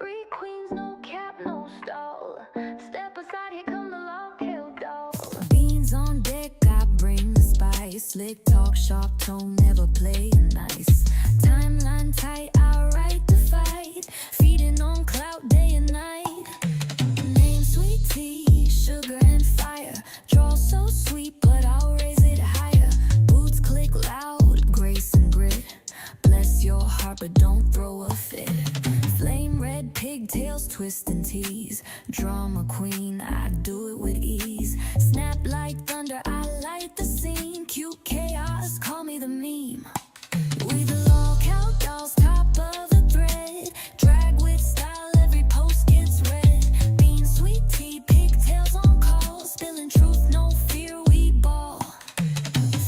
Three queens, no cap, no stall. Step aside, here come the long-tailed dog. Beans on deck, I bring the spice. Slick talk, sharp tone, never play nice. Timeline tight, I write the fight. Feeding on clout day and night. Name sweet tea, sugar and fire. Draw so sweet, but I'll raise it higher. Boots click loud, grace and grit. Bless your heart, but don't throw a fit. Flame red pigtails, twist and tease. Drama queen, I do it with ease. Snap like thunder, I light the scene. Cute chaos, call me the meme. We the lockout dolls, top of the thread. Drag with style, every post gets read. Bean, sweet tea, pigtails on call. Spilling truth, no fear, we ball.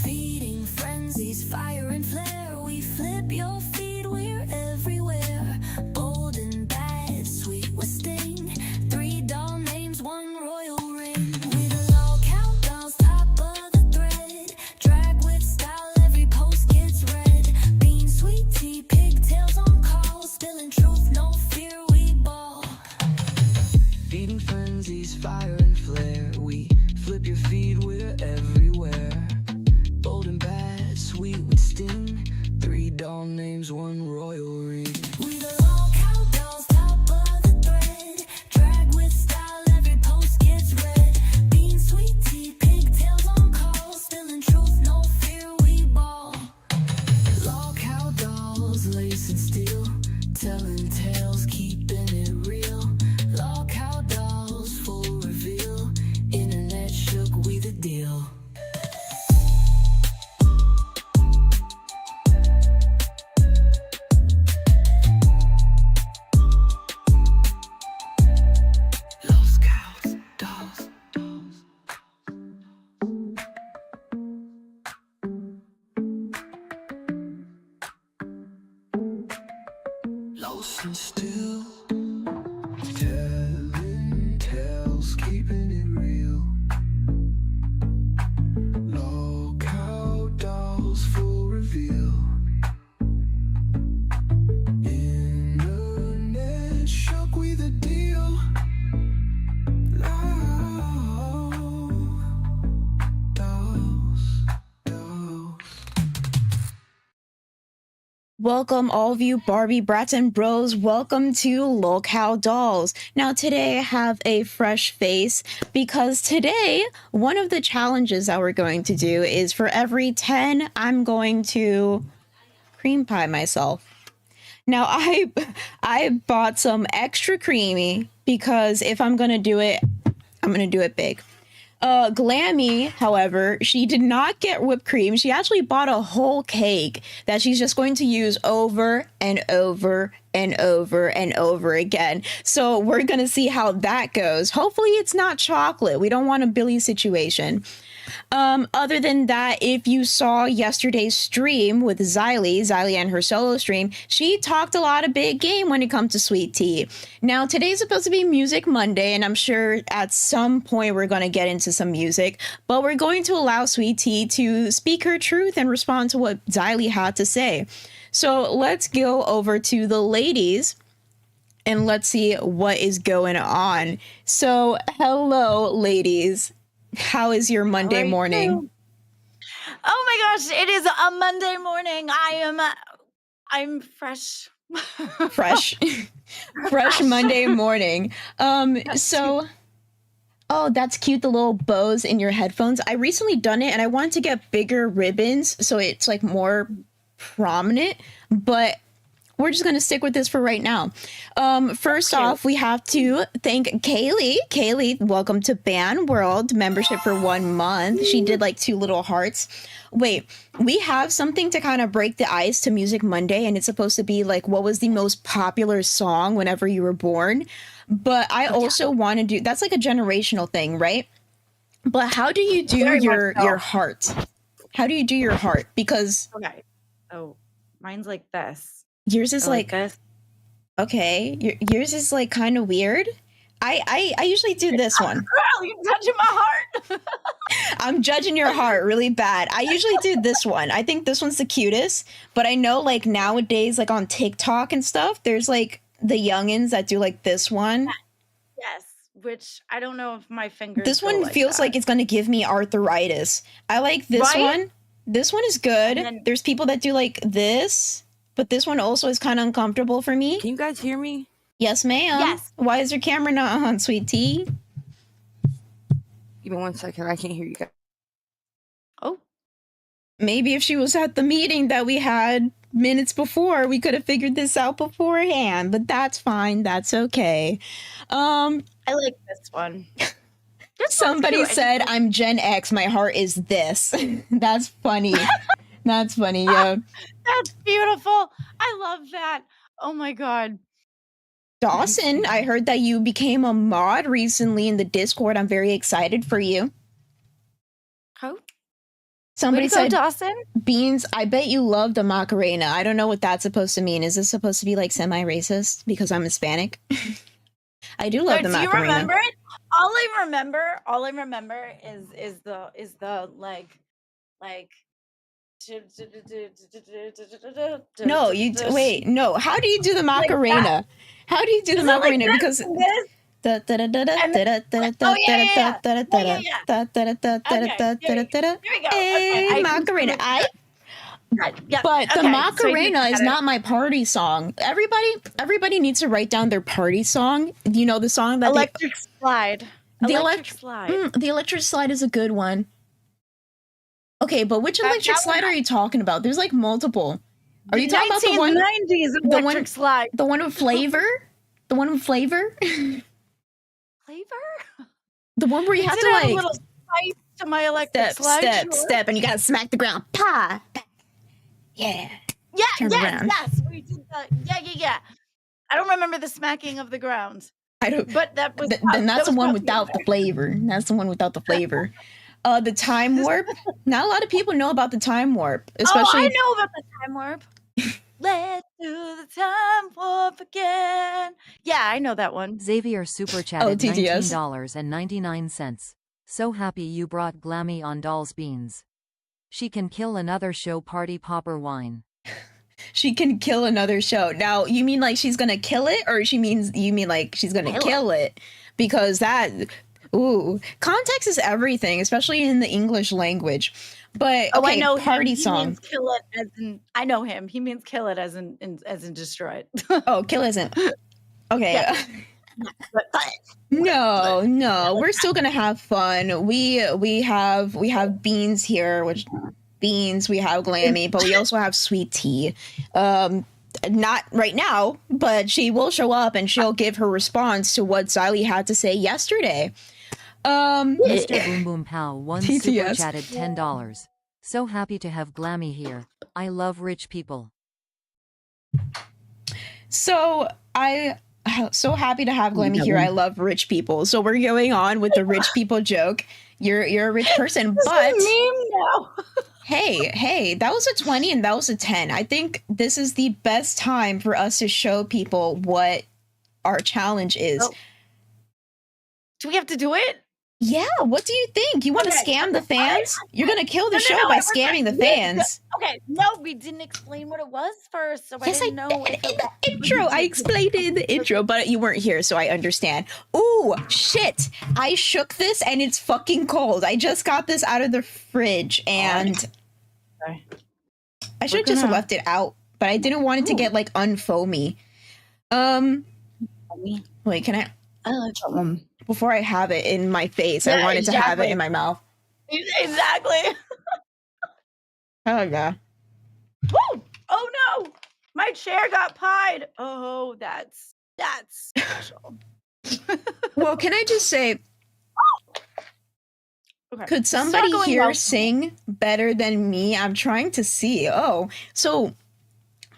Feeding frenzies, fire and flare. We flip your feed, we're everywhere. Bold and bad, sweet with sting. Three doll names, one royal ring. We the lockout dolls, top of the thread. Drag with style, every post gets read. Bean, sweet tea, pigtails on call. Spilling truth, no fear, we ball. Feeding frenzies, fire and flare. We flip your feed, we're everywhere. Bold and bad, sweet with sting. Three doll names, one royal ring. We the lockout dolls, top of the thread. Drag with style, every post gets read. Bean, sweet tea, pigtails on call. Spilling truth, no fear, we ball. Lockout dolls, lace and steel. Telling tales, keeping it real. Lockout dolls, full reveal. Internet shook, we the deal. Los cows, dolls, dolls. Lost and still, telling tales, keeping it real. Lockout dolls, full reveal. Internet shook, we the deal. Dolls, dolls. Welcome, all of you Barbie brats and bros. Welcome to Lolcow Dolls. Now, today I have a fresh face because today one of the challenges that we're going to do is for every 10, I'm going to cream pie myself. Now, I bought some extra creamy because if I'm gonna do it, I'm gonna do it big. Glammy, however, she did not get whipped cream. She actually bought a whole cake that she's just going to use over and over and over and over again. So we're going to see how that goes. Hopefully it's not chocolate. We don't want a Billy situation. Other than that, if you saw yesterday's stream with Xylee and her solo stream, she talked a lot of big game when it comes to sweet tea. Now, today's supposed to be Music Monday, and I'm sure at some point we're going to get into some music, but we're going to allow Sweet Tea to speak her truth and respond to what Xylee had to say. So let's go over to the ladies and let's see what is going on. So, hello, ladies. How is your Monday morning? Oh my gosh, it is a Monday morning. I'm fresh. Fresh. Fresh Monday morning. So oh, that's cute, the little bows in your headphones. I recently done it and I wanted to get bigger ribbons so it's like more prominent, but we're just going to stick with this for right now. First off, we have to thank Kaylee. Kaylee, welcome to Band World membership for 1 month. She did like 2 little hearts. Wait, we have something to kind of break the ice to Music Monday, and it's supposed to be like, what was the most popular song whenever you were born? But I also want to do, that's like a generational thing, right? But how do you do your heart? How do you do your heart? Because Okay. Oh, mine's like this. yours is like this. okay, yours is like kind of weird. I usually do this one. Girl, you're touching my heart. I'm judging your heart really bad. I usually do this one. I think this one's the cutest, but I know like nowadays, like on TikTok and stuff, there's like the youngins that do like this one. Yes, which I don't know if my fingers. This go one like feels that. like it's gonna give me arthritis. I like this Right? one. This one is good. And then- There's people that do like this, but this one also is kind of uncomfortable for me. Can you guys hear me? Yes, ma'am. Yes. Why is your camera not on, sweet tea? Give me 1 second. I can't hear you guys. Oh, Maybe if she was at the meeting that we had minutes before, we could have figured this out beforehand, but that's fine. That's okay. I like this one. This one's Somebody cute. said, I'm Gen X. My heart is this. That's funny. That's funny. Yeah. That's beautiful. I love that. Oh my god. Dawson, I heard that you became a mod recently in the Discord. I'm very excited for you. Oh, Somebody way to go, said, Dawson. Beans, I bet you love the Macarena. I don't know what that's supposed to mean. Is this supposed to be like semi-racist because I'm Hispanic? I do love the Do you Macarena. remember it? All I remember is the like No, wait, no. How do you do the Macarena? How do you do the Macarena? Because Hey, Macarena. But the Macarena is not my party song. Everybody needs to write down their party song. You know the song that Electric Slide. The Electric Slide. the Electric Slide is a good one. Okay, but which Electric Slide are you talking about? There's like multiple. Are you talking about the one? 1990s Electric Slide. The one with flavor? The one with flavor? Flavor? The one where you have to add a like little spice to my Electric Slide. step, and you gotta smack the ground. Pa! Yeah. Yeah, Turn around. yes. We did yeah. I don't remember the smacking of the ground, I don't. but that was. Then that's the one without the flavor. That's the one without the flavor. The time warp. Not a lot of people know about the time warp, especially. Oh, I know about the time warp. Let's do the time warp again. Yeah, I know that one. Xavier super chatted TTS. $19.99. So happy you brought Glammy on Doll's Beans. She can kill another show party popper wine. She can kill another show. Now, you mean like she's gonna kill it, or you mean like she's gonna kill it? Because that, context is everything, especially in the English language. But okay, I know party him. song. He means kill it as in. I know him. He means kill it as in destroy it. Oh, kill isn't. Okay. Yeah. No, we're still gonna have fun. We have Beans here, which Beans, we have Glammy, but we also have Sweet Tea. Not right now, but she will show up and she'll give her response to what Xylee had to say yesterday. Mr. Boom Boom Pow once super TTS. chatted $10. So happy to have Glammy here. I love rich people. So so happy to have Glammy here. I love rich people. So we're going on with the rich people joke. You're a rich person, but meme now. hey, that was a 20 and that was a 10. I think this is the best time for us to show people what our challenge is. Oh. Do we have to do it? Yeah, what do you think? You want to scam the fans? You're going to kill the show by scamming the fans. Okay, no, we didn't explain what it was first, so Yes, I didn't know. in the intro. I explained it in the intro, but you weren't here, so I understand. Ooh, shit. I shook this and it's fucking cold. I just got this out of the fridge and Okay. I should have just left it out, but I didn't want it to get like unfoamy. Wait, can I? I like that one. Before I have it in my face, I Yeah, wanted to have it exactly. in my mouth. Exactly. Oh yeah. Woo! Oh no! My chair got pied. Oh, that's special. Well, can I just say, Okay. could It's not somebody going here well. sing better than me? I'm trying to see. Oh, so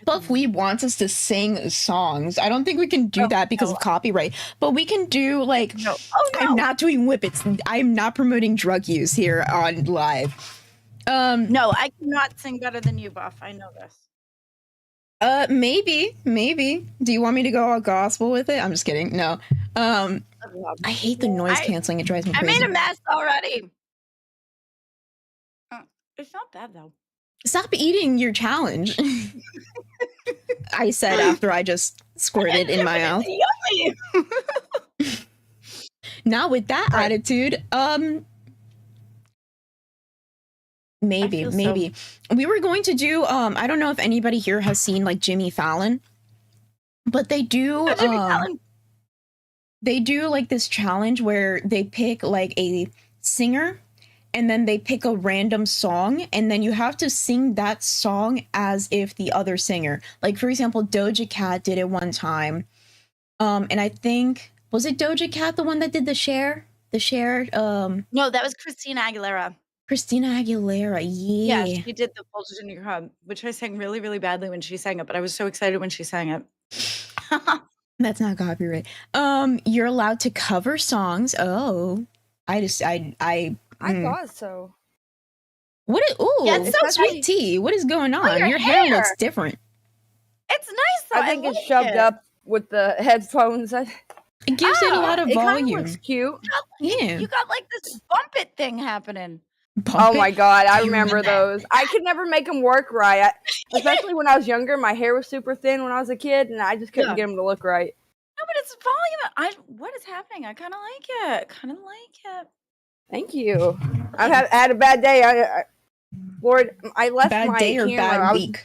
Buff Weeb wants us to sing songs. I don't think we can do that because of copyright, but we can do like, No. Oh no! I'm not doing whippets. I'm not promoting drug use here on live. No, I cannot sing better than you, Buff. I know this. Maybe. Do you want me to go all gospel with it? I'm just kidding. No. I hate the noise canceling. It drives me I crazy. made a mess already. It's not bad though. Stop eating your challenge. I said after I just squirted in my mouth. Yummy. Now with that Right. attitude, maybe, feel so- maybe. We were going to do, I don't know if anybody here has seen like Jimmy Fallon, but they do, Jimmy Fallon. they do like this challenge where they pick like a singer and then they pick a random song and then you have to sing that song as if the other singer. Like for example, Doja Cat did it one time. And I think was it Doja Cat the one that did the Cher? The Cher No, that was Christina Aguilera. Christina Aguilera. Yeah, Yeah. she did the Voltage in Your Hub, which I sang really, really badly when she sang it, but I was so excited when she sang it. That's not copyright. You're allowed to cover songs. Oh. I thought so. What is, ooh, Yeah, it's so sweet nice. tea. What is going on? your Your hair hair. looks different. It's nice though. I think it's like shoved it. up with the headphones. It gives it a lot of It kind of volume. looks cute. Yeah. You got like this bump it thing happening. Bump Oh it. my god, I Do you remember those. I could never make them work right. Especially when I was younger, my hair was super thin when I was a kid, and I just couldn't Yeah. get them to look right. No, but it's volume. What is happening? I kind of like it. Kind of like it. Thank you. I've had a bad day. Lord, I left Bad my day or camera. bad I was- week?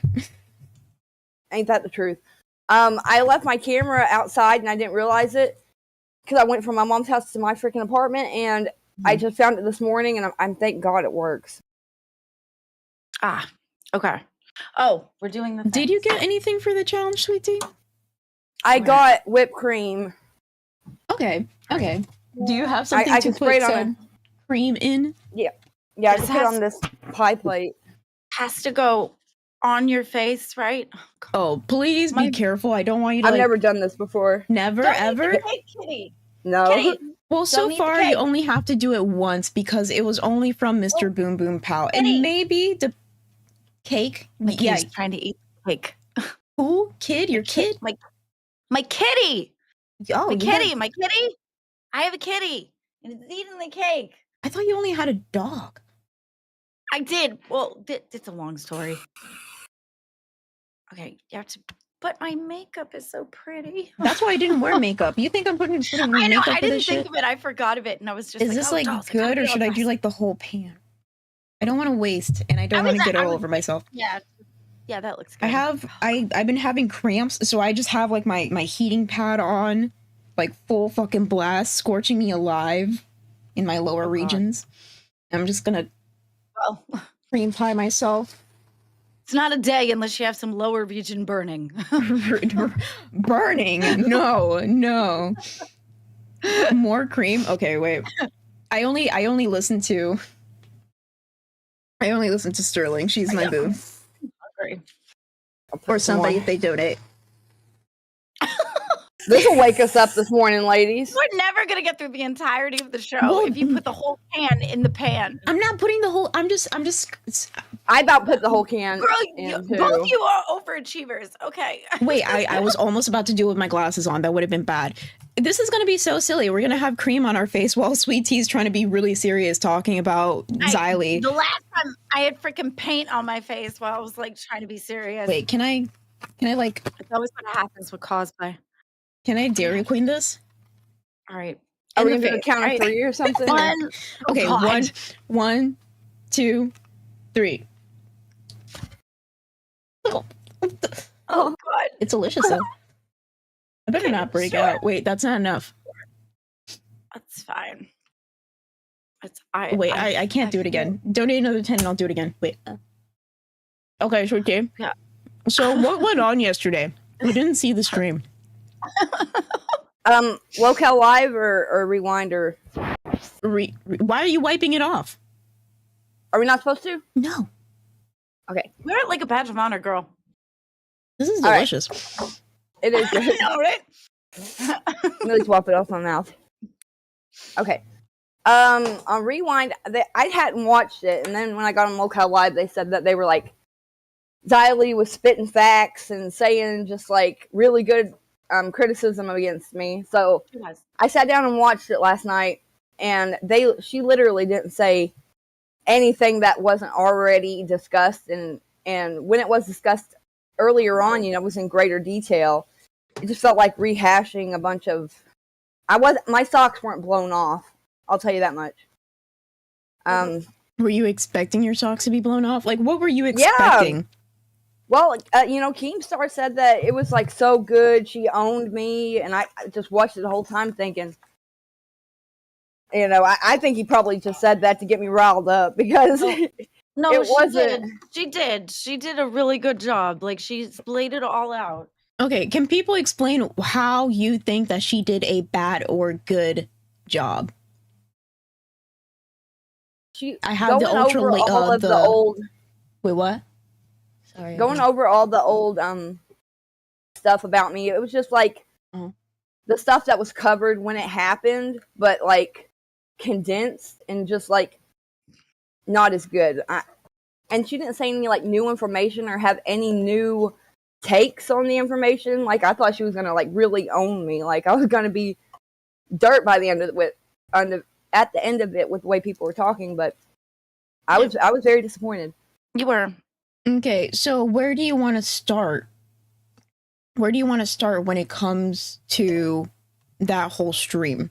Ain't that the truth? I left my camera outside and I didn't realize it because I went from my mom's house to my freaking apartment, and I just found it this morning, and I'm thank God it works. Ah, okay. Oh, we're doing the. Did you get anything for the challenge, sweet tea? I Where? got whipped cream. Okay. Okay. Do you have I something to can spray put it on some cream in? Yeah, I This just put it has- on this pie plate. Has to go on your face, right? Oh, please be My- careful. I don't want you to I've like, never done this before. never Don't eat ever. the cake, Kitty. No. Kitty. Well, so Don't eat the far you cake. only have to do it once because it was only from Mr. Boom Boom Pow. Kitty. And maybe the cake. My Yeah. kitty's trying to eat the cake. Who? Kid? Your kid? My kitty. Oh, My you kitty. have- My kitty. I have a kitty, and it's eating the cake. I thought you only had a dog. I did. Well, it's a long story. Okay, you have to. But my makeup is so pretty. That's why I didn't wear makeup. You think I'm putting I know. makeup I for didn't this think shit? of it. I forgot of it, and I was just. Is this like dolls, I gotta good, be or all should I do dressed. like the whole pan? I don't want to waste, and I don't I want to was- get it I all was- over myself. Yeah, yeah, that looks good. I've been having cramps, so I just have like my heating pad on, like full fucking blast, scorching me alive in my lower Oh, God. regions. I'm just gonna Well, cream pie myself. it's not a day unless you have some lower region burning. Burning. No. More cream. Okay, wait. I only listen to Sterling. She's my boo. Sorry. Or somebody if they donate. This will wake us up this morning, ladies. We're never gonna get through the entirety of the show Well, if you put the whole can in the pan. I'm not putting the whole I'm just I about put the whole can Girl, in both too. you are overachievers. Okay. wait, I was almost about to do it with my glasses on. That would have been bad. This is gonna be so silly. We're gonna have cream on our face while Sweet Tea's trying to be really serious talking about Xylee. The last time I had freaking paint on my face while I was like trying to be serious. Wait, can I like It's always what happens with cosplay. can I Dairy Queen this? All right. Are In we the going to do a face, count of right? 3 or something? or- One. Okay, God. 1, 2, 3. Oh, Oh God. it's delicious though. I better Okay, not break sure. out. Wait, that's not enough. That's fine. Wait, I can't do it again. Donate another 10 and I'll do it again. Wait. Okay, Sweet Tea. Yeah. So what went on yesterday? We didn't see the stream. Locale Live or Rewind, or Why are you wiping it off? are we not supposed to? No. Okay, We're at like a badge of honor, girl. This is All right. delicious. it is good. I know, right? Let me swap it off my mouth. Okay. On Rewind, I hadn't watched it, and then when I got on Locale Live, they said that they were like, Xylee was spitting facts and saying just like really good criticism against me. So Yes. I sat down and watched it last night, and she literally didn't say anything that wasn't already discussed, and when it was discussed earlier on, it was in greater detail. it just felt like rehashing a bunch of. My socks weren't blown off. I'll tell you that much. Were you expecting your socks to be blown off? Like, what were you expecting? Yeah. Well, Keemstar said that it was like so good. She owned me, and I just watched it the whole time thinking, I think he probably just said that to get me riled up because No, it wasn't. She did. She did a really good job. Like, she's laid it all out. Okay, can people explain how you think that she did a bad or good job? I have the ultra over all of the old. Wait, what? Sorry. Going over all the old stuff about me. It was just like the stuff that was covered when it happened, but like condensed and just like not as good. And she didn't say any like new information or have any new takes on the information. Like I thought she was gonna like really own me. Like I was gonna be dirt by the end of it, at the end of it with the way people were talking. But I was very disappointed. You were. Okay, so where do you want to start? Where do you want to start when it comes to that whole stream?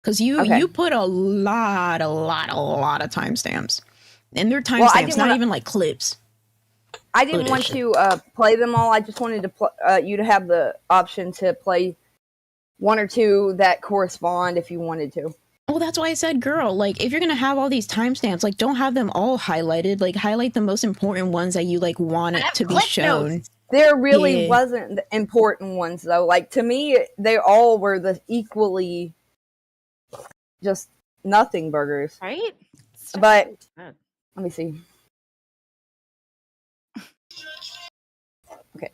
Because you put a lot of timestamps, and they're timestamps, not even like clips. I didn't want to play them all. I just wanted to you to have the option to play one or two that correspond if you wanted to. Well, that's why I said, girl, like, if you're gonna have all these timestamps, like, don't have them all highlighted. Like, highlight the most important ones that you, like, want it to be shown. Notes. There really wasn't the important ones, though. Like, to me, they all were the equally just nothing burgers. Right? But, let me see. Okay.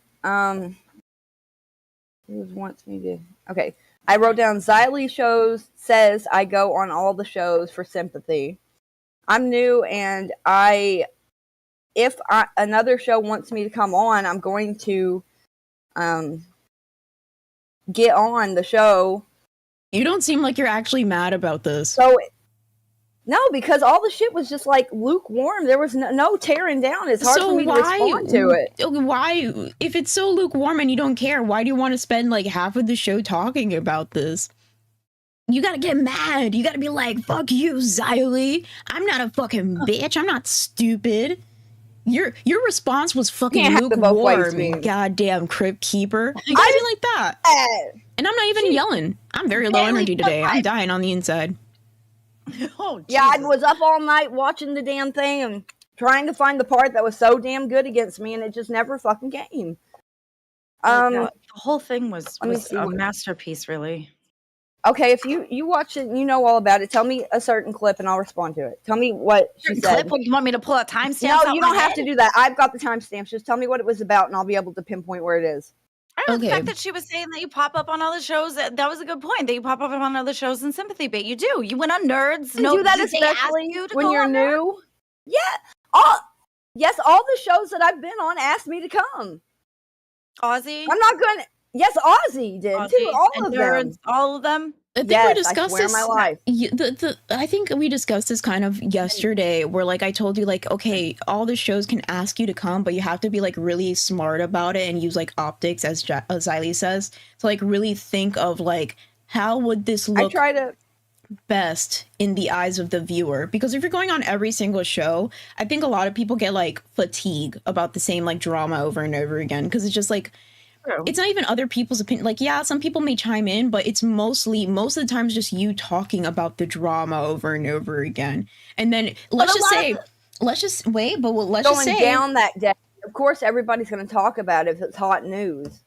Who wants me to... Okay. I wrote down Xylee says I go on all the shows for sympathy. I'm new, and if another show wants me to come on, I'm going to get on the show. You don't seem like you're actually mad about this. So, no, because all the shit was just like lukewarm. There was no tearing down. It's hard for me to respond to it. Why, if it's so lukewarm and you don't care, why do you want to spend like half of the show talking about this? You gotta get mad. You gotta be like, fuck you, Xylee. I'm not a fucking bitch. I'm not stupid. Your response was fucking lukewarm, goddamn crypt keeper. You gotta be like that. And I'm not even yelling. I'm very low energy today. I'm dying on the inside. Oh, yeah, I was up all night watching the damn thing and trying to find the part that was so damn good against me, and it just never fucking came. The whole thing was a masterpiece, really. Okay, if you watch it and you know all about it, tell me a certain clip and I'll respond to it. Tell me what she said. Clip? You want me to pull out timestamps? No, you don't have to do that. I've got the timestamps. Just tell me what it was about, and I'll be able to pinpoint where it is. The fact that she was saying that you pop up on other shows, that was a good point. That you pop up on other shows in sympathy bait. You do. You went on Nerds. You do that especially when you're new. Yeah. All the shows that I've been on asked me to come. Ozzy? I'm not going to. Yes, Ozzy did too. All of them. All of them. I think we discussed this. My life. I think we discussed this kind of yesterday, where like I told you, like, okay, all the shows can ask you to come, but you have to be like really smart about it and use like optics, as Xylee says, to like really think of like how would this look best in the eyes of the viewer. Because if you're going on every single show, I think a lot of people get like fatigue about the same like drama over and over again, because it's just like. It's not even other people's opinion. Like, yeah, some people may chime in, but it's most of the times just you talking about the drama over and over again. And then let's just say going down that day. Of course, everybody's going to talk about it if it's hot news.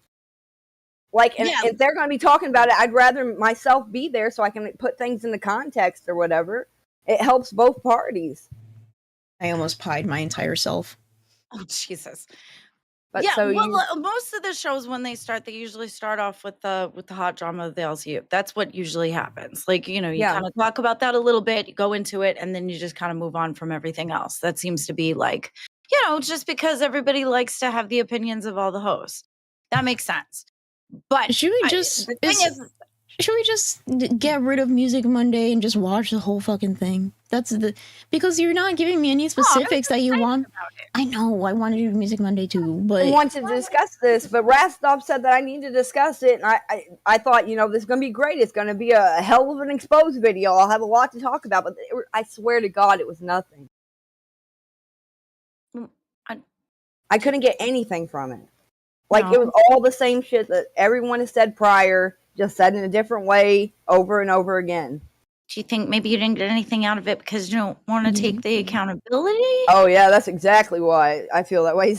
Like, and if they're going to be talking about it, I'd rather myself be there so I can put things into context or whatever. It helps both parties. I almost pied my entire self. Oh, Jesus. But most of the shows when they usually start off with the hot drama of the LCU. That's what usually happens. Like, you kind of talk about that a little bit, you go into it, and then you just kind of move on from everything else. That seems to be like, just because everybody likes to have the opinions of all the hosts. That makes sense. But should we just get rid of Music Monday and just watch the whole fucking thing? That's the because you're not giving me any specifics that you want. I know I want to do Music Monday too, but I wanted to discuss this, but Rastov said that I need to discuss it, and I thought, you know, this is going to be great. It's going to be a hell of an exposed video. I'll have a lot to talk about, but I swear to God, it was nothing. I couldn't get anything from it. Like, it was all the same shit that everyone has said prior, just said in a different way over and over again. Do you think maybe you didn't get anything out of it because you don't want to take the accountability? Oh, yeah, that's exactly why I feel that way,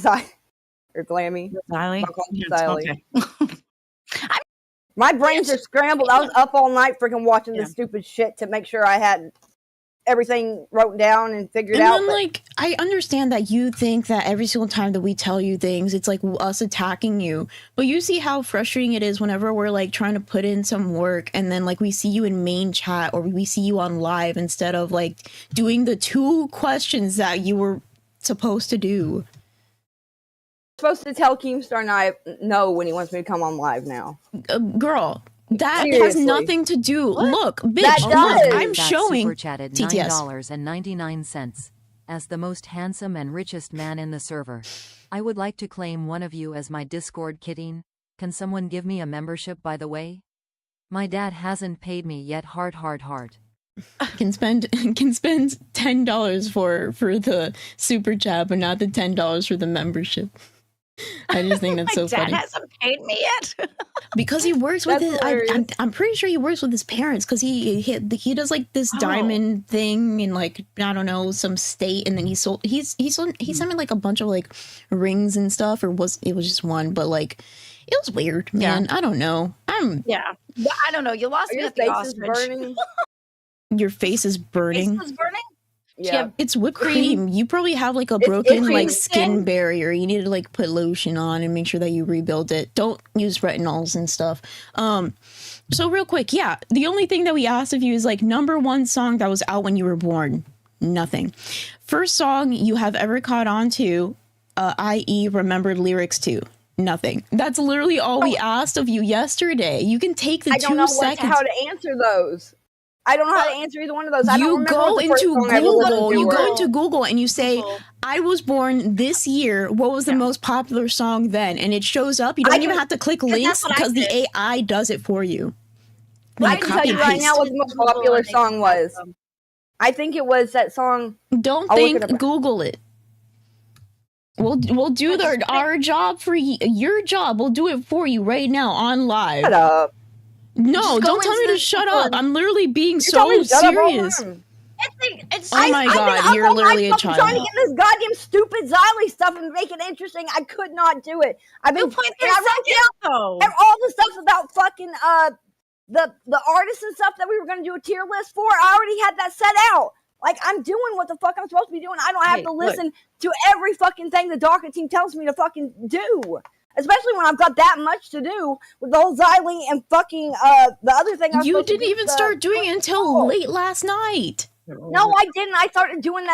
or Glammy. Xylee? Xylee. Okay. My brains are scrambled. I was up all night freaking watching this stupid shit to make sure I had everything wrote down and figured out. And then, like, I understand that you think that every single time that we tell you things, it's like us attacking you. But you see how frustrating it is whenever we're like trying to put in some work and then like we see you in main chat or we see you on live instead of like doing the 2 questions that you were supposed to do. I'm supposed to tell Keemstar and I no when he wants me to come on live now. Girl. That Seriously. has nothing to do. What? Look, bitch, That does. look, I'm showing Super chatted TTS. $9.99 as the most handsome and richest man in the server. I would like to claim one of you as my Discord kitting. Can someone give me a membership, by the way? My dad hasn't paid me yet. Heart. Can spend $10 for the super chat, but not the $10 for the membership. I just think that's so funny. My dad hasn't paid me yet. Because he works with That's his, hilarious. I'm pretty sure he works with his parents because he does like this diamond thing in like I don't know some state, and then he sent me like a bunch of like rings and stuff, or it was just one, but like it was weird, man. I don't know. Yeah, but I don't know. You lost me Your at the face is ostrich. burning. Your face is burning. Face was burning. Yeah. It's whipped cream. You probably have like a broken cream like skin. skin barrier. You need to like put lotion on and make sure that you rebuild it. Don't use retinols and stuff. So real quick, yeah, the only thing that we asked of you is like number 1 song that was out when you were born. Nothing. First song you have ever caught on to, i.e. remembered lyrics to. Nothing. That's literally all we asked of you yesterday. You can take the I 2 don't know seconds. how to answer those. I don't know how to answer either one of those. I don't You remember go what the first into song I ever listened Google. to You were. go into Google and you say, Google. "I was born this year. What was the most popular song then?" And it shows up. You don't even have to click links that's what I because the did. AI does it for you. I Like, can tell copy you and right paste. now what the most popular song was. I think it was that song. Don't I'll look think. it up. Google it. We'll do our job for your job. We'll do it for you right now on live. Shut up. No, Just go don't tell me into to shut Google up. and- I'm literally being You told me so to shut up all the serious. time. It's Oh my I've been God, up you're all night literally a fucking trying to child. get this goddamn stupid Xylee stuff and make it interesting. I could not do it. I've been. 2.3 and I wrote seconds though. down all the stuff about fucking the artists and stuff that we were gonna do a tier list for. I already had that set out. Like, I'm doing what the fuck I'm supposed to be doing. I don't have Hey, to look. listen to every fucking thing the docket team tells me to fucking do. Especially when I've got that much to do with the whole Xylee and fucking the other thing I was You supposed to didn't do, even the- start doing it until late last night. No, I didn't. I started doing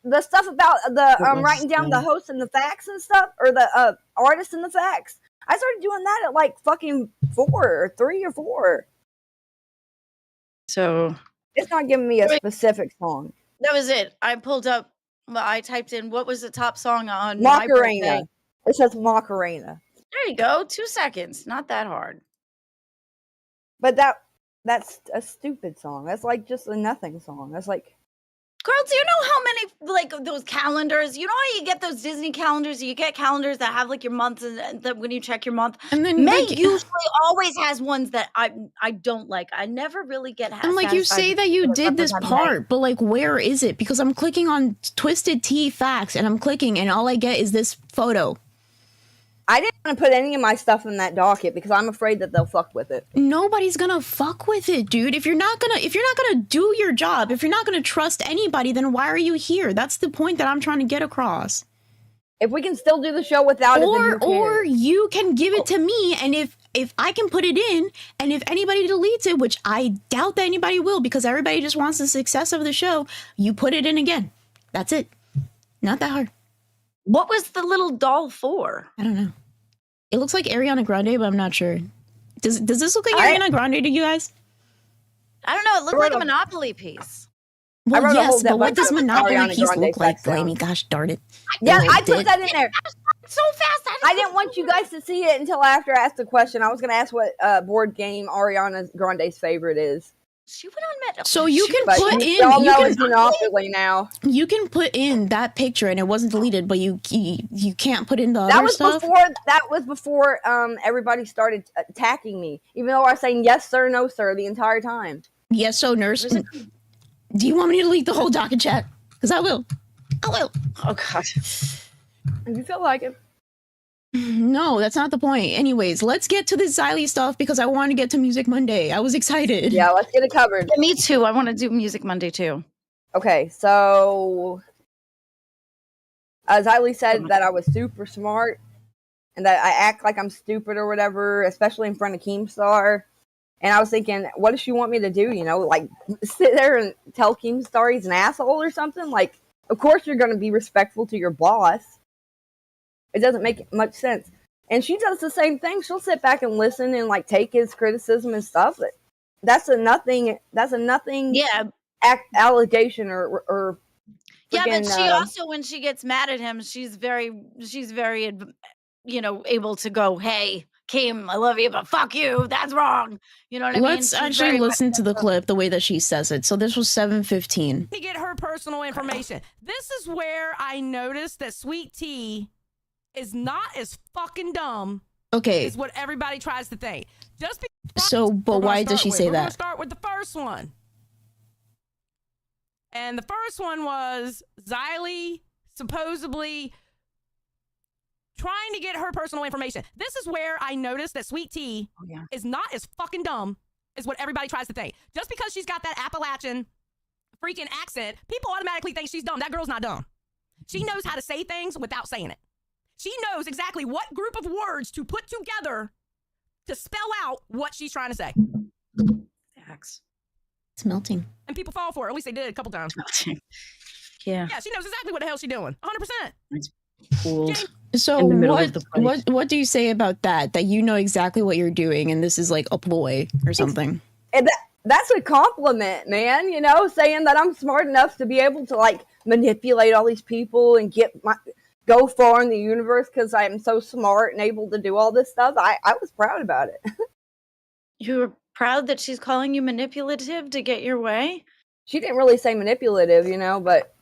the stuff about the writing down the hosts and the facts and stuff, or the artists and the facts. I started doing that at like fucking 4 or 3 or 4. So It's not giving me a specific song. that was it. I pulled up. Well, I typed in what was the top song on my birthday. Macarena. It says Macarena. There you go. 2 seconds. Not that hard. But that's a stupid song. That's like just a nothing song. That's like, Girl, do you know how many like those calendars? You know how you get those Disney calendars? You get calendars that have like your months, and that when you check your month, And then May like, usually always has ones that I don't like. I never really get. and like you satisfied say with that you what's did this represented. part, but like where is it? Because I'm clicking on Twisted Tea Facts and I'm clicking and all I get is this photo. I didn't want to put any of my stuff in that docket because I'm afraid that they'll fuck with it. Nobody's gonna fuck with it, dude. If you're not gonna do your job, if you're not gonna trust anybody, then why are you here? That's the point that I'm trying to get across. If we can still do the show without it, then who Or cares? you can give it to me, and if I can put it in, and if anybody deletes it, which I doubt that anybody will, because everybody just wants the success of the show, you put it in again. That's it. Not that hard. What was the little doll for? I don't know. It looks like Ariana Grande, but I'm not sure. Does this look like Ariana Grande to you guys? I don't know. It looked like a Monopoly piece. I Well, wrote a whole yes, but what bunch does of Monopoly Ariana piece Grande look like, facts down. Blamey? Gosh darn it. Yeah, Little I put dick. that in there. So fast. I didn't want you guys to see it until after I asked the question. I was going to ask what board game Ariana Grande's favorite is. She went on Met. So you can But put in, y'all you know can, it's Monopoly now. you can put in that picture and it wasn't deleted, but you can't put in the That other was stuff. before everybody started attacking me. Even though I was saying yes sir, no sir the entire time. Yes, so nurse. Do you want me to delete the whole docket chat? Because I will. Oh God. If you feel like it. No, that's not the point. Anyways, let's get to the Xylee stuff because I want to get to Music Monday. I was excited. Yeah, let's get it covered. Yeah, me too. I want to do Music Monday too. Okay, so Xylee said that I was super smart and that I act like I'm stupid or whatever, especially in front of Keemstar. And I was thinking, what does she want me to do? You know, like sit there and tell Keemstar he's an asshole or something? Like, of course you're going to be respectful to your boss. It doesn't make much sense. And she does the same thing. She'll sit back and listen and like take his criticism and stuff. But that's a nothing. Yeah. Allegation or. Yeah, but freaking, she also, when she gets mad at him, she's very, able to go, "Hey, Kim, I love you, but fuck you. That's wrong." You know what I mean? Let's actually listen to the clip the way that she says it. So this was 7:15. To get her personal information. This is where I noticed that Sweet Tea is not as fucking dumb Okay. as what everybody tries to think. But why does she say We're going to that? start with the first one. And the first one was Xylee supposedly trying to get her personal information. This is where I noticed that Sweet Tea is not as fucking dumb as what everybody tries to think. Just because she's got that Appalachian freaking accent, people automatically think she's dumb. That girl's not dumb. She knows how to say things without saying it. She knows exactly what group of words to put together to spell out what she's trying to say. Facts. It's melting. And people fall for it. At least they did a couple times. Yeah. Yeah, she knows exactly what the hell she's doing. 100%. It's cooled. So In the middle of the fight. what do you say about that? That you know exactly what you're doing and this is like a ploy or something? And that's a compliment, man. You know, saying that I'm smart enough to be able to like manipulate all these people and go far in the universe because I'm so smart and able to do all this stuff. I was proud about it. You were proud that she's calling you manipulative to get your way? She didn't really say manipulative, you know, but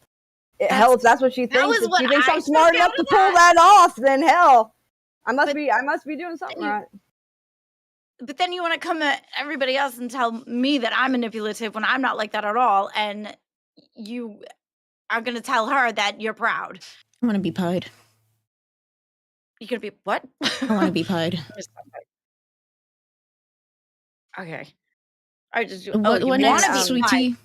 hell, if that's what she thinks, if she thinks I'm smart enough to pull that off, then hell, I must be doing something right. But then you want to come at everybody else and tell me that I'm manipulative when I'm not like that at all, and you are going to tell her that you're proud. I want to be pied. You're going to be what? I want to be pied. Okay. I just What next, Sweet Tea?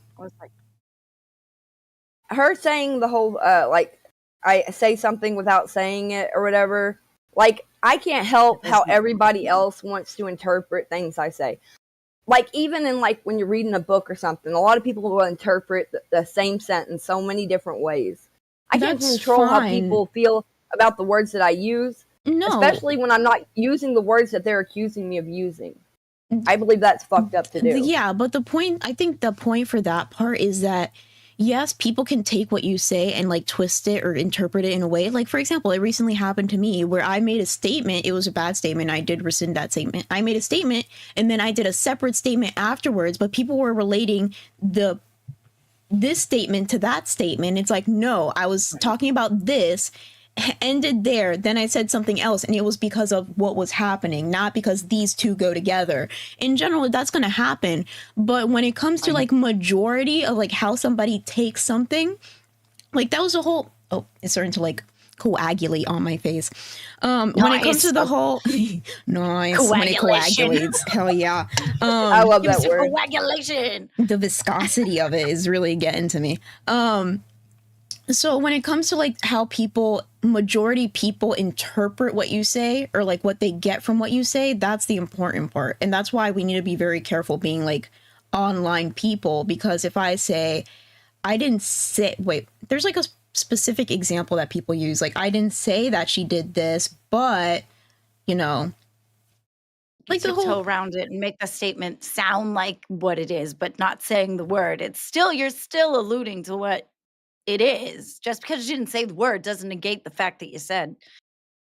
Her saying the whole like I say something without saying it or whatever. Like I can't help how everybody else wants to interpret things I say. Like even in like when you're reading a book or something, a lot of people will interpret the same sentence so many different ways. I can't control how people feel about the words that I use. No. Especially when I'm not using the words that they're accusing me of using. I believe that's fucked up to do. Yeah, but I think the point for that part is that, yes, people can take what you say and like twist it or interpret it in a way. Like, for example, it recently happened to me where I made a statement. It was a bad statement. I did rescind that statement. I made a statement and then I did a separate statement afterwards, but people were relating this statement to that statement. It's like, no, I was talking about this, ended there, then I said something else, and it was because of what was happening, not because these two go together. In general, that's going to happen, but when it comes to like majority of like how somebody takes something, like that was a whole it's starting to like coagulate on my face. When it comes to the whole nice when it coagulates, hell yeah. I love that word. Coagulation. The viscosity of it is really getting to me. So when it comes to like how majority people interpret what you say or like what they get from what you say, that's the important part. And that's why we need to be very careful being like online people, because if I say, there's like a specific example that people use. Like, I didn't say that she did this, but, you know, Like the tiptoe whole around it and make the statement sound like what it is, but not saying the word. You're still alluding to what it is. Just because you didn't say the word doesn't negate the fact that you said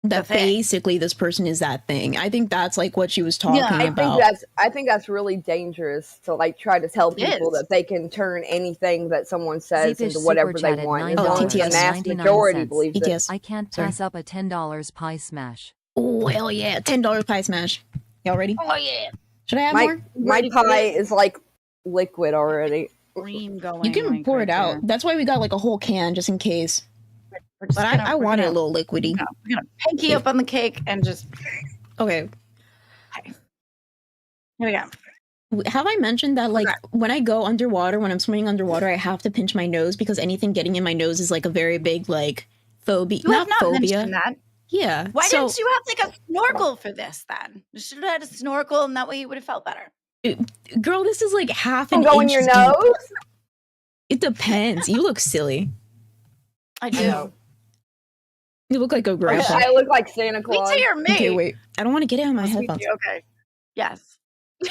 the that thing. basically this person is that thing. I think that's like what she was talking Yeah. about. I think that's really dangerous to like try to tell It people is. that they can turn anything that someone says Zeepish into whatever super they chatted want, as Oh, long as the TTS. mass 99 majority cents. believes it. ETS. I can't Sorry. pass up a $10 pie smash. Oh, hell yeah. $10 pie smash. Y'all ready? Oh yeah. Should I have My more? my pie is like liquid already. Cream going. You can like, pour right it out. there. That's why we got like a whole can just in case. We're just But I we're want it a gonna- little liquidy. We're gonna pinky up on the cake and just Okay. here we go. Have I mentioned that like Okay. when I go underwater, when I'm swimming underwater, I have to pinch my nose because anything getting in my nose is like a very big like phobia. You have not phobia. mentioned that. Yeah. Why so, didn't you have like a snorkel for this then? You should have had a snorkel and that way you would have felt better. girl, this is like half an Don't go in inch your deep. nose. It depends. You look silly. I do. know. You look like a grandpa. I look like Santa Wait Claus. till you're me. Okay, wait. I don't want to get it on my Sweet headphones. tea, okay. Yes. you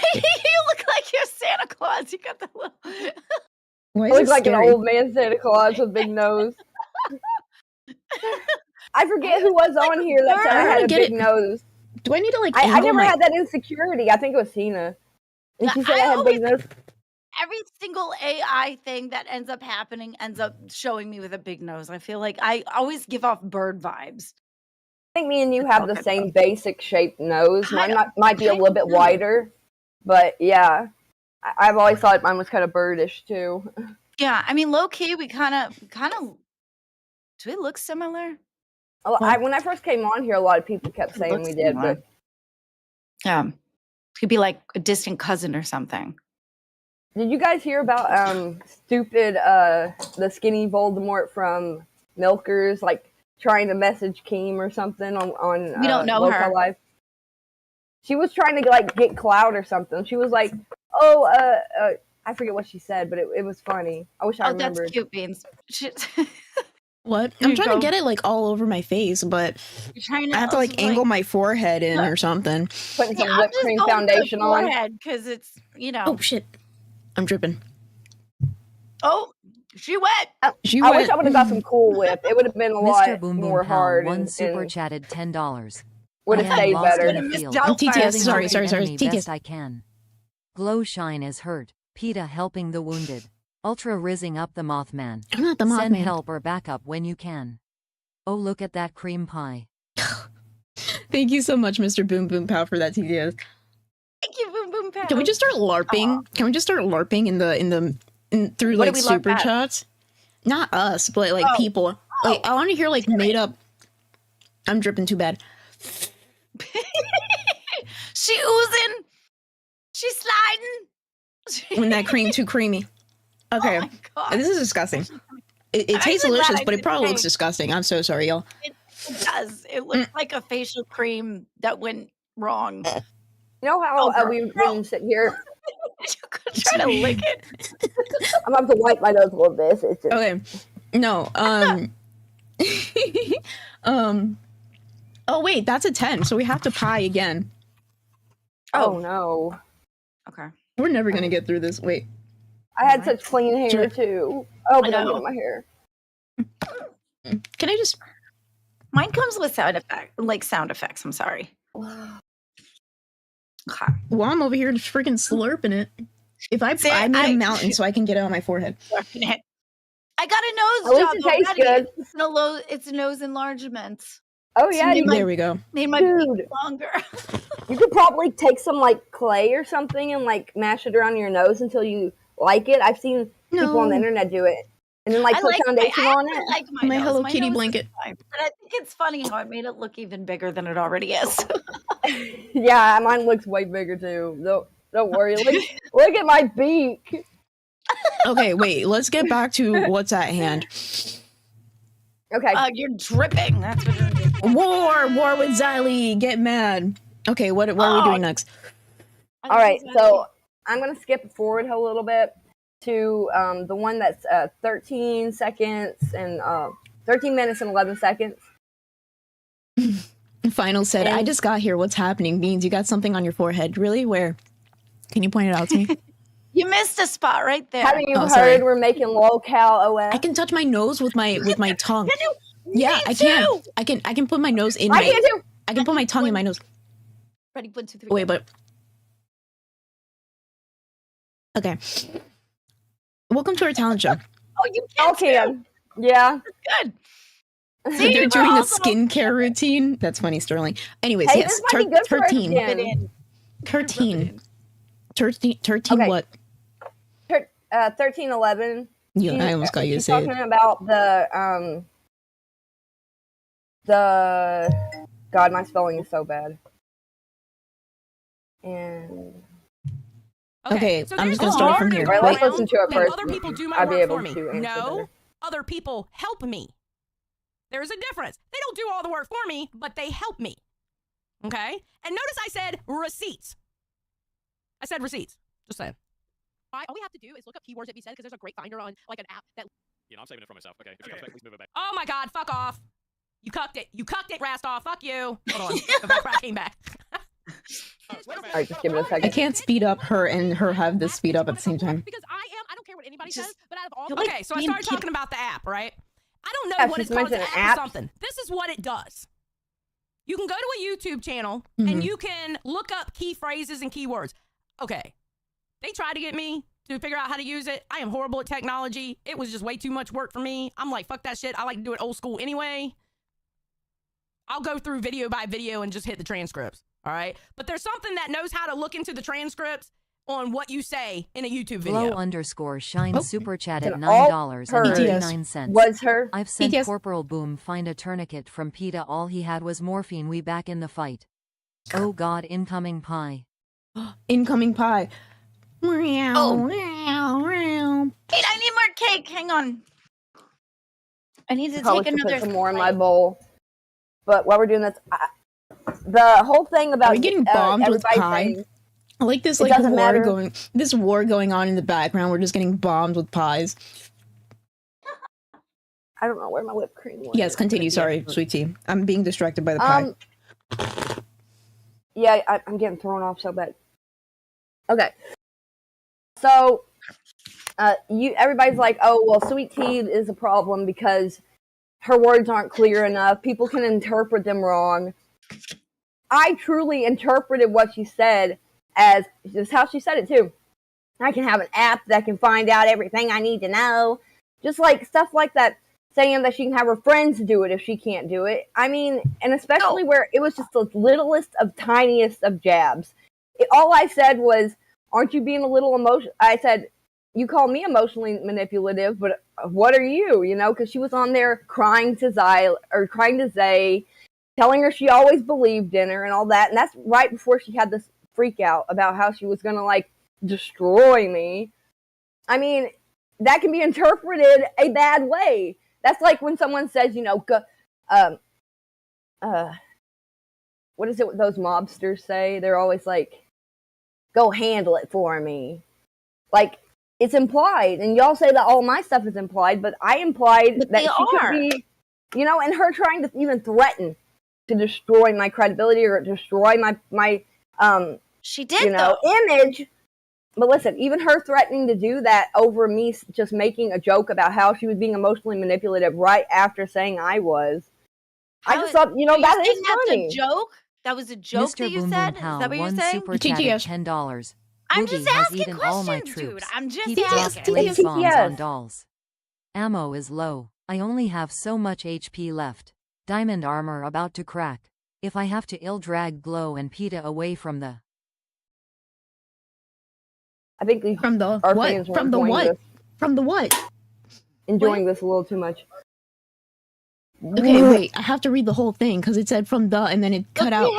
look like you're Santa Claus. You got the little. Why I is look this like scary? an old man Santa Claus with a big nose. I forget who was on here that said I wanna had a get big it- nose. Do I need to like I angle never my... had that insecurity. I think it was Tina. And Yeah, she said I I had a big nose. Every single AI thing that ends up happening ends up showing me with a big nose. I feel like I always give off bird vibes. I think me and you have the Okay. same basic shaped nose. Mine I- might be a little bit do. wider, but yeah. I've always thought mine was kind of birdish too. Yeah, I mean, low key, we kind of. Do we look similar? When I first came on here, a lot of people kept saying looks we did, similar. but Yeah, could be like a distant cousin or something. did you guys hear about stupid the skinny Voldemort from Milkers like trying to message Keem or something on We don't know Local her. Life? She was trying to like get clout or something. She was like, "Oh, I forget what she said, but it was funny. I wish I Oh, that's remembered." cute, Beans. What? Here I'm you trying go. to get it like all over my face, but You're trying I have to also, like angle my forehead in or something. Putting some I'm whipped just cream going foundation on. because it's Oh shit. I'm dripping. Oh, she wet. She I went... wish I would have got some Cool Whip. It would have been a Mr. lot Boom more Boom Pow hard one and super chatted $10. would I have am stayed lost better. in a Miss field. Doubtfire. TTS, Helping sorry, out sorry, the sorry, enemy TTS. best I can. Glow Shine is hurt. PETA helping the wounded. Ultra rizzing up the Mothman. I'm not the Send Mothman. help or backup when you can. Oh, look at that cream pie. Thank you so much, Mr. Boom Boom Pow, for that TTS. Thank you, Boom Boom Pow. Can we just start LARPing? Can we just start LARPing through What do like we LARP super at? chats? Not us, but like Oh. people. Like I want to hear like made up. I'm dripping too bad. She oozing. She's sliding. When that cream too creamy. Okay, Oh my god. this is disgusting. It I'm tastes actually glad delicious, I but it did probably say- looks disgusting. I'm so sorry, y'all. It does. It looks like a facial cream that went wrong. You know how Oh, we've girl. been sitting here? You could try to lick it. I'm about to wipe my nose a little bit. It's just, Okay, no. Oh wait, that's a 10, so we have to pie again. oh no. Okay. We're never gonna get through this. Wait. I had such clean hair Sure. too. Oh, but I don't get know. in my hair. Can I just... Mine comes with sound effects. I'm sorry. Okay. Well, I'm over here freaking slurping it. If I See, made I- a mountain so I can get it on my forehead. I got a At nose least job it tastes already. good. It's a nose enlargement. Oh yeah, you There we go. Made my Dude. beak longer. You could probably take some like clay or something and like mash it around your nose until you like it. I've seen people on the No. internet do it, and then like I put like foundation I on actually it. like my My nose. Hello My Kitty nose is blanket. fine. But I think it's funny how it made it look even bigger than it already is. Yeah, mine looks way bigger too. Don't worry. Look at my beak. Okay, wait. Let's get back to what's at hand. Okay. You're dripping. That's what you're doing. War with Xylee. Get mad. Okay, what are we doing next? All right. So I'm gonna skip forward a little bit to the one that's 13 seconds and 13 minutes and 11 seconds. Final said, I just got here. What's happening? Beans, you got something on your forehead. Really? Where? Can you point it out to me? You missed a spot right there. Haven't you heard sorry. we're making locale OS? I can touch my nose with my tongue. Can you? Yeah, Me I can. too! I can put my nose in I my. can too. I can put my tongue in my nose. Ready, 1, 2, 3. Wait, but okay. Welcome to our talent show. Oh, you can. Okay. Yeah. Good. So See, they're we're doing a also- skincare routine. That's funny, Sterling. Anyways, Hey, yes, this might be good for our 13. skin. 13. 13 Okay. what? 1311. Yeah, I almost got you to She's say talking it. about the God, my spelling is so bad. And Okay, so I'm there's just gonna this start from word here. going Alright, let's around listen to it that first. Other people do my I'll be work able for me. to answer No, better. other people help me. There's a difference. They don't do all the work for me, but they help me. Okay? And notice I said receipts. I said receipts. Just saying. All we have to do is look up keywords that we said because there's a great finder on like an app that. I'm saving it for myself. Okay, if she comes back, please move it back. Oh my God! Fuck off! You cucked it. You cucked it, Rastoff. Fuck you. Hold on. Go back where I came back. Alright, just give it a I second. can't speed up her and her have this speed up at the same time. Because I don't care what anybody Just- says, but out of all. you're like Okay, so I being started kid- talking about the app, right? I don't know Yeah, what she's it's called. It's an mentioning app or apps. something. This is what it does. You can go to a YouTube channel Mhm. and you can look up key phrases and keywords. Okay. They tried to get me to figure out how to use it. I am horrible at technology. It was just way too much work for me. I'm like, fuck that shit. I like to do it old school anyway. I'll go through video by video and just hit the transcripts. All right. But there's something that knows how to look into the transcripts on what you say in a YouTube video. Glow_shine Oh. super chat Can at all $9.99. Was her? I've sent BTS. Corporal Boom find a tourniquet from PETA. All he had was morphine. We back in the fight. Oh God, incoming pie. Incoming pie. Oh. Meow, meow. Wait, I need more cake. Hang on. I need to Probably take should another. put some more in bite. my bowl. But while we're doing this, the whole thing about Are we getting bombed with everybody pie? saying- I like this It like doesn't war matter. going. This war going on in the background. We're just getting bombed with pies. I don't know where my whipped cream was. Yes, continue. Sorry, sweet tea. I'm being distracted by the pie. Yeah, I'm getting thrown off so bad. Okay, so everybody's like, oh well, sweet tea is a problem because her words aren't clear enough. People can interpret them wrong. I truly interpreted what she said as just how she said it too. I can have an app that can find out everything I need to know. Just like stuff like that, saying that she can have her friends do it if she can't do it. I mean, and especially where it was just the littlest of tiniest of jabs. All I said was, aren't you being a little emotional? I said, you call me emotionally manipulative, but what are you? You know, because she was on there crying to Zay, telling her she always believed in her and all that. And that's right before she had this freak out about how she was going to like destroy me. I mean, that can be interpreted a bad way. That's like when someone says, you know, what is it those mobsters say? They're always like, go handle it for me. Like, it's implied. And y'all say that all my stuff is implied, but I implied But that they she are. could be, you know, and her trying to even threaten to destroy my credibility or destroy my She did, you know, though. image. But listen, even her threatening to do that over me just making a joke about how she was being emotionally manipulative right after saying I was. I How just is- thought, you know, Are you that is saying that's funny. a joke? That was a joke Mr. that you Boom said? Boom Is Pow that what you're one saying? super chat TTS. at $10. I'm Boogie just has asking eaten all my questions, dude. troops. I'm just Keep asking. dropping TTS. bombs TTS. on dolls. Ammo is low. I only have so much HP left. Diamond armor about to crack. If I have to drag Glow and PETA away from the I think From the our what? fans were From the enjoying what? this, From the what? enjoying this a little too much. Okay, wait. I have to read the whole thing because it said from the and then it cut out.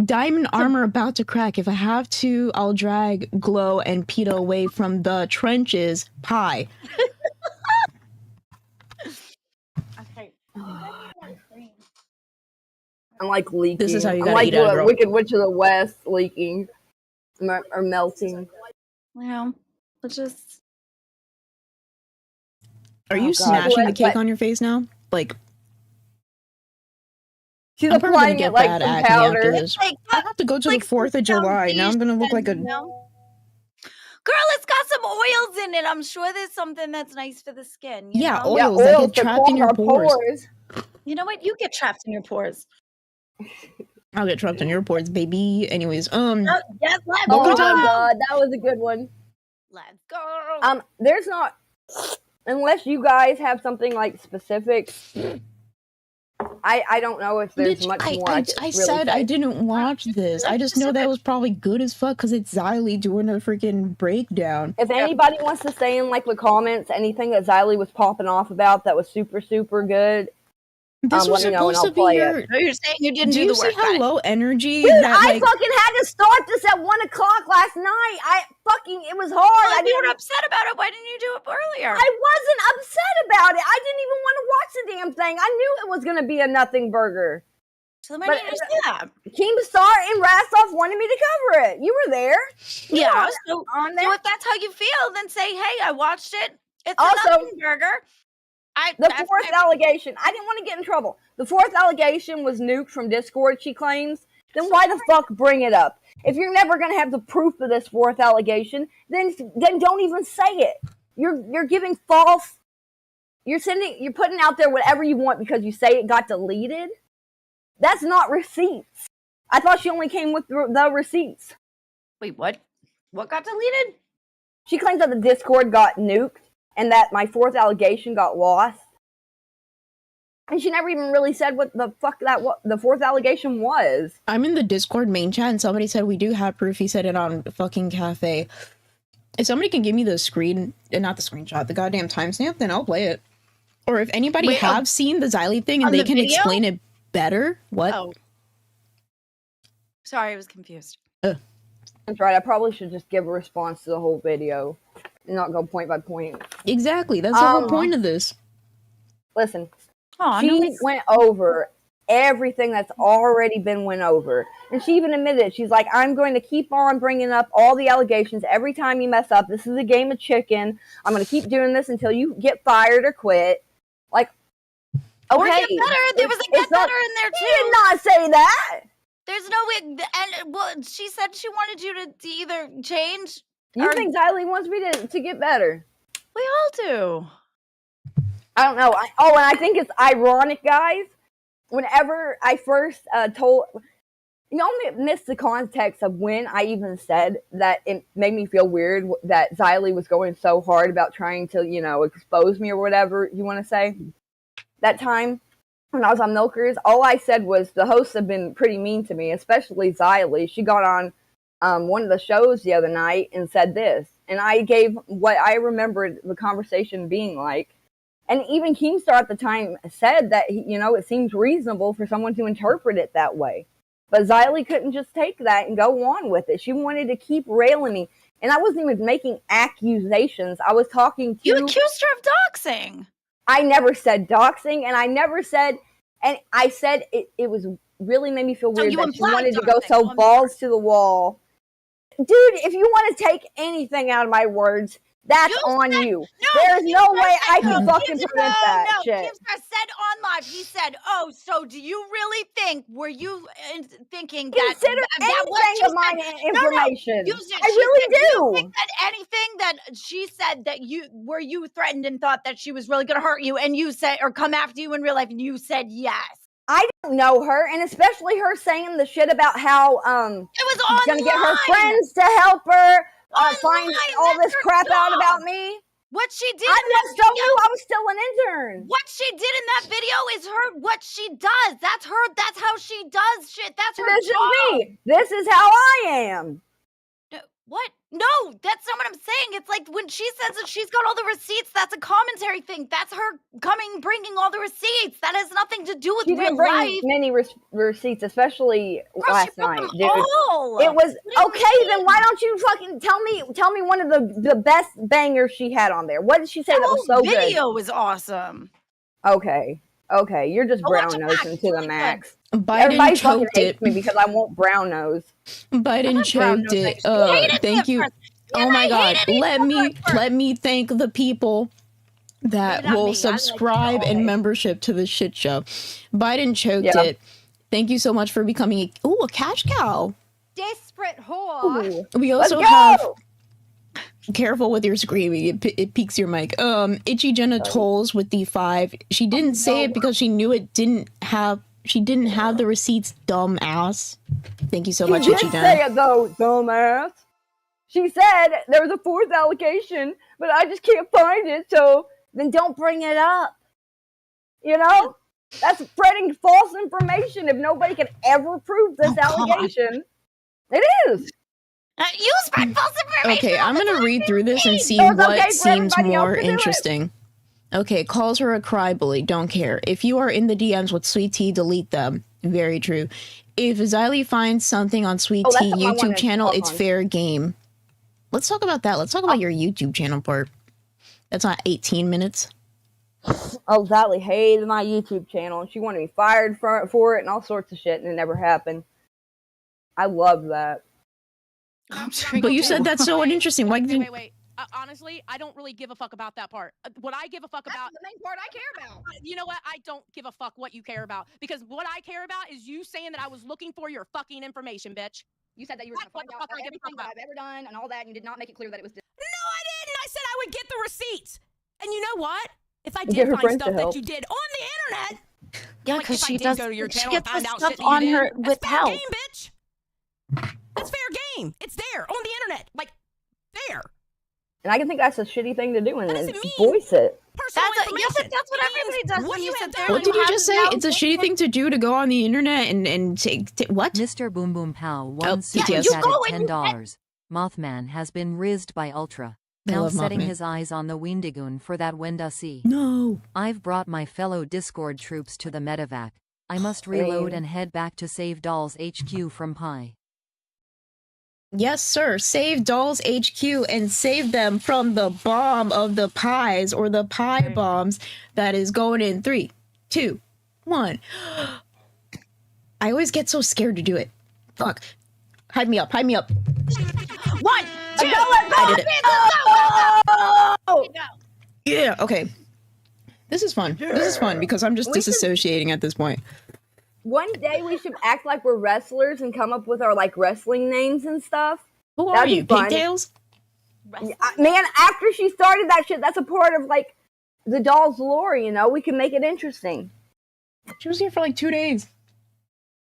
Diamond armor about to crack. If I have to, I'll drag Glow and PETA away from the trenches. Pie. Okay. I'm like leaking. This is how you I'm gotta like eat at a the girl. Wicked Witch of the West leaking or melting. Well, let's just. Are Oh, you God. smashing the cake But- on your face now? Like, She's I'm probably gonna applying get it like bad some acne powder. after this. Like, I have to go to like the 4th of July. Now I'm gonna look like a. foundation, you know? Girl, it's got some oils in it. I'm sure there's something that's nice for the skin. You Yeah, know? oils that get to trapped in clog your our pores. You know what? You get trapped in your pores. I'll get trapped in your pores, baby. Anyways, Oh, yes, let's Welcome Oh to my time. god, that was a good one. Let's go. There's not, unless you guys have something like specific. I don't know if there's bitch, much more. I could said really I say. didn't watch this. I just know that it was probably good as fuck because it's Xylee doing a freaking breakdown. If anybody wants to say in like the comments anything that Xylee was popping off about that was super good, This was let me know and supposed I'll to be play your. it. So you're saying you didn't Do do you the see work, how guys. low energy Dude, that I like? fucking had to start this at 1 o'clock last night. It was hard. Well, I if you were didn't. upset about it, why didn't you do it earlier? I wasn't upset about it. I didn't even want to watch the damn thing. I knew it was gonna be a nothing burger. So then why But didn't you say that? Keemstar and Rastoff wanted me to cover it. You were there. You Yeah. were So there. if that's how you feel, then say, hey, I watched it. It's Also, a nothing burger. The fourth allegation. I didn't want to get in trouble. The fourth allegation was nuked from Discord, she claims. Then why the fuck bring it up? If you're never gonna have the proof of this fourth allegation, then don't even say it. You're giving false. You're putting out there whatever you want because you say it got deleted. That's not receipts. I thought she only came with the receipts. Wait, what? What got deleted? She claims that the Discord got nuked and that my fourth allegation got lost. And she never even really said what the fuck the fourth allegation was. I'm in the Discord main chat and somebody said we do have proof. He said it on fucking cafe. If somebody can give me the not the screenshot, the goddamn timestamp, then I'll play it. Or if anybody have seen the Xylee thing and they can explain it better. What? Oh. Sorry, I was confused. That's right. I probably should just give a response to the whole video and not go point by point. Exactly. That's the whole point of this. Listen, Aw, she went over everything that's already been went over. And she even admitted it. She's like, I'm going to keep on bringing up all the allegations every time you mess up. This is a game of chicken. I'm going to keep doing this until you get fired or quit. Like, okay. Or get better. There was a get better in there, too. She did not say that. There's no way. And well, she said she wanted you to either change. You think Xylee wants me to get better? We all do. I don't know. And I think it's ironic, guys. Whenever I first told, you only missed the context of when I even said that it made me feel weird that Xylee was going so hard about trying to, expose me or whatever you want to say. That time when I was on Milkers, all I said was the hosts have been pretty mean to me, especially Xylee. She got on one of the shows the other night and said this, and I gave what I remembered the conversation being like. And even Keemstar at the time said that, it seems reasonable for someone to interpret it that way. But Xylee couldn't just take that and go on with it. She wanted to keep railing me. And I wasn't even making accusations. I was talking to... You accused her of doxing. I never said doxing, and I never said... And I said it was really made me feel weird that she wanted to go so balls to the wall. Dude, if you want to take anything out of my words... That's on you. There's no way I can fucking prevent that shit. Keemstar said on live, he said, oh, so do you really think, were you thinking that... Consider anything of my information. I really do. You think that anything that she said that were you threatened and thought that she was really going to hurt you and you said, or come after you in real life and you said yes? I don't know her, and especially her saying the shit about how, it was she's gonna get her friends to help her. Find all this crap out about me. What she did I just told you I was still an intern. What she did in that video is what she does. That's how she does shit. That's her This job. is me. This is how I am. What? No, that's not what I'm saying. It's like when she says that she's got all the receipts, that's a commentary thing. That's her bringing all the receipts. That has nothing to do with She real didn't bring life. many receipts, especially last night, dude. All. It was okay. Then why don't you fucking tell me one of the best bangers she had on there? What did she say that was so good? The video was awesome. Okay, you're just brown nosing to the max. Biden choked it. Me because I won't brown nose. Biden choked it. Thank you. Oh my God. Let me thank the people that will subscribe and membership to the shit show. Biden choked it. Thank you so much for becoming a cash cow. Desperate whore. Ooh. We also Let's have go! careful with your screaming. It peaks your mic. Itchy Jenna Tolls with the 5. She didn't say it because she knew it didn't have. She didn't have the receipts. Dumb ass. Thank you so much, She Itchy did Jenna. say it though, dumbass. She said there was a 4th allocation, but I just can't find it, so then don't bring it up. You know? That's spreading false information if nobody can ever prove this allegation. It is. You spread false information. Okay, I'm gonna read through this and see So it's what okay for seems everybody else more to do it. interesting. Okay, calls her a crybaby. Don't care. If you are in the DMs with Sweet Tea, delete them. Very true. If Xylee finds something on Sweet that's Tea something I YouTube wanted to channel, talk it's on. fair game. Let's talk about that. Let's talk about your YouTube channel part. That's not 18 minutes. Oh, Sally hated my YouTube channel, and she wanted me fired for it and all sorts of shit, and it never happened. I love that. But you said that's so uninteresting. Why didn't? Wait. Honestly, I don't really give a fuck about that part. What I give a fuck about, That's the main part I care about. you know what? I don't give a fuck what you care about, because what I care about is you saying that I was looking for your fucking information, bitch. You said that you were What going to find the out fuck do I give a everything fuck that I've ever done and all that, and you did not make it clear that it was. No, I didn't. I said I would get the receipts. And you know what? If I Get did her find friends stuff to that help. you did on the internet, Yeah, like because if I she did does. go to your She channel and gets find the out stuff shit that you on did, her that's with fair help. game, bitch. That's fair game. It's there on the internet, like there. And I can think that's a shitty thing to do, and That then doesn't mean- voice it. Personal Yeah, information. but that's what It means everybody does what when you have sit there. done. What did you just say? How It's a shitty thing to do to go on the internet and take what? Mr. Boom Boom Pow, one Oh, super yes. chat go at and- $10. Mothman has been rizzed by Ultra. I Now love setting Mothman. his eyes on the Windigoon for that Wenda C. No. I've brought my fellow Discord troops to the medevac. I must reload Same. and head back to save Dolls HQ from Pi. Yes, sir. Save Dolls HQ and save them from the bomb of the pies or the pie bombs that is going in 3, 2, 1. I always get so scared to do it. Fuck. Hide me up. Hide me up. 1, 2. I did it. Yeah. Okay. This is fun. This is fun because I'm just We should- disassociating at this point. One day we should act like we're wrestlers and come up with our like wrestling names and stuff. Who are That'd be you? fun. Pigtails? Man, after she started that shit, that's a part of like the doll's lore. You know, we can make it interesting. She was here for like 2 days.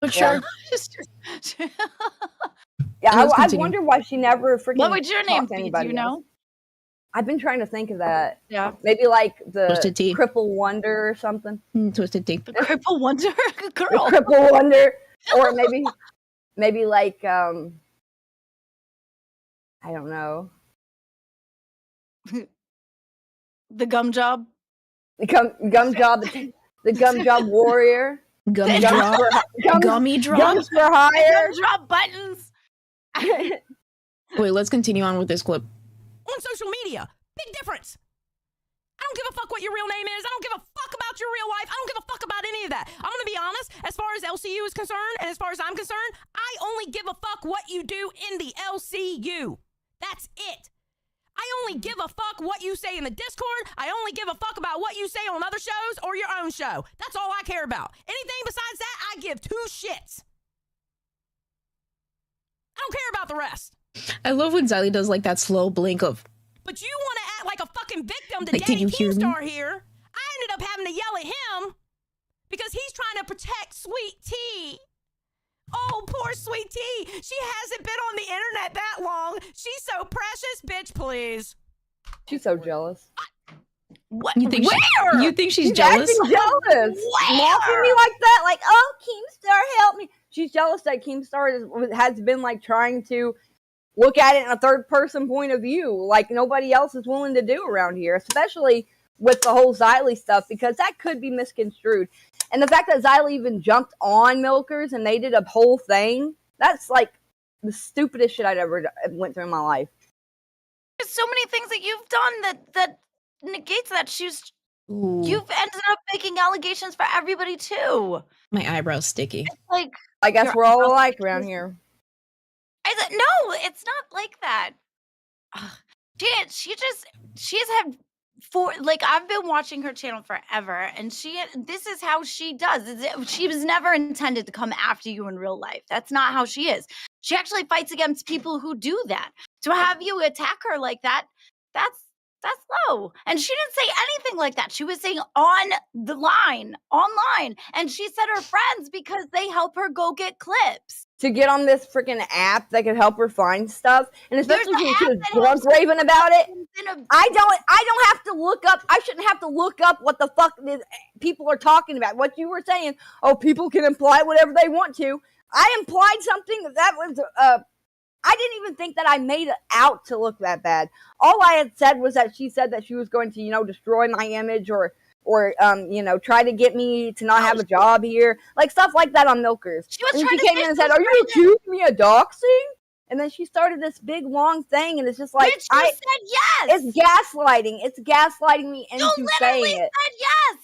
But Yeah. sure. Yeah, Let's I continue. wonder why she never freaking. What would your name talked to be? Do anybody you know? else. I've been trying to think of that. Yeah. Maybe like the Twisted Tea. Cripple Wonder or something. Twisted Tea. The Cripple Wonder The Girl. Cripple Wonder, or maybe like I don't know, The Gum Job. the gum job, the gum job warrior, Gummy Gums drop. for- Gummy drop. gums for hire. Gum Drop buttons. Wait, let's continue on with this clip. On social media, big difference. I don't give a fuck what your real name is. I don't give a fuck about your real life. I don't give a fuck about any of that. I'm gonna be honest, as far as LCU is concerned, and as far as I'm concerned, I only give a fuck what you do in the LCU. That's it. I only give a fuck what you say in the Discord. I only give a fuck about what you say on other shows or your own show. That's all I care about. Anything besides that, I give 2 shits. I don't care about the rest. I love when Xylee does like that slow blink of, But you want to act like a fucking victim to Like, did Daddy you hear me? Keemstar here. I ended up having to yell at him because he's trying to protect Sweet Tea. Oh, poor Sweet Tea. She hasn't been on the internet that long. She's so precious. Bitch, please. She's so jealous. What? you think Where? you think she's She's jealous? acting jealous. Mocking me like that, like, oh, Keemstar, help me. She's jealous that Keemstar has been like trying to look at it in a third person point of view, like nobody else is willing to do around here, especially with the whole Xylee stuff, because that could be misconstrued. And the fact that Xylee even jumped on Milkers and they did a whole thing, that's like the stupidest shit I'd ever went through in my life. There's so many things that you've done that negates that. Ooh, You've ended up making allegations for everybody too. my eyebrows sticky. Like I guess Your we're all eyebrows- alike around here. I said, no, it's not like that. Ugh. She's had for like I've been watching her channel forever, and this is how she does. She was never intended to come after you in real life. That's not how she is. She actually fights against people who do that. To have you attack her like that, that's low. And she didn't say anything like that. She was saying online, and she said her friends because they help her go get clips. To get on this freaking app that could help her find stuff, and especially when she was drunk raving about it. I don't have to look up. I shouldn't have to look up what the fuck people are talking about. What you were saying? Oh, people can imply whatever they want to. I implied something that was. I didn't even think that I made it out to look that bad. All I had said was that she said that she was going to, destroy my image or try to get me to not have a job here. Like stuff like that on Milkers. And she came in and said, "Are you accusing me of doxing?" And then she started this big long thing, and it's just like Bitch, you said yes. It's gaslighting. It's gaslighting me into saying it. Said yes.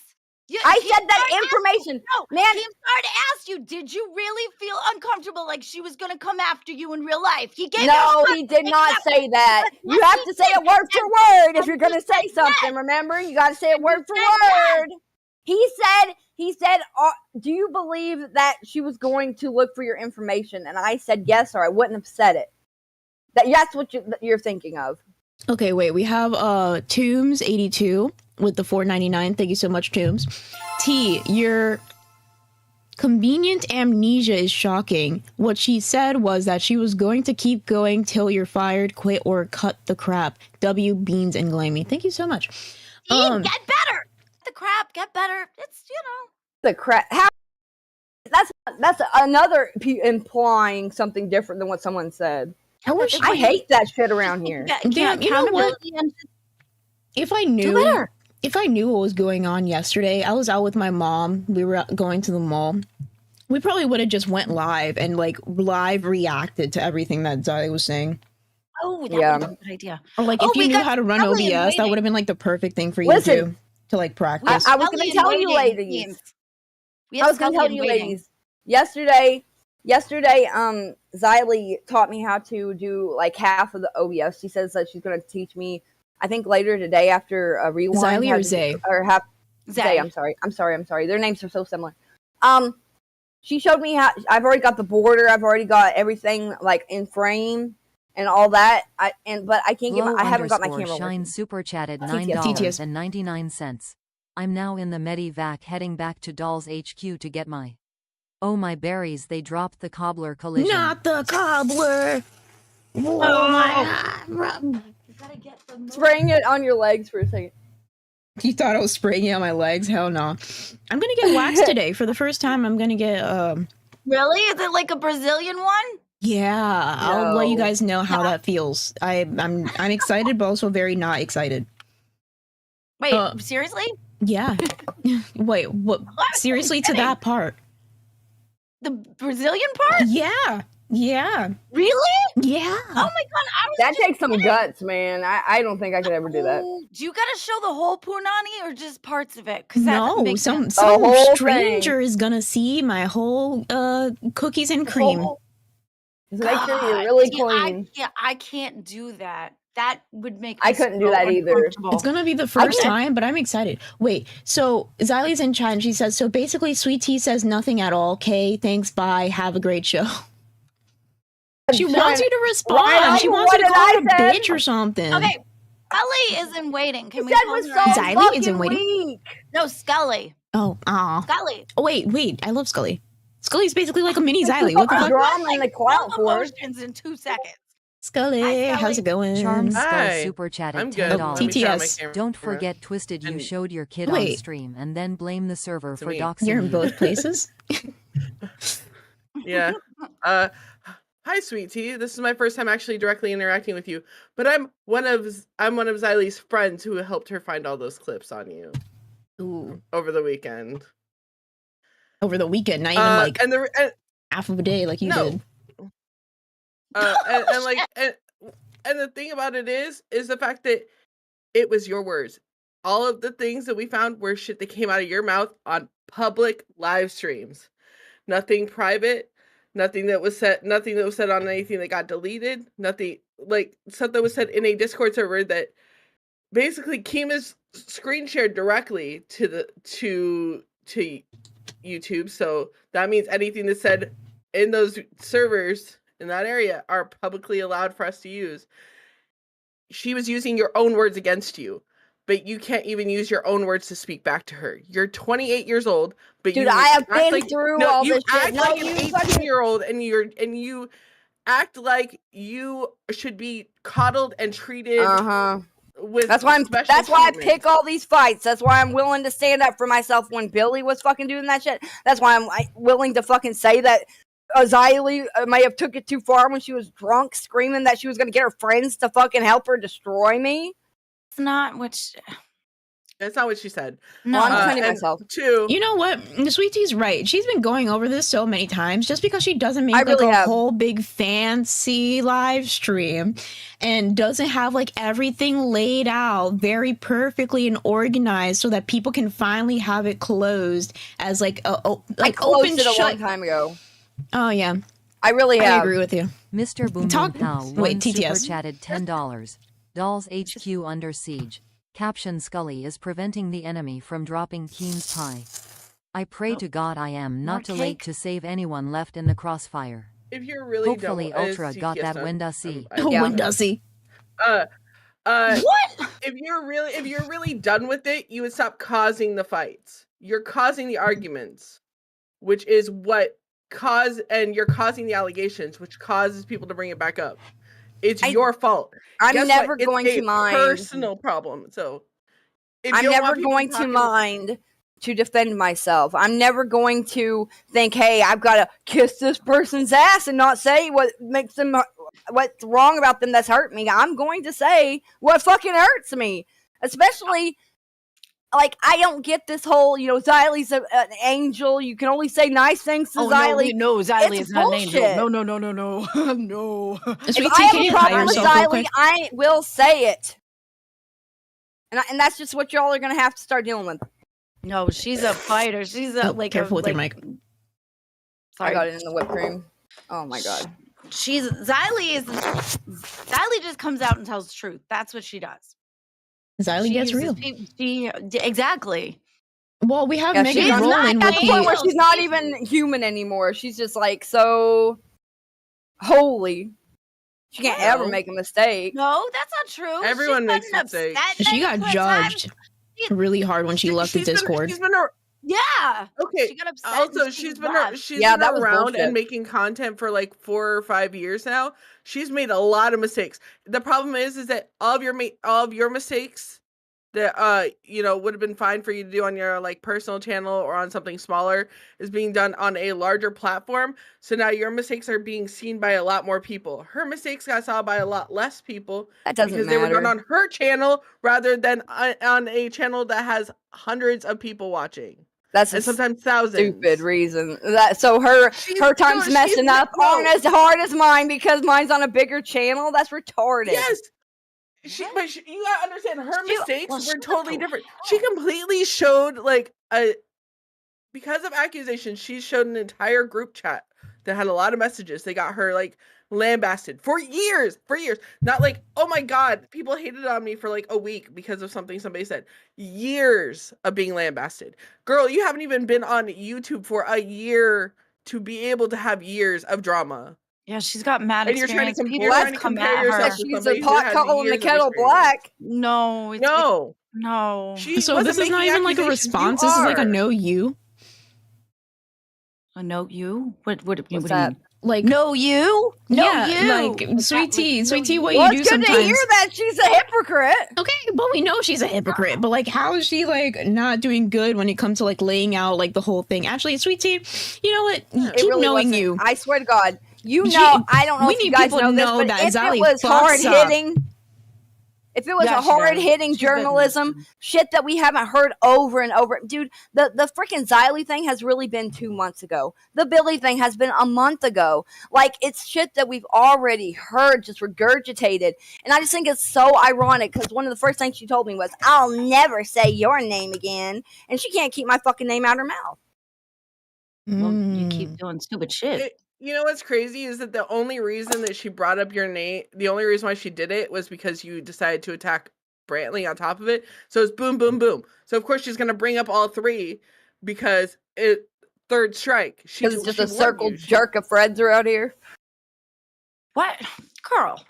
I said that information. Man, Team started to ask you, did you really feel uncomfortable like she was going to come after you in real life? He did not say that. You have to say it word for word if you're going to say something, remember? You got to say it word for word. He said, do you believe that she was going to look for your information? And I said yes, or I wouldn't have said it. That's what you're thinking of. Okay, wait. We have Tombs82 with the $4.99. Thank you so much, Tombs. T, your convenient amnesia is shocking. What she said was that she was going to keep going till you're fired, quit, or cut the crap. W, Beans, and Glammy. Thank you so much. Get better. The crap, get better. It's, The crap. How? That's another implying something different than what someone said. I hate that shit around here. Damn, you know what? If I knew what was going on yesterday, I was out with my mom. We were going to the mall. We probably would have just went live and live reacted to everything that Zai was saying. Oh, that would have been a good idea. Or if you knew how to run OBS, that would have been the perfect thing for you to practice. I was going to tell you ladies. Yesterday, Xylee taught me how to do half of the OBS. She says that she's going to teach me, I think later today after a rewind. Xylee or Zay? Zay, I'm sorry. Their names are so similar. She showed me how. I've already got the border. I've already got everything in frame and all that. I can't I haven't got my camera. Shine super chatted $9.99. I'm now in the Medivac heading back to Dolls HQ to get my. Oh my berries, they dropped the cobbler collision. Not the cobbler! Oh my god. Spraying it on your legs for a second. You thought I was spraying it on my legs? Hell no. I'm gonna get waxed today. For the first time, I'm gonna get Really? Is it like a Brazilian one? Yeah, I'll let you guys know how that feels. I'm excited, but also very not excited. Wait, seriously? Yeah. Wait, what? Seriously to that part? The Brazilian part? Yeah. Yeah. Really? Yeah. Oh my god, that takes some guts, man. I don't think I could ever do that. Do you gotta show the whole punani or just parts of it? No, some stranger is gonna see my whole cookies and cream. Just make sure you're really clean. I can't do that. That would make me I couldn't do that either. It's gonna be the first time, but I'm excited. Wait, so Xylie's in chat and she says, so basically Sweet Tea says nothing at all. Okay, thanks, bye, have a great show. She wants you to respond. She wants you to call her a bitch or something. Okay, Scully is in waiting. Can we call her? Xylie is in waiting? No, Scully. Oh, Scully. Oh, wait, I love Scully. Scully's basically like a mini Xylie. What the fuck? Drama in the clout for in 2 seconds. Scully, how's it going? Charms Skull super chatted I'm good. $10. TTS. Don't forget Twisted you showed your kid on stream and then blame the server for doxing. You're in both places? Yeah. Hi, Sweet Tea. This is my first time actually directly interacting with you, but I'm one of Xylie's friends who helped her find all those clips on you. Ooh. Over the weekend. Over the weekend, not even and half of a day like you did. And the thing about it is the fact that it was your words. All of the things that we found were shit that came out of your mouth on public live streams. Nothing private, nothing that was said on anything that got deleted, nothing stuff that was said in a Discord server that basically Kima's screen shared directly to YouTube, so that means anything that's said in those servers in that area are publicly allowed for us to use. She was using your own words against you, but you can't even use your own words to speak back to her. You're 28 years old, but Dude, you I have been like, through all you this shit. act No, like you an fucking 18-year-old, and you act like you should be coddled and treated with That's why special that's why I treatment. pick all these fights. That's why I'm willing to stand up for myself when Billy was fucking doing that shit. That's why I'm willing to fucking say that Xylee may have took it too far when she was drunk, screaming that she was gonna get her friends to fucking help her destroy me. It's not what. That's not what she said. No, Well, I'm defending and myself. Two, You know what? Sweet Tea's right. She's been going over this so many times just because she doesn't make I like really a have. whole big fancy live stream and doesn't have like everything laid out very perfectly and organized so that people can finally have it closed as like a I like closed open it a shut. long time ago. Oh yeah, I really I have. agree with you. Mr. Boom Talk- Boom Pow wait, one super TTS. chatted $10. Dolls HQ under siege. Caption Scully is preventing the enemy from dropping Keen's pie. I pray to God I am not too late to save anyone left in the crossfire. if you're really Hopefully dumb, Ultra got that Windusy. Oh, when does he? What? If you're really done with it, you would stop causing the fights. You're causing the arguments, which is what and you're causing the allegations, which causes people to bring it back up. It's your fault. I'm Guess never what? It's going to a mind. personal problem. So if I'm you don't never want people going to talking- mind to defend myself. I'm never going to think, hey, I've got to kiss this person's ass and not say what makes them, what's wrong about them that's hurt me. I'm going to say what fucking hurts me. Especially, like, I don't get this whole, Xylee's an angel. You can only say nice things to Xylee. No, Xylee It's is not an angel. bullshit. No. No. Sweet If Tea, I can have you a tie problem with yourself real Xylee, quick? I will say it. And that's just what y'all are going to have to start dealing with. No, she's a fighter. She's a like careful a, with your like, mic. I Sorry. got it in the whipped cream. Oh my god. Xylee just comes out and tells the truth. That's what she does. Xylee She gets uses real. exactly. Well, we have Yeah, Megan she's not Rowland at with the point where the. she's not even human anymore. She's just like so holy. She can't ever No. make a mistake. No, that's not true. Everyone She's makes gotten mistakes. She got judged really hard when she left the Discord. She's been Yeah. okay. She got upset. Also, and she's she been left. been that was around bullshit. and making content for like 4 or 5 years now. She's made a lot of mistakes. The problem is that all of your mistakes that would have been fine for you to do on your like personal channel or on something smaller is being done on a larger platform. So now your mistakes are being seen by a lot more people. Her mistakes got saw by a lot less people That doesn't because they were done matter. on her channel rather than on a channel that has hundreds of people watching. That's And a sometimes thousands. stupid reason. So her times she's messing up no. aren't as hard as mine because mine's on a bigger channel. That's retarded. Yes. You gotta understand her mistakes were totally different. She completely showed because of accusations, she showed an entire group chat that had a lot of messages. They got her like lambasted for years. Not like, oh my god, people hated on me for like a week because of something somebody said. Years of being lambasted. Girl, you haven't even been on YouTube for a year to be able to have years of drama. Yeah, she's got mad And you're trying to experience. you're trying to compare yourself to She's somebody a who pot has calling the years of kettle experience. black. No, it's No. She So wasn't this is not making even like a accusations. response. You This is like a are. no you. a no you. What do you that? mean? Like No you. No yeah, you. like Sweet Tea, what Well, you do it's good to sometimes. hear that she's a hypocrite. Okay, but we know she's a hypocrite. But like, how is she like not doing good when it comes to like laying out like the whole thing? Actually, Sweet Tea, you know what? It Keep really knowing wasn't. you. I swear to God. Gee, I don't know we if you need guys people know to this, know but that if Xylee it was fucks hard up. hitting, if it was Yeah, a she does. hard hitting She's been journalism, shit that we haven't heard over and over, dude, the freaking Xylee thing has really been 2 months ago. The Billy thing has been a month ago. Like, it's shit that we've already heard, just regurgitated. And I just think it's so ironic because one of the first things she told me was, I'll never say your name again. And she can't keep my fucking name out of her mouth. Well, you keep doing stupid shit. You know what's crazy is that the only reason that she brought up your name, the only reason why she did it was because you decided to attack Brantley on top of it. So it's boom, boom, boom. So of course she's gonna bring up all three because it third strike. Because it's just a circle jerk of Freds are out here. What? Girl.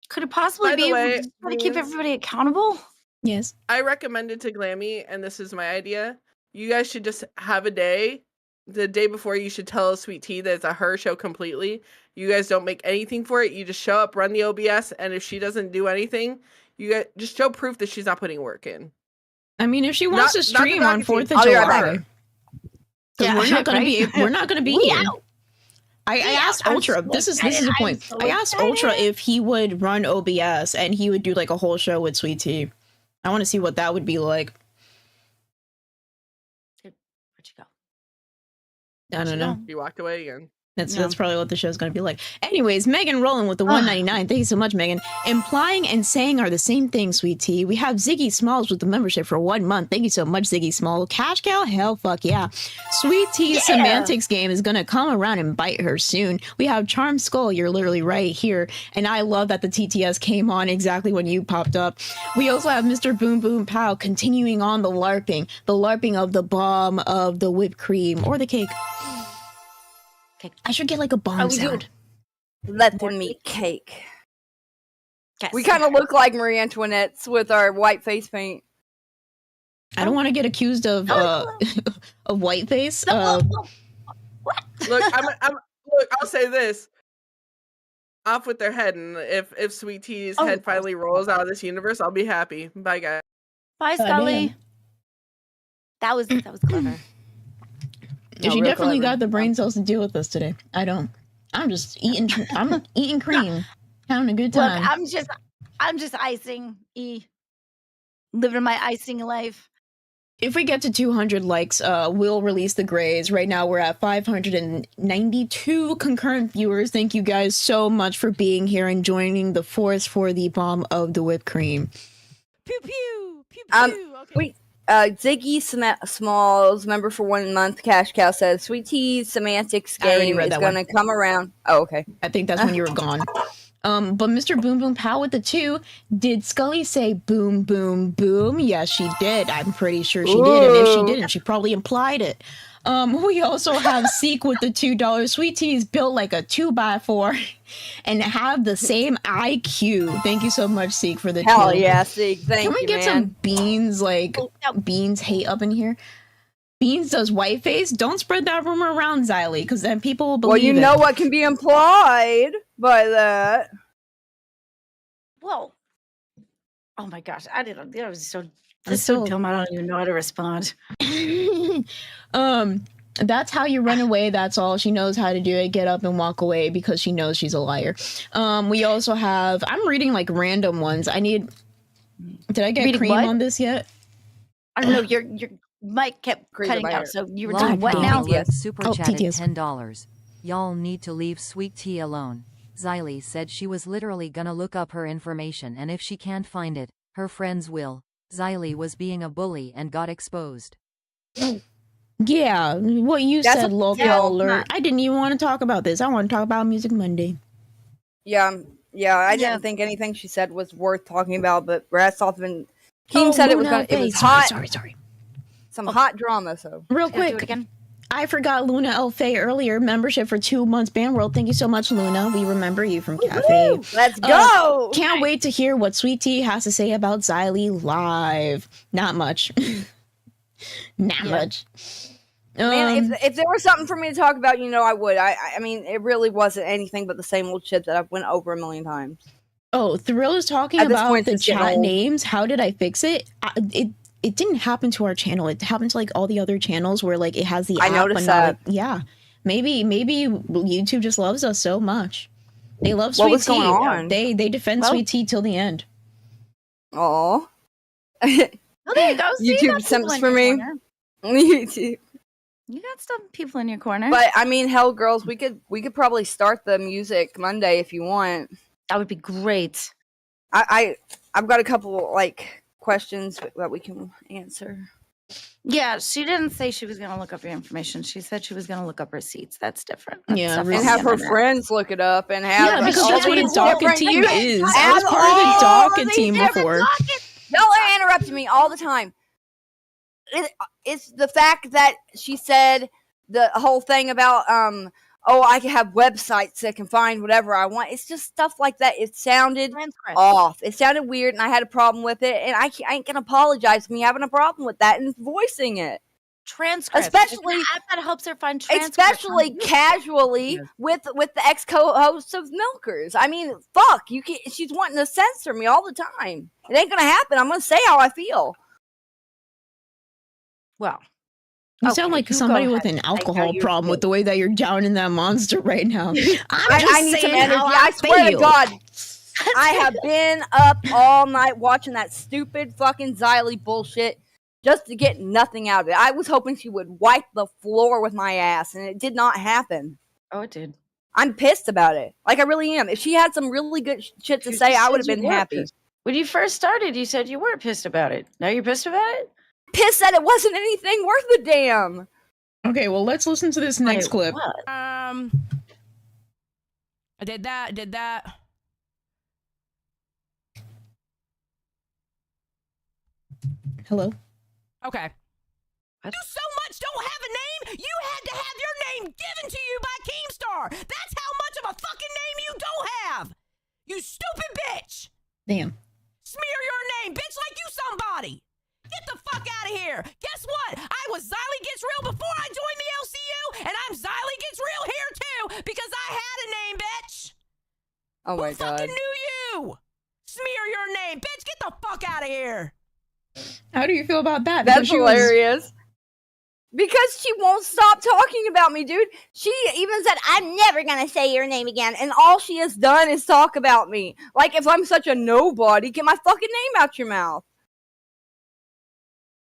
Could it possibly By the be way, we just gotta keep everybody accountable? Yes. I recommended to Glammy, and this is my idea. You guys should just have a day. The day before, you should tell Sweet Tea that it's a her show completely. You guys don't make anything for it. You just show up, run the OBS, and if she doesn't do anything, you guys just show proof that she's not putting work in. I mean, if she wants to stream on 4th of I'll be right July, back. because we're not going to be, we're not going to be We here. out. I asked I'm Ultra. so This is excited. the I'm point. so I asked Ultra excited. if he would run OBS and he would do like a whole show with Sweet Tea. I want to see what that would be like. Where'd you go? I don't know. You walked away again. That's probably what the show's going to be like. Anyways, Megan Rowland with the 199. Thank you so much, Megan. Implying and saying are the same thing, Sweet Tea. We have Ziggy Smalls with the membership for 1 month. Thank you so much, Ziggy Small. Cash cow? Hell fuck yeah. Sweet Tea's semantics game is going to come around and bite her soon. We have Charm Skull. You're literally right here. And I love that the TTS came on exactly when you popped up. We also have Mr. Boom Boom Pow continuing on the LARPing of the bomb, of the whipped cream, or the cake. I should get like a bomb sound. Let them eat cake. Yes. We kind of look like Marie Antoinette's with our white face paint. I don't want to get accused of of whiteface. Look, I'll say this. Off with their head, and if Sweet Tea's head finally rolls out of this universe, I'll be happy. Bye, guys. Bye, Scully. That was clever. She definitely got the brain cells to deal with us today. I don't. I'm just eating. I'm eating cream, having a good time. Look, I'm just icing. Living my icing life. If we get to 200 likes, we'll release the grays. Right now, we're at 592 concurrent viewers. Thank you guys so much for being here and joining the force for the bomb of the whipped cream. Pew pew pew pew. Okay. Wait. Ziggy Smalls, member for 1 month. Cash Cow says, Sweet Tea's semantics game is going to come around. Oh, okay. I think that's when you were gone. But Mr. Boom Boom Pow with the 2, did Scully say boom, boom, boom? Yes, she did. I'm pretty sure she did. And if she didn't, she probably implied it. We also have Seek with the $2. Sweet Tea is built like a 2x4 and have the same IQ. Thank you so much, Seek, for the Hell 2. yeah, Seek. Thank you, Can we get some beans, like beans hate up in here? Beans does whiteface. Don't spread that rumor around, Xylee, because then people will believe it. Well, you know what can be implied by that. Well, oh my gosh, I was so. This is so dumb. I don't even know how to respond. That's how you run away. That's all. She knows how to do it. Get up and walk away because she knows she's a liar. We also have. I'm reading like random ones. Did I get Reading cream what? on this yet? I don't know. Your mic kept cutting out. So you were doing what Log now? Gaming Super chatted TTS. $10. Y'all need to leave Sweet Tea alone. Xylee said she was literally gonna look up her information, and if she can't find it, her friends will. Xylee was being a bully and got exposed. Yeah, what you That's said, a local tell. alert. I didn't even want to talk about this. I want to talk about Music Monday. Yeah, I didn't think anything she said was worth talking about, but Rastoff and Keem said it was hot. Sorry. Some hot drama, so. Real Do it quick, again. I forgot Luna Elfay earlier. Membership for 2 months. Band World. Thank you so much, Luna. We remember you from Cafe. Let's go! Can't wait to hear what Sweet Tea has to say about Xylee live. Not much. Not much. Man, if there was something for me to talk about, I would. I mean, it really wasn't anything but the same old shit that I've went over a million times. Oh, Thrill is talking At this about point, the it's getting chat old. names. How did I fix it? It didn't happen to our channel. It happened to like all the other channels where like it has the I app. noticed but not, that. like, yeah. Maybe YouTube just loves us so much. They love What Sweet was Tea. going on? They defend Sweet Tea till the end. Aw. Oh, there you go. See, you YouTube got people simps in for your me. corner. YouTube. You got some people in your corner. But I mean, hell, girls, we could probably start the Music Monday if you want. That would be great. I've got a couple like questions that we can answer. Yeah, she didn't say she was going to look up your information. She said she was going to look up receipts. That's different. That's Yeah, stuff And on the have her internet. friends look it up and have Yeah, because all that's what a these docket different team people- is. I and was part of the all docket these team different before. Y'all are interrupting me all the time. It's the fact that she said the whole thing about I can have websites that can find whatever I want. It's just stuff like that. It sounded Transcript. off. It sounded weird, and I had a problem with it. And I ain't gonna apologize for me having a problem with that and voicing it. Transcripts. Especially- It's an app that helps her find transcripts. Especially casually with the ex co-hosts of Milkers. I mean, fuck, she's wanting to censor me all the time. It ain't gonna happen. I'm gonna say how I feel. Well, You okay, sound like you go somebody ahead with an and say how alcohol you problem with the way that you're down in that monster right now. I'm just I need some saying energy. how I swear to feel. God, I have been up all night watching that stupid fucking Xylee bullshit just to get nothing out of it. I was hoping she would wipe the floor with my ass, and it did not happen. Oh, it did. I'm pissed about it. Like, I really am. If she had some really good shit to You say, just I said would have you been were happy. pissed. When you first started, you said you weren't pissed about it. Now you're pissed about it? Pissed that it wasn't anything worth a damn. Okay, well, let's listen to this next Wait, clip. what? I did that. Hello? Okay. What? You so much don't have a name, you had to have your name given to you by Keemstar. That's how much of a fucking name you don't have. You stupid bitch. Damn. Smear your name, bitch, like you somebody. Get the fuck out of here. Guess what? I was Xylee Gets Real before I joined the LCU, and I'm Xylee Gets Real here too, because I had a name, bitch. Oh my Who God. fucking knew you? Smear your name, bitch. Get the fuck out of here. How do you feel about that? That's Because she was- hilarious. Because she won't stop talking about me, dude. She even said, I'm never gonna say your name again. And all she has done is talk about me. Like, if I'm such a nobody, get my fucking name out your mouth.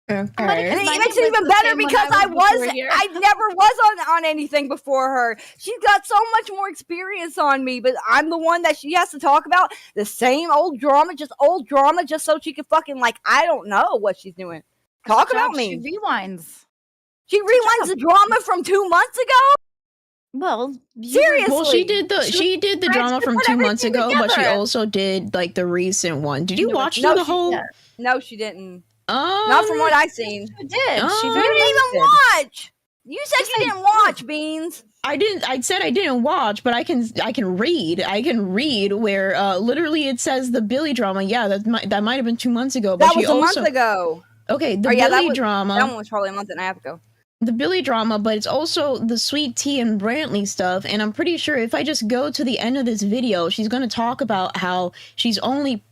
Okay. And My it name makes it was even the better same when because I was before here. I never was on anything before her. She's got so much more experience on me, but I'm the one that she has to talk about the same old drama just so she can fucking, like, I don't know what she's doing. Talk Good about job. me. She rewinds. She rewinds the drama from 2 months ago? Well, Seriously. Well, she did the drama from 2 months everything ago, but she together. also did like the recent one. Did you No, watch no, the she- whole? yeah. No, she didn't. Not from what I've seen. She did. She Oh. very You didn't much even did. watch. You said Yes, you I didn't watch, Beans. I didn't. I said I didn't watch, but I can read. I can read where literally it says the Billy drama. Yeah, that might have been 2 months ago. But That she was a also month ago. okay. The Or yeah, Billy that drama. one was probably a month and a half ago. The Billy drama, but it's also the Sweet Tea and Brantley stuff. And I'm pretty sure if I just go to the end of this video, she's going to talk about how she's only.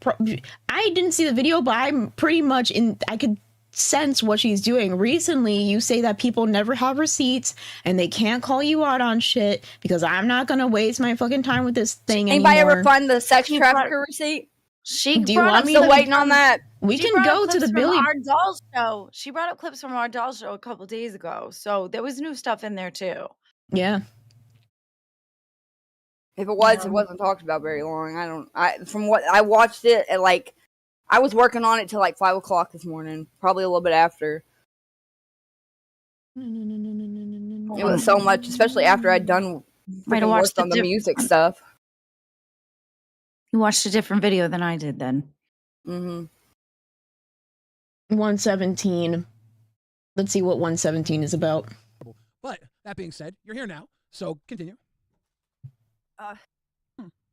I didn't see the video, but I'm pretty much in. I could sense what she's doing. Recently, you say that people never have receipts and they can't call you out on shit because I'm not going to waste my fucking time with this thing Anybody anymore. ever find the sex She trafficker receipt? She Do you brought want up me Still to- waiting on that. We She can brought up go to clips the from Billy. our doll show. She brought up clips from our doll show a couple days ago, so there was new stuff in there too. Yeah. If it was, it wasn't talked about very long. From what I watched it at I was working on it till like 5 o'clock this morning, probably a little bit after. It was so much, especially after I'd done Might have freaking watched worked on the the music stuff. You watched a different video than I did then. hmm 117. Let's see what 117 is about. But that being said, you're here now, so continue.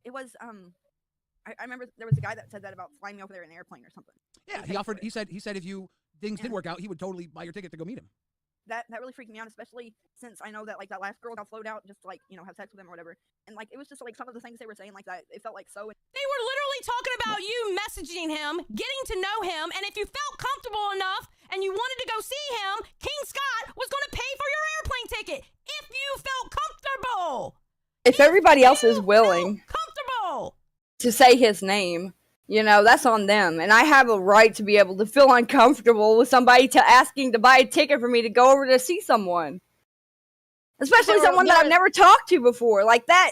It was I remember there was a guy that said that about flying me over there in an airplane or something. Yeah, he offered. He said if you things did work out, he would totally buy your ticket to go meet him. That really freaked me out, especially since I know that like that last girl got floated out just to, like, have sex with him or whatever. And like it was just like some of the things they were saying like that, it felt like so. They were literally talking about you messaging him, getting to know him, and if you felt comfortable enough and you wanted to go see him, King Scott was going to pay for your airplane ticket if you felt comfortable. If everybody else is willing Comfortable. to say his name, that's on them. And I have a right to be able to feel uncomfortable with somebody asking to buy a ticket for me to go over to see someone. Especially someone that I've never talked to before. Like, that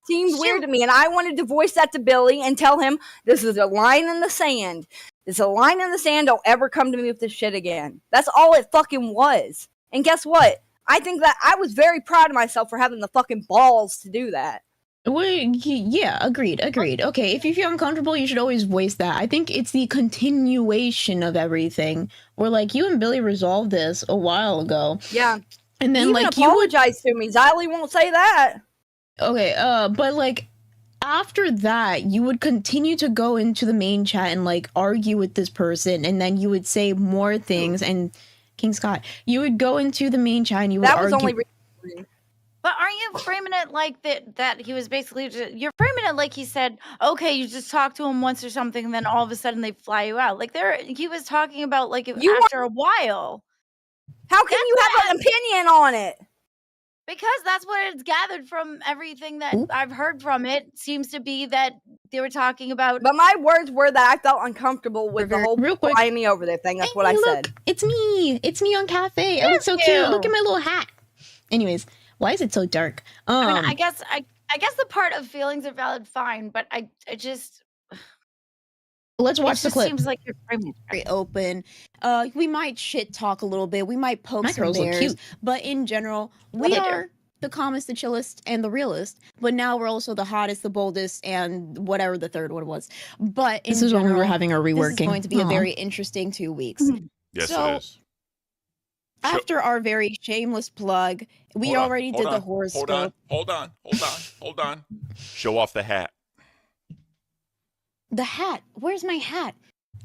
seemed weird to me. And I wanted to voice that to Billy and tell him this is a line in the sand. It's a line in the sand. Don't ever come to me with this shit again. That's all it fucking was. And guess what? I think that I was very proud of myself for having the fucking balls to do that. Well, yeah, agreed. Okay, if you feel uncomfortable, you should always voice that. I think it's the continuation of everything. Where like you and Billy resolved this a while ago. Yeah. And then He even like apologized to me. Xylee won't say that. Okay, but like after that, you would continue to go into the main chat and like argue with this person, and then you would say more things. And King Scott, you would go into the main chat and you would That was argue. only. But aren't you framing it like that he was basically you're framing it like he said, okay, you just talk to him once or something, and then all of a sudden they fly you out. Like he was talking about like after a while. How can you have an opinion on it? Because that's what it's gathered from everything that I've heard from it. Seems to be that they were talking about. But my words were that I felt uncomfortable with the whole Real quick. flying me over there thing. That's what I said. It's me on cafe. I look so cute. Look at my little hat. Anyways, why is it so dark? I mean, I guess the part of feelings are valid, fine, but I just let's watch the clip. Seems like you're framing it very open. We might shit talk a little bit. We might poke My some girls look bears, cute. but in general, we are the calmest, the chillest, and the realest. But now we're also the hottest, the boldest, and whatever the third one was. But This is when we were having our This is reworking. going to be a Aw. very interesting 2 weeks. Yes, So, it is. After our very shameless plug, we Hold on, already hold did the on, horoscope. Hold on. Show off the hat. The hat. Where's my hat?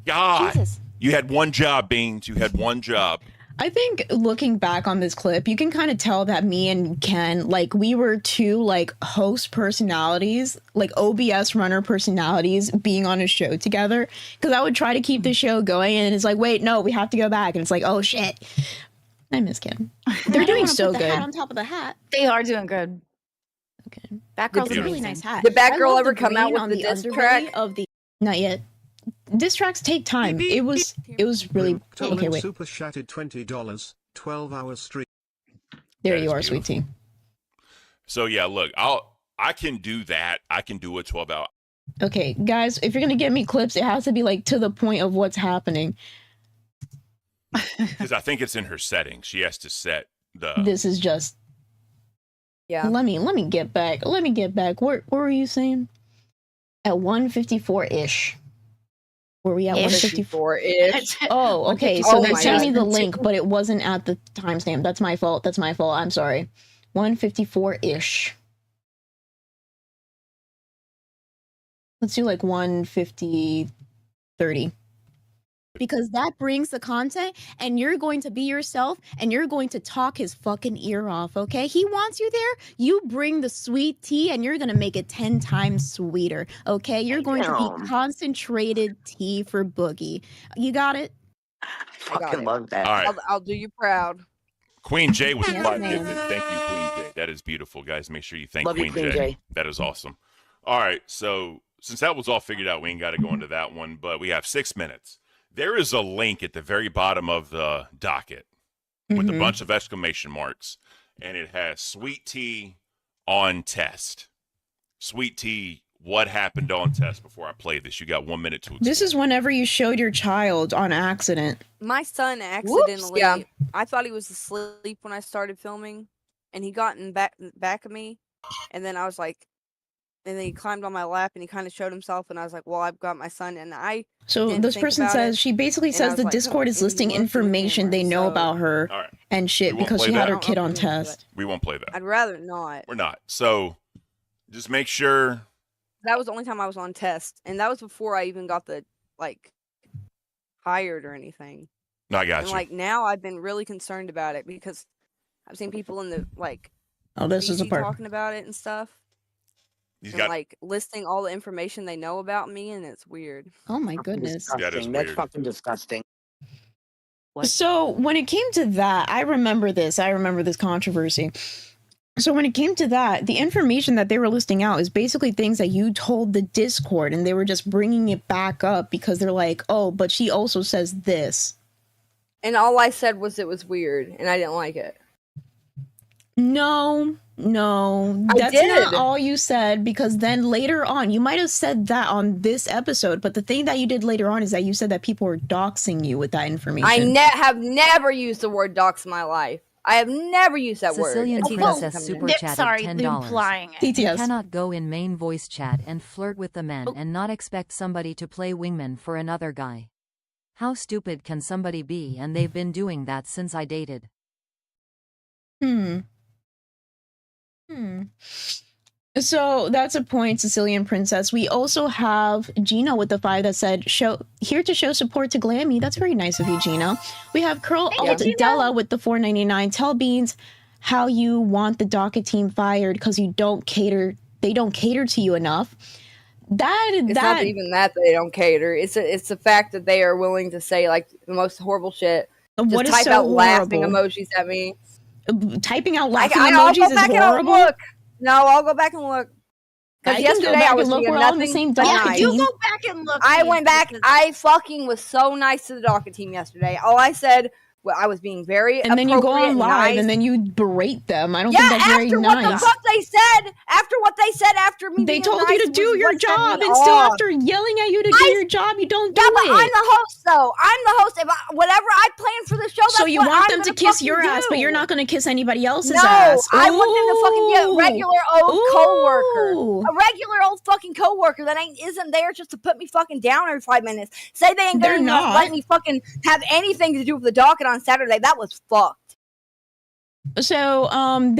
God, Jesus. you had one job, Beans. You had one job. I think looking back on this clip, you can kind of tell that me and Ken, like, we were two, like, host personalities, like, OBS runner personalities being on a show together. Because I would try to keep the show going, and it's like, wait, no, we have to go back. And it's like, oh, shit. I miss Ken. They're doing so put the good. hat on top of the hat. They are doing good. Okay. Batgirl's It's a amazing. really nice hat. Did Batgirl I love ever the come out green with on the the diss underbelly track? of the... Not yet. Diss tracks take time. It was really... Okay, wait. Super chatted $20, 12 hours stream. There That you is are, sweet tea. So yeah, look, I can do that. I can do a 12-hour. Okay, guys, if you're gonna get me clips, it has to be like to the point of what's happening. Because I think it's in her setting. She has to set the. This is just. Yeah. Let me get back. What were you saying? At 154-ish. Were we at 154-ish? Oh, okay. So Oh they my sent me God. the link, but it wasn't at the timestamp. That's my fault. I'm sorry. 154-ish. Let's do like 150-30. Because that brings the content, and you're going to be yourself, and you're going to talk his fucking ear off, okay? He wants you there. You bring the sweet tea, and you're going to make it 10 times sweeter, okay? You're going to be concentrated tea for Boogie. You got it? Fucking love that. All right. I'll do you proud. Queen J was Yes, 5 ma'am. gifted. Thank you, Queen J. That is beautiful, guys. Make sure you thank Love you, Queen, Queen J. J. That is awesome. All right, so since that was all figured out, we ain't got to go into that one, but we have 6 minutes. There is a link at the very bottom of the docket with a bunch of exclamation marks, and it has Sweet Tea on test. Sweet Tea, what happened on test before I play this? You got 1 minute to explain. This is whenever you showed your child on accident. My son accidentally. Yeah. I thought he was asleep when I started filming, and he got in back of me, and then I was like, and then he climbed on my lap and he kind of showed himself, and I was like, well, I've got my son, and I. So didn't this think person about says, it, she basically and I says was the like, Discord is and he listing looked in the information they camera, know so about her All right, and shit We won't because she play had that? her kid on I don't know. test. we won't play that. I'd rather not. We're not. So just make sure. That was the only time I was on test, and that was before I even got the hired or anything. No, I got And you. now I've been really concerned about it because I've seen people in the Oh, this is a VC part. talking about it and stuff, He's and got. listing all the information they know about me, and it's weird. Oh my goodness. That is That's weird. fucking disgusting. What? So when it came to that, I remember this controversy. So when it came to that, the information that they were listing out is basically things that you told the Discord, and they were just bringing it back up because they're like, oh, but she also says this. And all I said was it was weird, and I didn't like it. No, that's not all you said, because then later on, you might have said that on this episode, but the thing that you did later on is that you said that people were doxing you with that information. I have never used the word dox in my life. I have never used that Sicilian word. Princess super chatted $10. You TTS. cannot go in main voice chat and flirt with the men and not expect somebody to play wingman for another guy. How stupid can somebody be? And they've been doing that since I dated. So that's a point, Sicilian Princess. We also have Gina with the 5 that said, here to show support to Glammy. That's very nice of you, Gina. We have Curl Alt Della with the 4.99. Tell Beans how you want the docket team fired because they don't cater to you enough. It's not even that they don't cater. It's the fact that they are willing to say like the most horrible shit. What Just is type so out laughing horrible? emojis at me. Typing out laughing I'll emojis go back is and horrible. look. No, I'll go back and look. Because yesterday I was look. doing We're all in the nothing same but docket nice. team. You go back and look. I went back. I fucking was so nice to the docket team yesterday. All I said, well, I was being very And then you go on appropriate and live nice. and then you berate them. I don't think that's very after nice. what the fuck they said, after me They being told nice you to do was your what set job, me and still off. after yelling at you to do your job, you don't do Yeah, but it. I'm the host, though. I'm the host. Whatever I plan for the show, that's So you what want I'm them to gonna kiss fucking your ass, but do. you're not going to kiss anybody else's No, ass. I want them to fucking be a regular old Ooh. coworker, a regular old fucking coworker that isn't there just to put me fucking down every 5 minutes. Say they ain't They're gonna not. let me fucking have anything to do with the docket on Saturday. That was fucked. So, I'm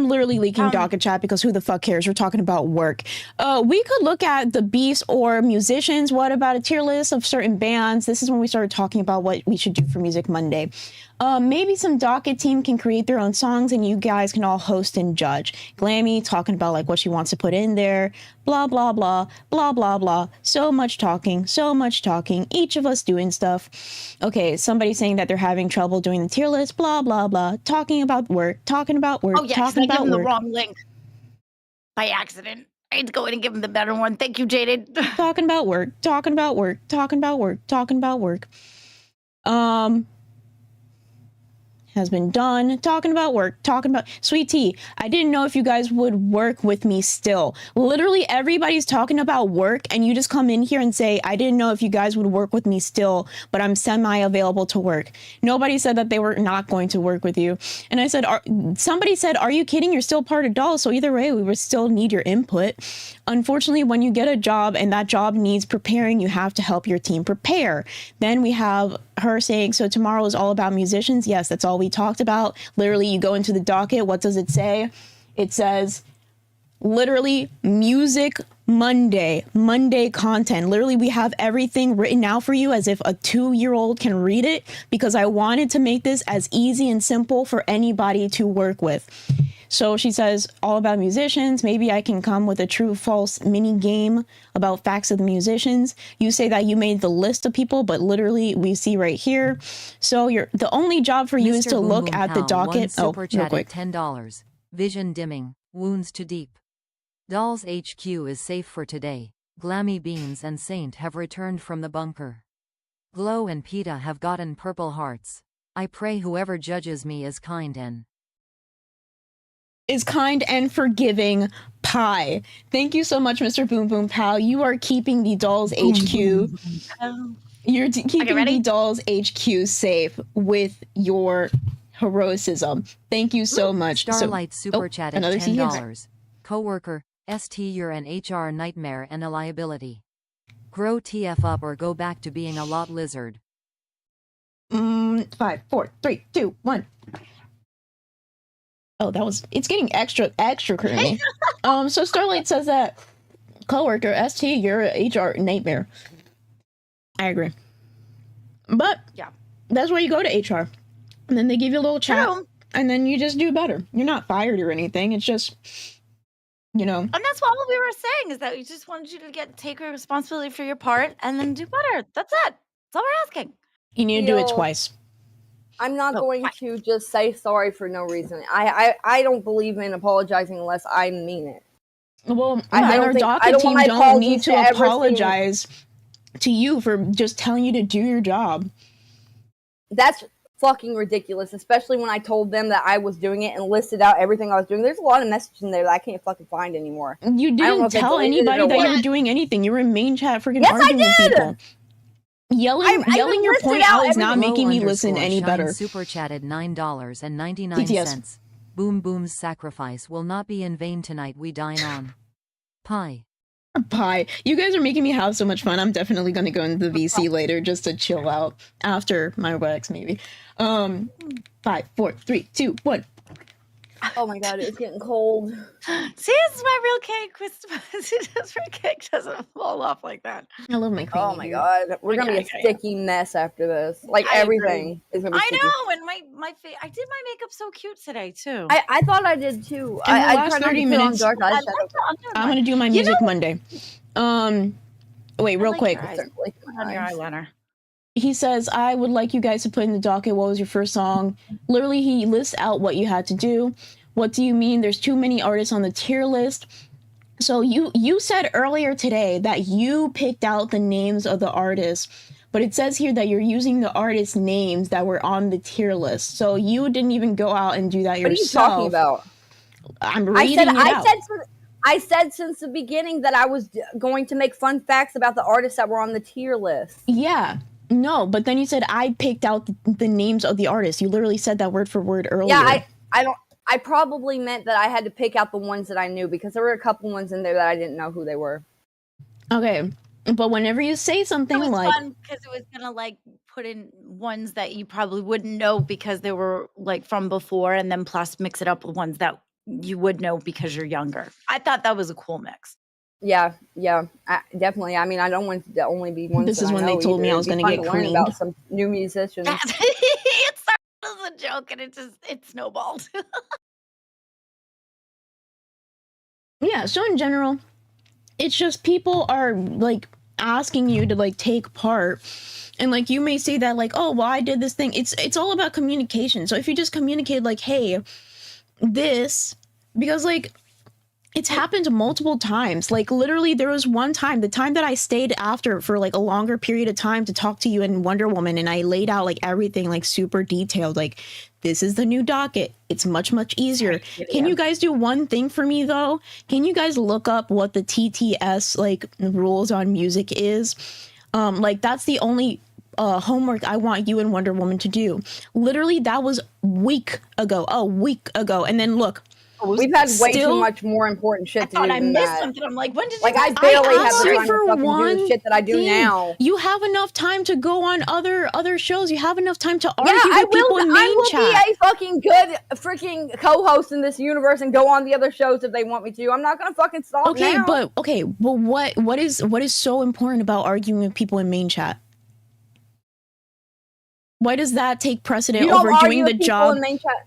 literally leaking docket chat because who the fuck cares? We're talking about work. We could look at the beefs or musicians. What about a tier list of certain bands? This is when we started talking about what we should do for Music Monday. Maybe some docket team can create their own songs and you guys can all host and judge. Glammy talking about like what she wants to put in there. Blah, blah, blah, blah, blah, blah. So much talking. Each of us doing stuff. Okay, somebody saying that they're having trouble doing the tier list. Blah, blah, blah. Talking about work. Oh yeah, Talking I about gave him the work. wrong link by accident. I had to go in and give him the better one. Thank you, Jaded. Talking about work. Has been done. Talking about work. Sweet Tea. I didn't know if you guys would work with me still. Literally everybody's talking about work and you just come in here and say, I didn't know if you guys would work with me still, but I'm semi-available to work. Nobody said that they were not going to work with you. And I said, somebody said, are you kidding? You're still part of Dolls. So either way, we would still need your input. Unfortunately, when you get a job and that job needs preparing, you have to help your team prepare. Then we have her saying, so tomorrow is all about musicians. Yes, that's all we talked about. Literally, you go into the docket. What does it say? It says literally Music Monday content. Literally, we have everything written out for you as if a 2-year-old can read it, because I wanted to make this as easy and simple for anybody to work with. So she says, all about musicians. Maybe I can come with a true false mini game about facts of the musicians. You say that you made the list of people, but literally we see right here. So the only job for you is Mr. to Boom look Boom at the Pow, docket. One Oh, super real chat quick. at $10. Vision dimming. Wounds too deep. Dolls HQ is safe for today. Glammy Beans and Saint have returned from the bunker. Glow and PETA have gotten purple hearts. I pray whoever judges me is kind and forgiving pie. Thank you so much, Mr. Boom Boom Pow. You are keeping the Dolls HQ. You're keeping the Dolls HQ safe with your heroism. Thank you so much. Starlight super chat at another $10. Coworker, ST, you're an HR nightmare and a liability. Grow TF up or go back to being a lot lizard. 5, 4, 3, 2, 1. Oh, it's getting extra currently. So Starlight says that coworker, ST, you're an HR nightmare. I agree. But yeah, that's where you go to HR. And then they give you a little chat. And then you just do better. You're not fired or anything. It's just, And that's what we were saying, is that we just wanted you to take responsibility for your part and then do better. That's it. That's all we're asking. You need to do it twice. I'm not going to just say sorry for no reason. I don't believe in apologizing unless I mean it. Well, our docket team don't need to apologize to you for just telling you to do your job. That's fucking ridiculous, especially when I told them that I was doing it and listed out everything I was doing. There's a lot of messages in there that I can't fucking find anymore. You didn't tell anybody that you were doing anything. You were in main chat freaking arguing with people. Yelling your point out is not making me listen any better. Super chatted $9.99. Boom Boom's sacrifice will not be in vain tonight. We dine on pie. Pie. You guys are making me have so much fun. I'm definitely gonna go into the VC later just to chill out after my wax, maybe. 5, 4, 3, 2, 1. Oh my god, it's getting cold. See, it's my real cake. This real cake doesn't fall off like that. I love my cream. Oh my god, we're gonna be a sticky mess after this. Like everything is gonna be sticky. I know, and my face. I did my makeup so cute today too. I thought I did too. In the I last 30 minutes, dark eyeshadow. I'm gonna do my music Monday. Wait, real quick. Put on your eyeliner. He says, I would like you guys to put in the docket what was your first song. Literally, he lists out what you had to do. What do you mean? There's too many artists on the tier list. So you said earlier today that you picked out the names of the artists, but it says here that you're using the artists' names that were on the tier list. So you didn't even go out and do that yourself. What are you talking about? I'm reading it out. I said since the beginning that I was going to make fun facts about the artists that were on the tier list. Yeah. No, but then you said I picked out the names of the artists. You literally said that word for word earlier. Yeah, I probably meant that I had to pick out the ones that I knew because there were a couple ones in there that I didn't know who they were. Okay, but whenever you say something like, fun because it was gonna like put in ones that you probably wouldn't know because they were like from before, and then plus mix it up with ones that you would know because you're younger. I thought that was a cool mix. Yeah, definitely. I mean, I don't want it to only be ones. This is when they told me I was going to get creamed. About some new musicians. It started as a joke and it snowballed. Yeah, so in general, it's just people are like asking you to like take part, and like you may say that like, oh well, I did this thing. It's all about communication. So if you just communicate like, hey, this, because like it's happened multiple times. Like literally there was one time, the time that I stayed after for like a longer period of time to talk to you in Wonder Woman, and I laid out like everything like super detailed, like this is the new docket. It's much easier. Can you guys do one thing for me though? Can you guys look up what the TTS like rules on music is? Like that's the only homework I want you and Wonder Woman to do. Literally that was a week ago. And then look, we've had way too much more important shit to do. I missed something. I'm like, when did you? Like I barely have the time to fucking do the shit that I do now. You have enough time to go on other shows. You have enough time to argue with people in main chat. I will be a fucking good freaking co-host in this universe and go on the other shows if they want me to. I'm not gonna fucking stop now. But what is so important about arguing with people in main chat? Why does that take precedent over doing the job? In main chat.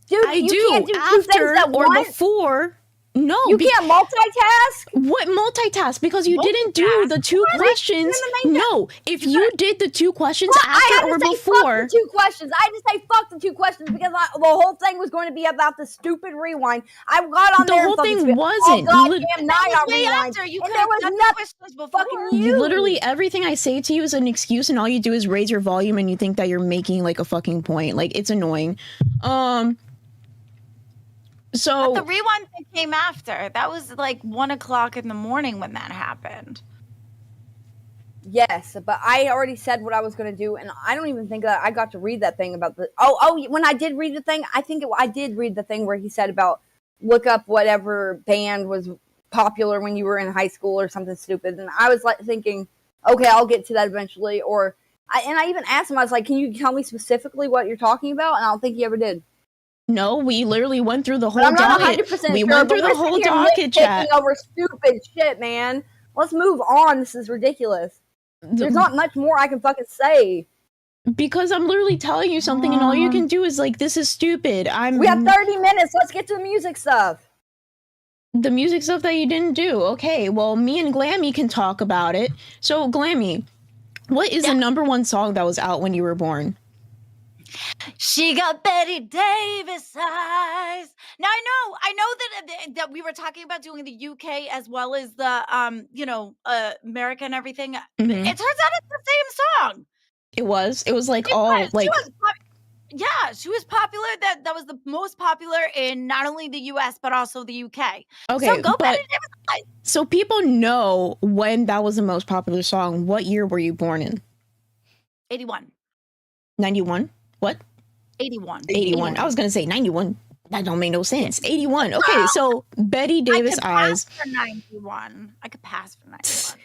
Dude, I do after or before. No, you can't multitask. What multitask? Because you didn't do the two questions. No, if you did the two questions after or before, fuck the two questions. I just say fuck the two questions because the whole thing was going to be about the stupid rewind. I got on there. The whole thing wasn't. Goddamn night on rewind. And there was nothing fucking you. Literally everything I say to you is an excuse, and all you do is raise your volume, and you think that you're making like a fucking point. Like it's annoying. So but the rewind thing came after. That was like 1 o'clock in the morning when that happened. Yes, but I already said what I was going to do, and I don't even think that I got to read that thing about the. When I did read the thing, I did read the thing where he said about look up whatever band was popular when you were in high school or something stupid, and I was like thinking, okay, I'll get to that eventually. I even asked him, I was like, can you tell me specifically what you're talking about? And I don't think he ever did. No, we literally went through the whole docket. We went through the whole docket chat. Over stupid shit, man. Let's move on. This is ridiculous. There's not much more I can fucking say. Because I'm literally telling you something, and all you can do is like, this is stupid. We have 30 minutes. Let's get to the music stuff. The music stuff that you didn't do. Okay, well, me and Glammy can talk about it. So, Glammy, what is the number one song that was out when you were born? She got Betty Davis eyes. Now I know that we were talking about doing the UK as well as the America and everything. Mm-hmm. It turns out it's the same song. It was like all like Yeah, she was popular. That was the most popular in not only the U.S. but also the UK. Okay, so go but Betty Davis. so people know when that was the most popular song. What year were you born in? 81. 91? What? 81. 81. I was gonna say 91. That don't make no sense. 81. Okay, so Betty Davis Eyes. For 91. I could pass for 91.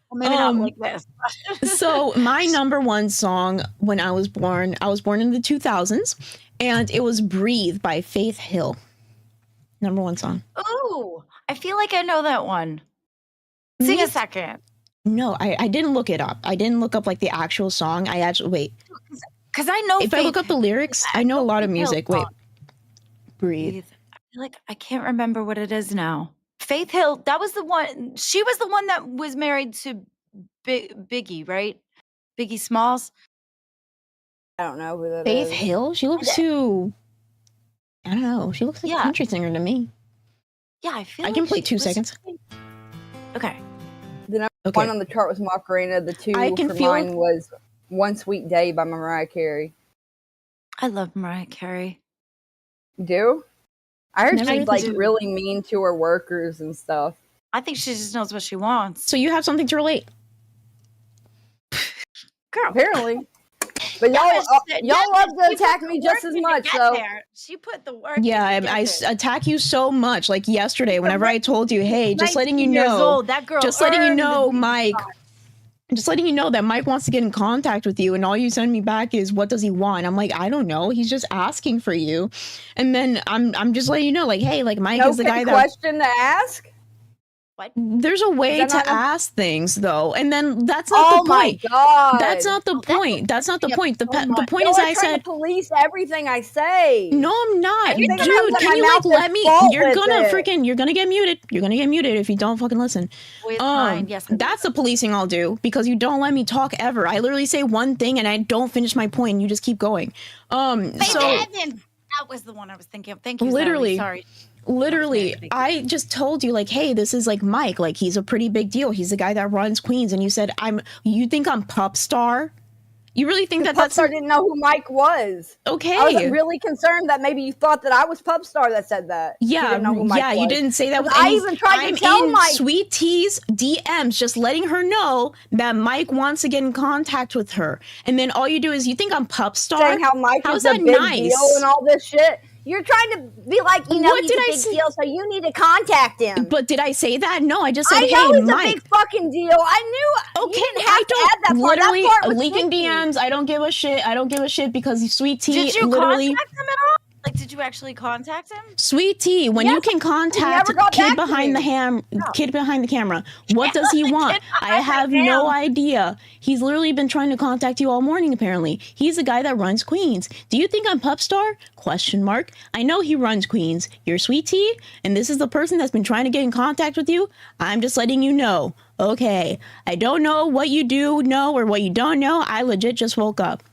Well, maybe not like this. So my number one song when I was born in the 2000s, and it was Breathe by Faith Hill. Number one song. Ooh, I feel like I know that one. Sing a second. No, I didn't look it up. I didn't look up like the actual song. I actually, wait. Because I know if I look up the lyrics, I know a lot of music. Wait. Breathe. I feel like I can't remember what it is now. Faith Hill, that was the one. She was the one that was married to Biggie, right? Biggie Smalls. I don't know who that Faith is. Hill? She looks too. I don't know. She looks like a country singer to me. Yeah, I feel. I can play 2 seconds. Okay. The number one on the chart was Macarena. The two I can for feel mine was One Sweet Day by Mariah Carey. I love Mariah Carey. You do? I heard Never she's listened like to- really mean to her workers and stuff. I think she just knows what she wants. So you have something to relate. Girl. Apparently. But y'all love to attack me just as much, so. She put the work. Yeah, I attack you so much. Like yesterday, whenever I told you, hey, just letting you know, That girl just letting you earned know, the Mike, just letting you know that Mike wants to get in contact with you, and all you send me back is, what does he want? I'm like, I don't know. He's just asking for you. And then I'm just letting you know, like, hey, like Mike is the guy that. Question to ask? There's a way Is that to not ask things, though, and then that's not the point. Oh my god! That's not the point. That's not the point. The point Y'all is, are I trying said. to police everything I say. No, I'm not. Everything that Dude, comes out can my you like mouth let is me? fault You're with gonna it. you're gonna get muted. You're gonna get muted if you don't fucking listen. Yes, that's the policing I'll do, because you don't let me talk ever. I literally say one thing and I don't finish my point and you just keep going. Faith So Evans. That was the one I was thinking of. Thank you. literally, Sorry. literally, I just told you, like, hey, this is like Mike, like he's a pretty big deal. He's the guy that runs Queens, and you said you think I'm Pup Star? You really think that that's Pupstar didn't know who Mike was? Okay. I was really concerned that maybe you thought that I was Pupstar that said that. You Yeah, didn't know who Mike yeah, you was. didn't say that with I any. even tried I'm to tell in Mike. Sweet Tea's DMs, just letting her know that Mike wants to get in contact with her, and then all you do is you think I'm Pup Star. Saying how Mike How's is a that big nice? deal and all this shit. You're trying to be like, you know, What he's did a I big say? deal, so you need to contact him. But did I say that? No, I just said, I hey, know he's Mike. a big fucking deal. I knew. Okay, you didn't I have to add that part. literally That part was leaking sneaky. DMs. I don't give a shit. I don't give a shit because Sweet Tea Did you literally. contact him at all? Like, did you actually contact him? Sweet Tea, when you can contact never got kid back to behind me. kid behind the camera, what does he want? I have no idea. He's literally been trying to contact you all morning. Apparently, he's the guy that runs Queens. Do you think I'm Pup Star? Question mark. I know he runs Queens. You're Sweet Tea, and this is the person that's been trying to get in contact with you. I'm just letting you know. Okay, I don't know what you do know or what you don't know. I legit just woke up.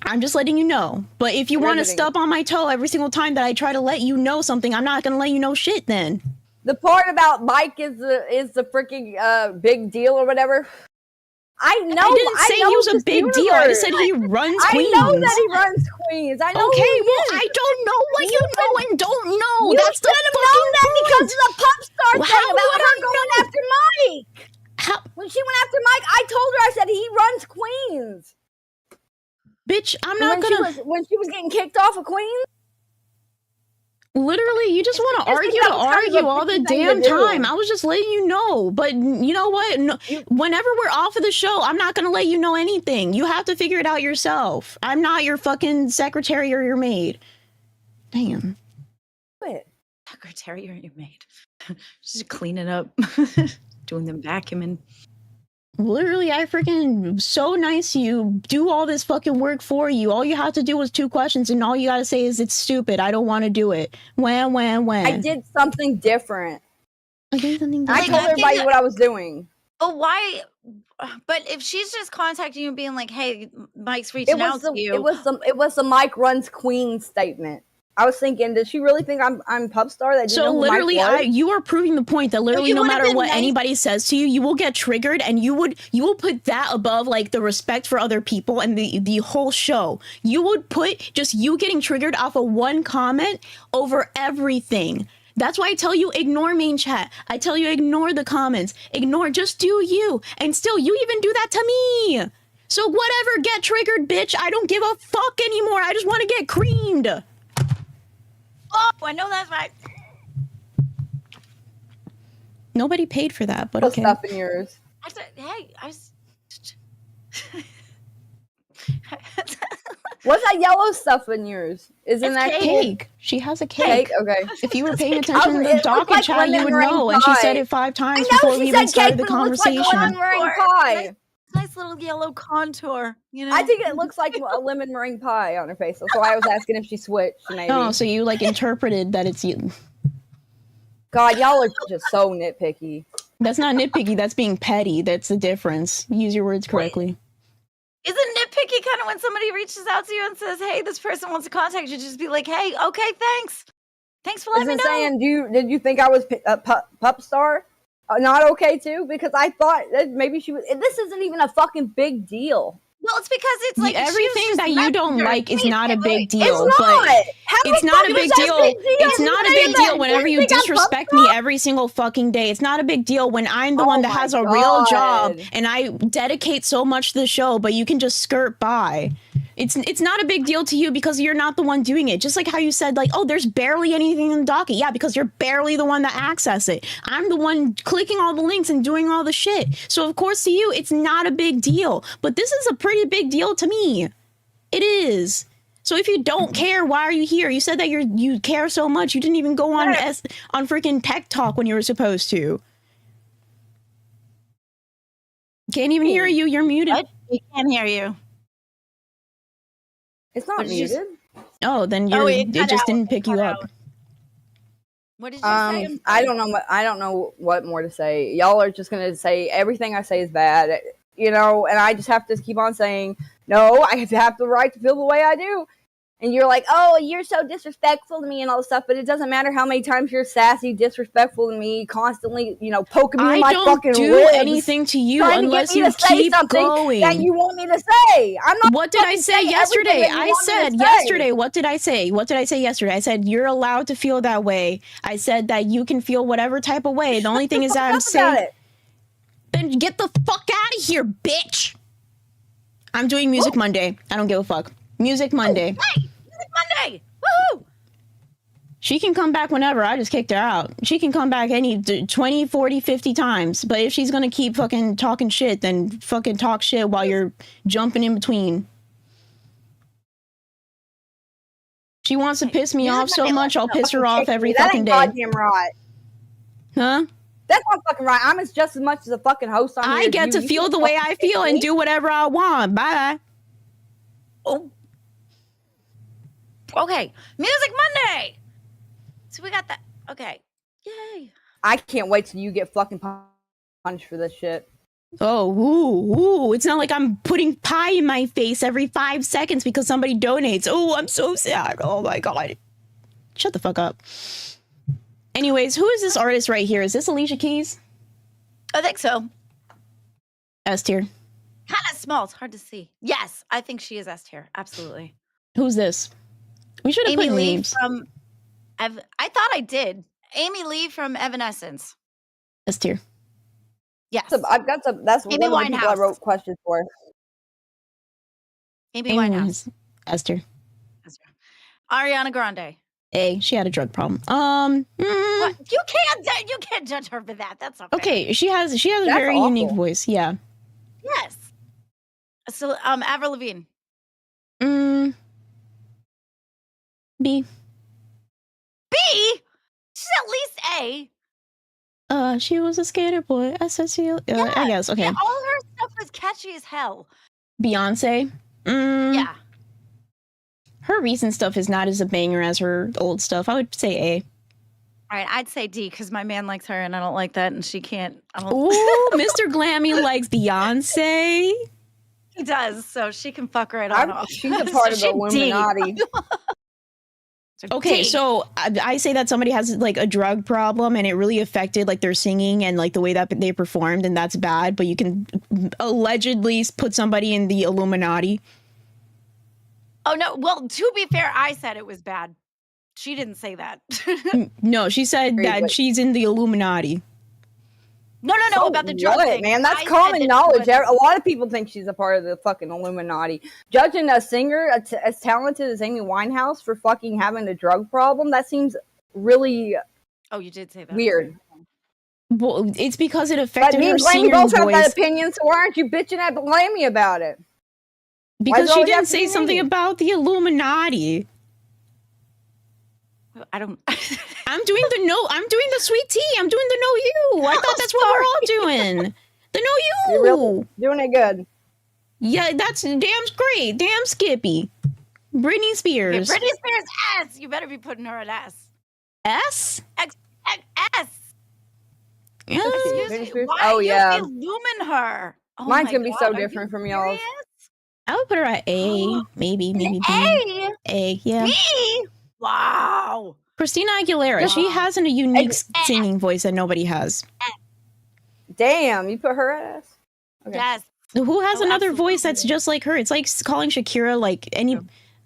I'm just letting you know. But if you want to step on my toe every single time that I try to let you know something, I'm not going to let you know shit then. The part about Mike is the freaking big deal or whatever. I know. I didn't say he was a big deal. I just said he runs Queens. I know that he runs Queens. I know. Okay, who he well, is. I don't know what you know and don't know. You That's the should have known that fucking because of the Pup Star Well, thing how about would her I going know? after Mike. When she went after Mike, I told her, I said he runs Queens. Bitch, I'm not when she was getting kicked off of Queens. Literally, you just want to argue all the damn time. I was just letting you know. But you know what? No, whenever we're off of the show, I'm not going to let you know anything. You have to figure it out yourself. I'm not your fucking secretary or your maid. Damn. What? Secretary or your maid? Just cleaning up, doing the vacuuming. Literally, I freaking so nice you do all this fucking work for you. All you have to do is 2 questions, and all you gotta say is it's stupid. I don't want to do it. When? I did something different. I did something I different. told everybody what I was doing. But why? But if she's just contacting you and being like, "Hey, Mike's reaching out to you," It was the Mike runs Queens statement. I was thinking, does she really think I'm pub star? That So literally, you are proving the point that literally, no matter what anybody says to you, you will get triggered, and you will put that above like the respect for other people and the whole show. You would put just you getting triggered off of one comment over everything. That's why I tell you ignore main chat. I tell you ignore the comments. Just do you. And still, you even do that to me. So whatever, get triggered, bitch. I don't give a fuck anymore. I just want to get creamed. Oh, I know that's right. Nobody paid for that, but What's okay. up in yours? I said, hey, What's that yellow stuff in yours? Isn't that cake? She has a cake. Okay. If you were paying attention to the docket chat, you would know. And she said it 5 times before we even started the conversation. Pie. Nice little yellow contour, you know. I think it looks like a lemon meringue pie on her face. That's why I was asking if she switched. Maybe. Oh, so you like interpreted that it's you. God, y'all are just so nitpicky. That's not nitpicky. That's being petty. That's the difference. Use your words correctly. Isn't nitpicky kind of when somebody reaches out to you and says, "Hey, this person wants to contact you"? Just be like, "Hey, okay, thanks for letting me know." Saying, did you think I was a pup star? Not okay too, because I thought that maybe she was. This isn't even a fucking big deal. Well, it's because it's like everything that you don't like is not a big deal. It's not. It's not a big deal. It's not a big deal whenever you disrespect me every single fucking day. It's not a big deal when I'm the one that has a real job and I dedicate so much to the show, but you can just skirt by. It's not a big deal to you because you're not the one doing it. Just like how you said, like, oh, there's barely anything in the docket. Yeah, because you're barely the one that access it. I'm the one clicking all the links and doing all the shit. So of course to you, it's not a big deal. But this is a pretty big deal to me. It is. So if you don't care, why are you here? You said that you care so much. You didn't even go on on freaking Tech Talk when you were supposed to. Can't even hear you. You're muted. What? We can't hear you. It's not muted. Oh, then it just didn't pick you up. What did you say? I don't know. I don't know what more to say. Y'all are just gonna say everything I say is bad, you know, and I just have to keep on saying no. I have the right to feel the way I do. And you're like, oh, you're so disrespectful to me and all this stuff, but it doesn't matter how many times you're sassy, disrespectful to me, constantly, you know, poking me in my fucking ribs. I don't do anything to you unless you keep going. That you want me to say. I'm not. What did I say yesterday? I said yesterday. What did I say? What did I say yesterday? I said you're allowed to feel that way. I said that you can feel whatever type of way. The only thing is that I'm saying. Then get the fuck out of here, bitch. I'm doing Music Monday. I don't give a fuck. Music Monday. Hey, Music Monday. Woohoo! She can come back whenever. I just kicked her out. She can come back any 20, 40, 50 times. But if she's going to keep fucking talking shit, then fucking talk shit while you're jumping in between. She wants to piss me off so much, I'll piss her off every fucking day. Goddamn right. Huh? That's not fucking right. I'm just as much as a fucking host on here. I get to feel the way I feel and do whatever I want. Bye. Oh. Okay. Music Monday. So we got that. Okay. Yay. I can't wait till you get fucking punished for this shit. Oh, ooh. It's not like I'm putting pie in my face every 5 seconds because somebody donates. Oh, I'm so sad. Oh my God. Shut the fuck up. Anyways, who is this artist right here? Is this Alicia Keys? I think so. S tier. Kind of small. It's hard to see. Yes, I think she is S tier. Absolutely. Who's this? We should have put names. From I thought I did. Amy Lee from Evanescence. S tier. Yes. So I've got some. That's Amy one of the people I Winehouse. wrote questions for. Amy Winehouse. S tier. Ariana Grande. A. She had a drug problem. What? You can't judge her for that. That's not fair. Okay, she has a very unique voice. Yeah. Yes. So Avril Lavigne. B. B? She's at least A. She was a skater boy. I guess. Okay. Yeah, all her stuff is catchy as hell. Beyonce. Yeah. Her recent stuff is not as a banger as her old stuff. I would say A. All right, I'd say D because my man likes her and I don't like that, and she can't. Ooh, Mr. Glammy likes Beyonce. He does, so she can fuck right on off. She's a part of the Illuminati. Okay, D. so I say that somebody has like a drug problem and it really affected like their singing and like the way that they performed, and that's bad, but you can allegedly put somebody in the Illuminati. Oh no, well, to be fair, I said it was bad. She didn't say that. No, she said that she's in the Illuminati. No, So about the drug what, thing. man? That's I said common that knowledge. she was- A lot of people think she's a part of the fucking Illuminati. Judging a singer as talented as Amy Winehouse for fucking having a drug problem, that seems really Oh, you did say that. weird. Well, it's because it But affected me her and Blamey singing both have that voice. opinion, so why aren't you bitching at Blamey about it? Because it she always didn't have to say be something me? about the Illuminati. I don't. I'm doing the sweet tea. I'm doing the know you. I thought that's what we're all doing. The know you. You're really doing it good. Yeah, that's damn great. Damn Skippy. Britney Spears. Okay, Britney Spears S. You better be putting her at S. S? S. Yeah. Excuse Britney me. Spears? Why Oh, are yeah. you illuming her? Oh Mine's my gonna be God, so are you different from y'all's. serious? I would put her at A. Maybe B. A? A, yeah. B? Wow. Christina Aguilera. She has a unique singing voice that nobody has. Damn, you put her at S? Okay. Yes. Who has Oh, another voice that's just like her? It's like calling Shakira like any.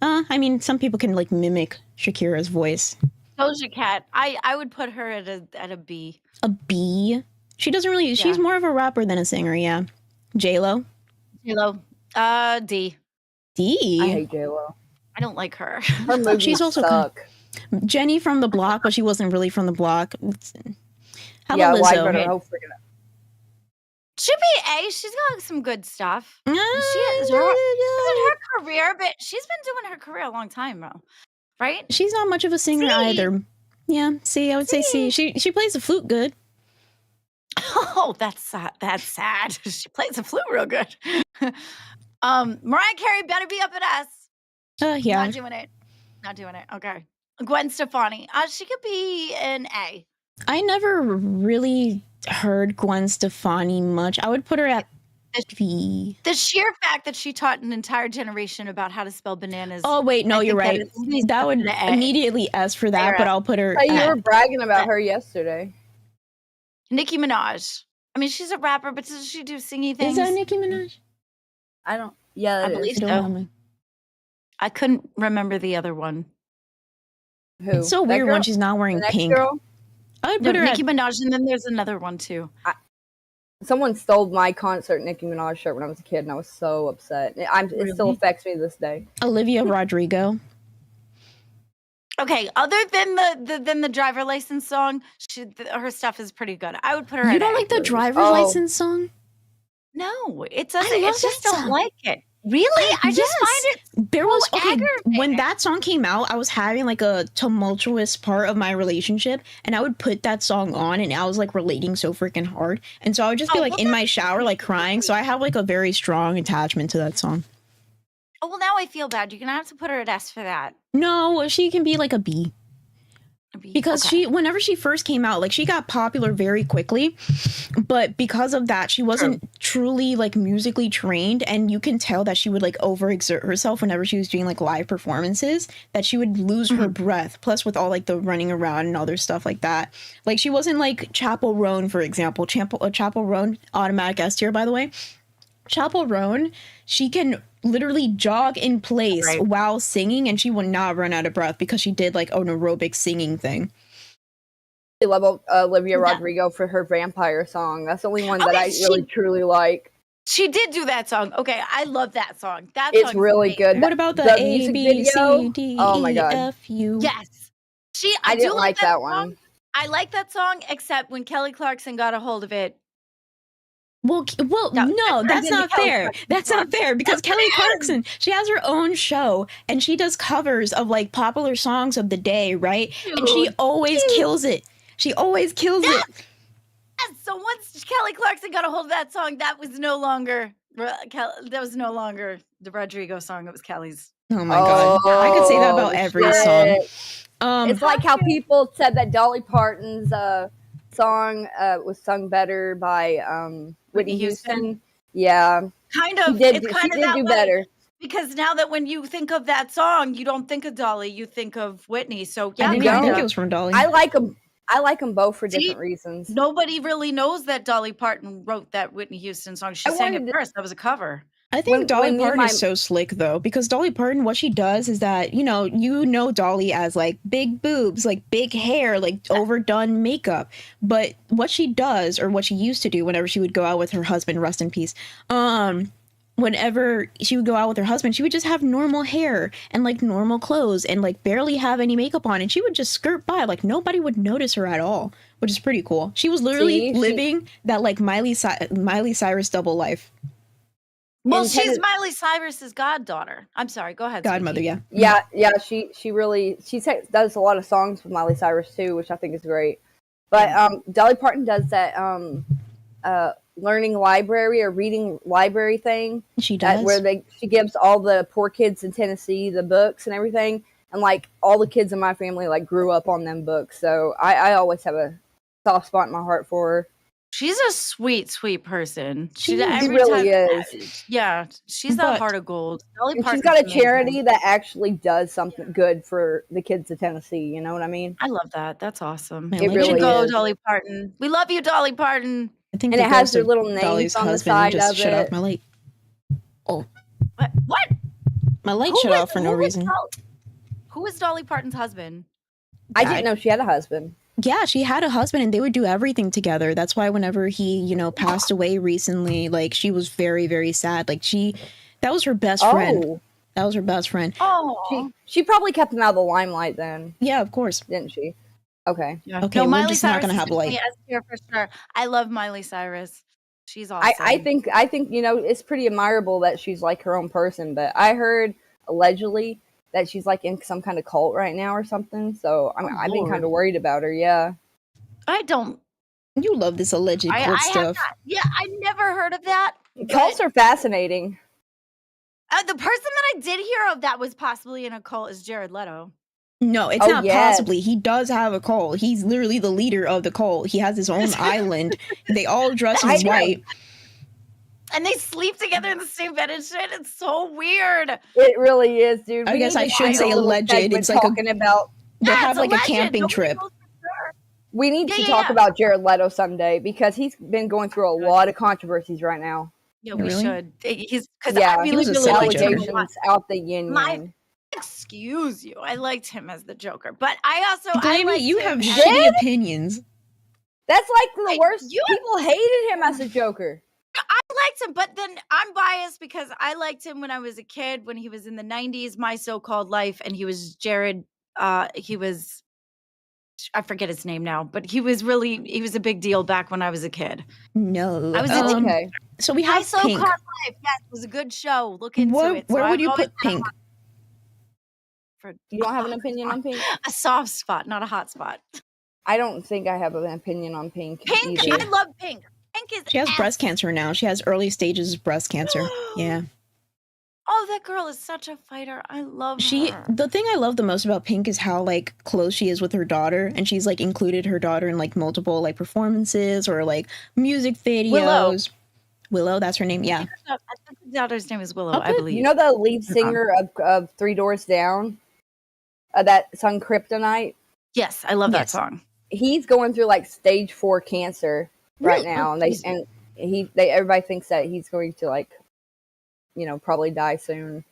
I mean, some people can like mimic Shakira's voice. Doja Cat. I would put her at a B. A B. She doesn't really. She's more of a rapper than a singer. Yeah. J-Lo. J-Lo. D. D. I hate J-Lo. I don't like her. Her movies She's also suck. Jenny from the Block, but she wasn't really from the Block. How Yeah, about why Lizzo? better hope freaking Should be A. She's got some good stuff. She is her career, but she's been doing her career a long time, though. Right? She's not much of a singer either. Yeah, C. I would say C. She plays the flute good. Oh, that's sad. That's sad. She plays the flute real good. Mariah Carey better be up at S. Yeah. Not doing it. Not doing it. Okay. Gwen Stefani. She could be an A. I never really heard Gwen Stefani much. I would put her at B. The sheer fact that she taught an entire generation about how to spell bananas. Oh wait, no, I you're think right. at least That would an A. immediately S for that, but I'll put her. Hey, you at- were bragging about her yesterday. Nicki Minaj. I mean, she's a rapper, but does she do singy things? Is that Nicki Minaj? I don't. Yeah, I that believe is. so. I couldn't remember the other one. Who? It's so That weird girl? when she's not wearing The next pink. girl? I would No, put her Nicki at. Minaj, and then there's another one too. Someone stole my concert Nicki Minaj shirt when I was a kid, and I was so upset. It still affects me to this day. Olivia Rodrigo. Okay, other than the driver license song, her stuff is pretty good. I would put her. You at don't A. like the driver's license song? No, it doesn't. I love It's just that don't song. like it. Really? I just find it. There was so aggravating. when that song came out, I was having like a tumultuous part of my relationship, and I would put that song on, and I was like relating so freaking hard, and so I would just be like in my shower, like crying. So I have like a very strong attachment to that song. Oh well, now I feel bad. You're gonna have to put her at S for that. No, she can be like a B. Because whenever she first came out, like she got popular very quickly, but because of that, she wasn't truly like musically trained, and you can tell that she would like overexert herself whenever she was doing like live performances, that she would lose her breath. Plus, with all like the running around and other stuff like that, like she wasn't like Chapel Roan, for example. Chapel Roan, automatic S tier, by the way. Chapel Roan, she can literally jog in place while singing, and she would not run out of breath because she did like an aerobic singing thing. I love Olivia Rodrigo for her vampire song. That's the only one that I really truly like. She did do that song. Okay, I love that song. That It's song's really amazing. good. What about the A, music B, video? C, D, Oh my E, God. F, U? Yes. I do didn't like that song. one. I like that song, except when Kelly Clarkson got a hold of it. Well, no, that's not fair. That's not fair because Kelly Clarkson, she has her own show and she does covers of like popular songs of the day, right? And she always kills it. She always kills it. Yes. So once Kelly Clarkson got a hold of that song, that was no longer the Rodrigo song. It was Kelly's. Oh my God. I could say that about every song. It's like how people said that Dolly Parton's song was sung better by Whitney Houston. Yeah. Kind of. She did, It's she kind of did that do way. better. Because now that when you think of that song, you don't think of Dolly, you think of Whitney. So yeah, I didn't even think it was from Dolly. I like them. I like them both for different reasons. Nobody really knows that Dolly Parton wrote that Whitney Houston song. She sang it first. That was a cover. I think Dolly Parton is so slick though, because Dolly Parton, what she does is that, you know Dolly as like big boobs, like big hair, like overdone makeup. But what she does, or what she used to do whenever she would go out with her husband, rest in peace, whenever she would go out with her husband, she would just have normal hair and like normal clothes and like barely have any makeup on, and she would just skirt by, like nobody would notice her at all, which is pretty cool. She was literally living that like Miley Cyrus double life. Well, she's Miley Cyrus's goddaughter. I'm sorry, go ahead. Godmother, Sweetie. yeah. Yeah. She does a lot of songs with Miley Cyrus too, which I think is great. But Dolly Parton does that learning library or reading library thing. She does, where she gives all the poor kids in Tennessee the books and everything, and like all the kids in my family like grew up on them books. So I always have a soft spot in my heart for her. She's a sweet, sweet person. She really is. Yeah, she's that heart of gold. She's got a charity that actually does something good for the kids of Tennessee. You know what I mean? I love that. That's awesome. It really is. Dolly Parton. We love you, Dolly Parton. I think and it has their little names on the side just of shut it. off my light. Oh, what? My light shut off for no reason. Who is Dolly Parton's husband? I didn't know she had a husband. Yeah, she had a husband and they would do everything together. That's why whenever he, passed away recently, like she was very, very sad. Like that was her best friend. That was her best friend. Oh, she probably kept him out of the limelight then. Yeah, of course. Didn't she? Okay. Yeah. Okay, no, we're Miley just Cyrus not gonna have light. Here for sure. I love Miley Cyrus. She's awesome. I think it's pretty admirable that she's like her own person. But I heard allegedly that she's like in some kind of cult right now or something. So I've been kind of worried about her. Yeah. I don't. You love this alleged cult stuff. I never heard of that. Cults are fascinating. The person that I did hear of that was possibly in a cult is Jared Leto. No, it's not possibly. He does have a cult. He's literally the leader of the cult. He has his own island. They all dress in white. And they sleep together in the same bed and shit. It's so weird. It really is, dude. I guess I should say alleged. It's like talking about. They have like a camping trip. We need to talk about Jared Leto someday because he's been going through a lot of controversies right now. Yeah, we should. He's he was a allegations out the yin. Excuse you. I liked him as the Joker, but I also Glammy, you have shitty opinions. That's like the worst. People hated him as a Joker. I liked him, but then I'm biased because I liked him when I was a kid, when he was in the 90s, My So-Called Life, and he was Jared. I forget his name now, but he was a big deal back when I was a kid. No. I was okay. So we have My Pink. So-Called Life. Yes, it was a good show. Look into it. Where would you put Pink? You don't have an opinion on Pink? A soft spot, not a hot spot. I don't think I have an opinion on Pink. Pink, either. I love Pink. Pink is. She has breast cancer now. She has early stages of breast cancer. Yeah. Oh, that girl is such a fighter. I love her. The thing I love the most about Pink is how like close she is with her daughter, and she's like included her daughter in like multiple like performances or like music videos. Willow, that's her name. Yeah. I think the daughter's name is Willow, I believe. You know the lead singer of Three Doors Down? That song Kryptonite? Yes, I love that song. He's going through like stage 4 cancer right now, and everybody thinks that he's going to like, probably die soon.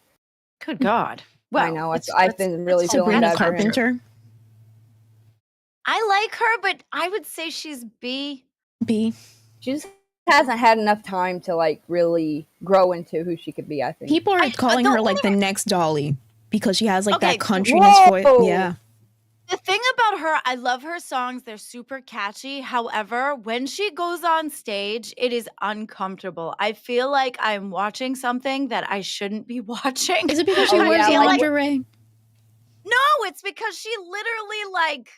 Good God! Well, I know. I've been really feeling Sabrina bad for him. Carpenter. I like her, but I would say she's B. B. She just hasn't had enough time to like really grow into who she could be. I think People are calling her like the next Dolly because she has like that countryness voice. Yeah. The thing about her, I love her songs. They're super catchy. However, when she goes on stage, it is uncomfortable. I feel like I'm watching something that I shouldn't be watching. Is it because she wears lingerie? No, it's because she literally like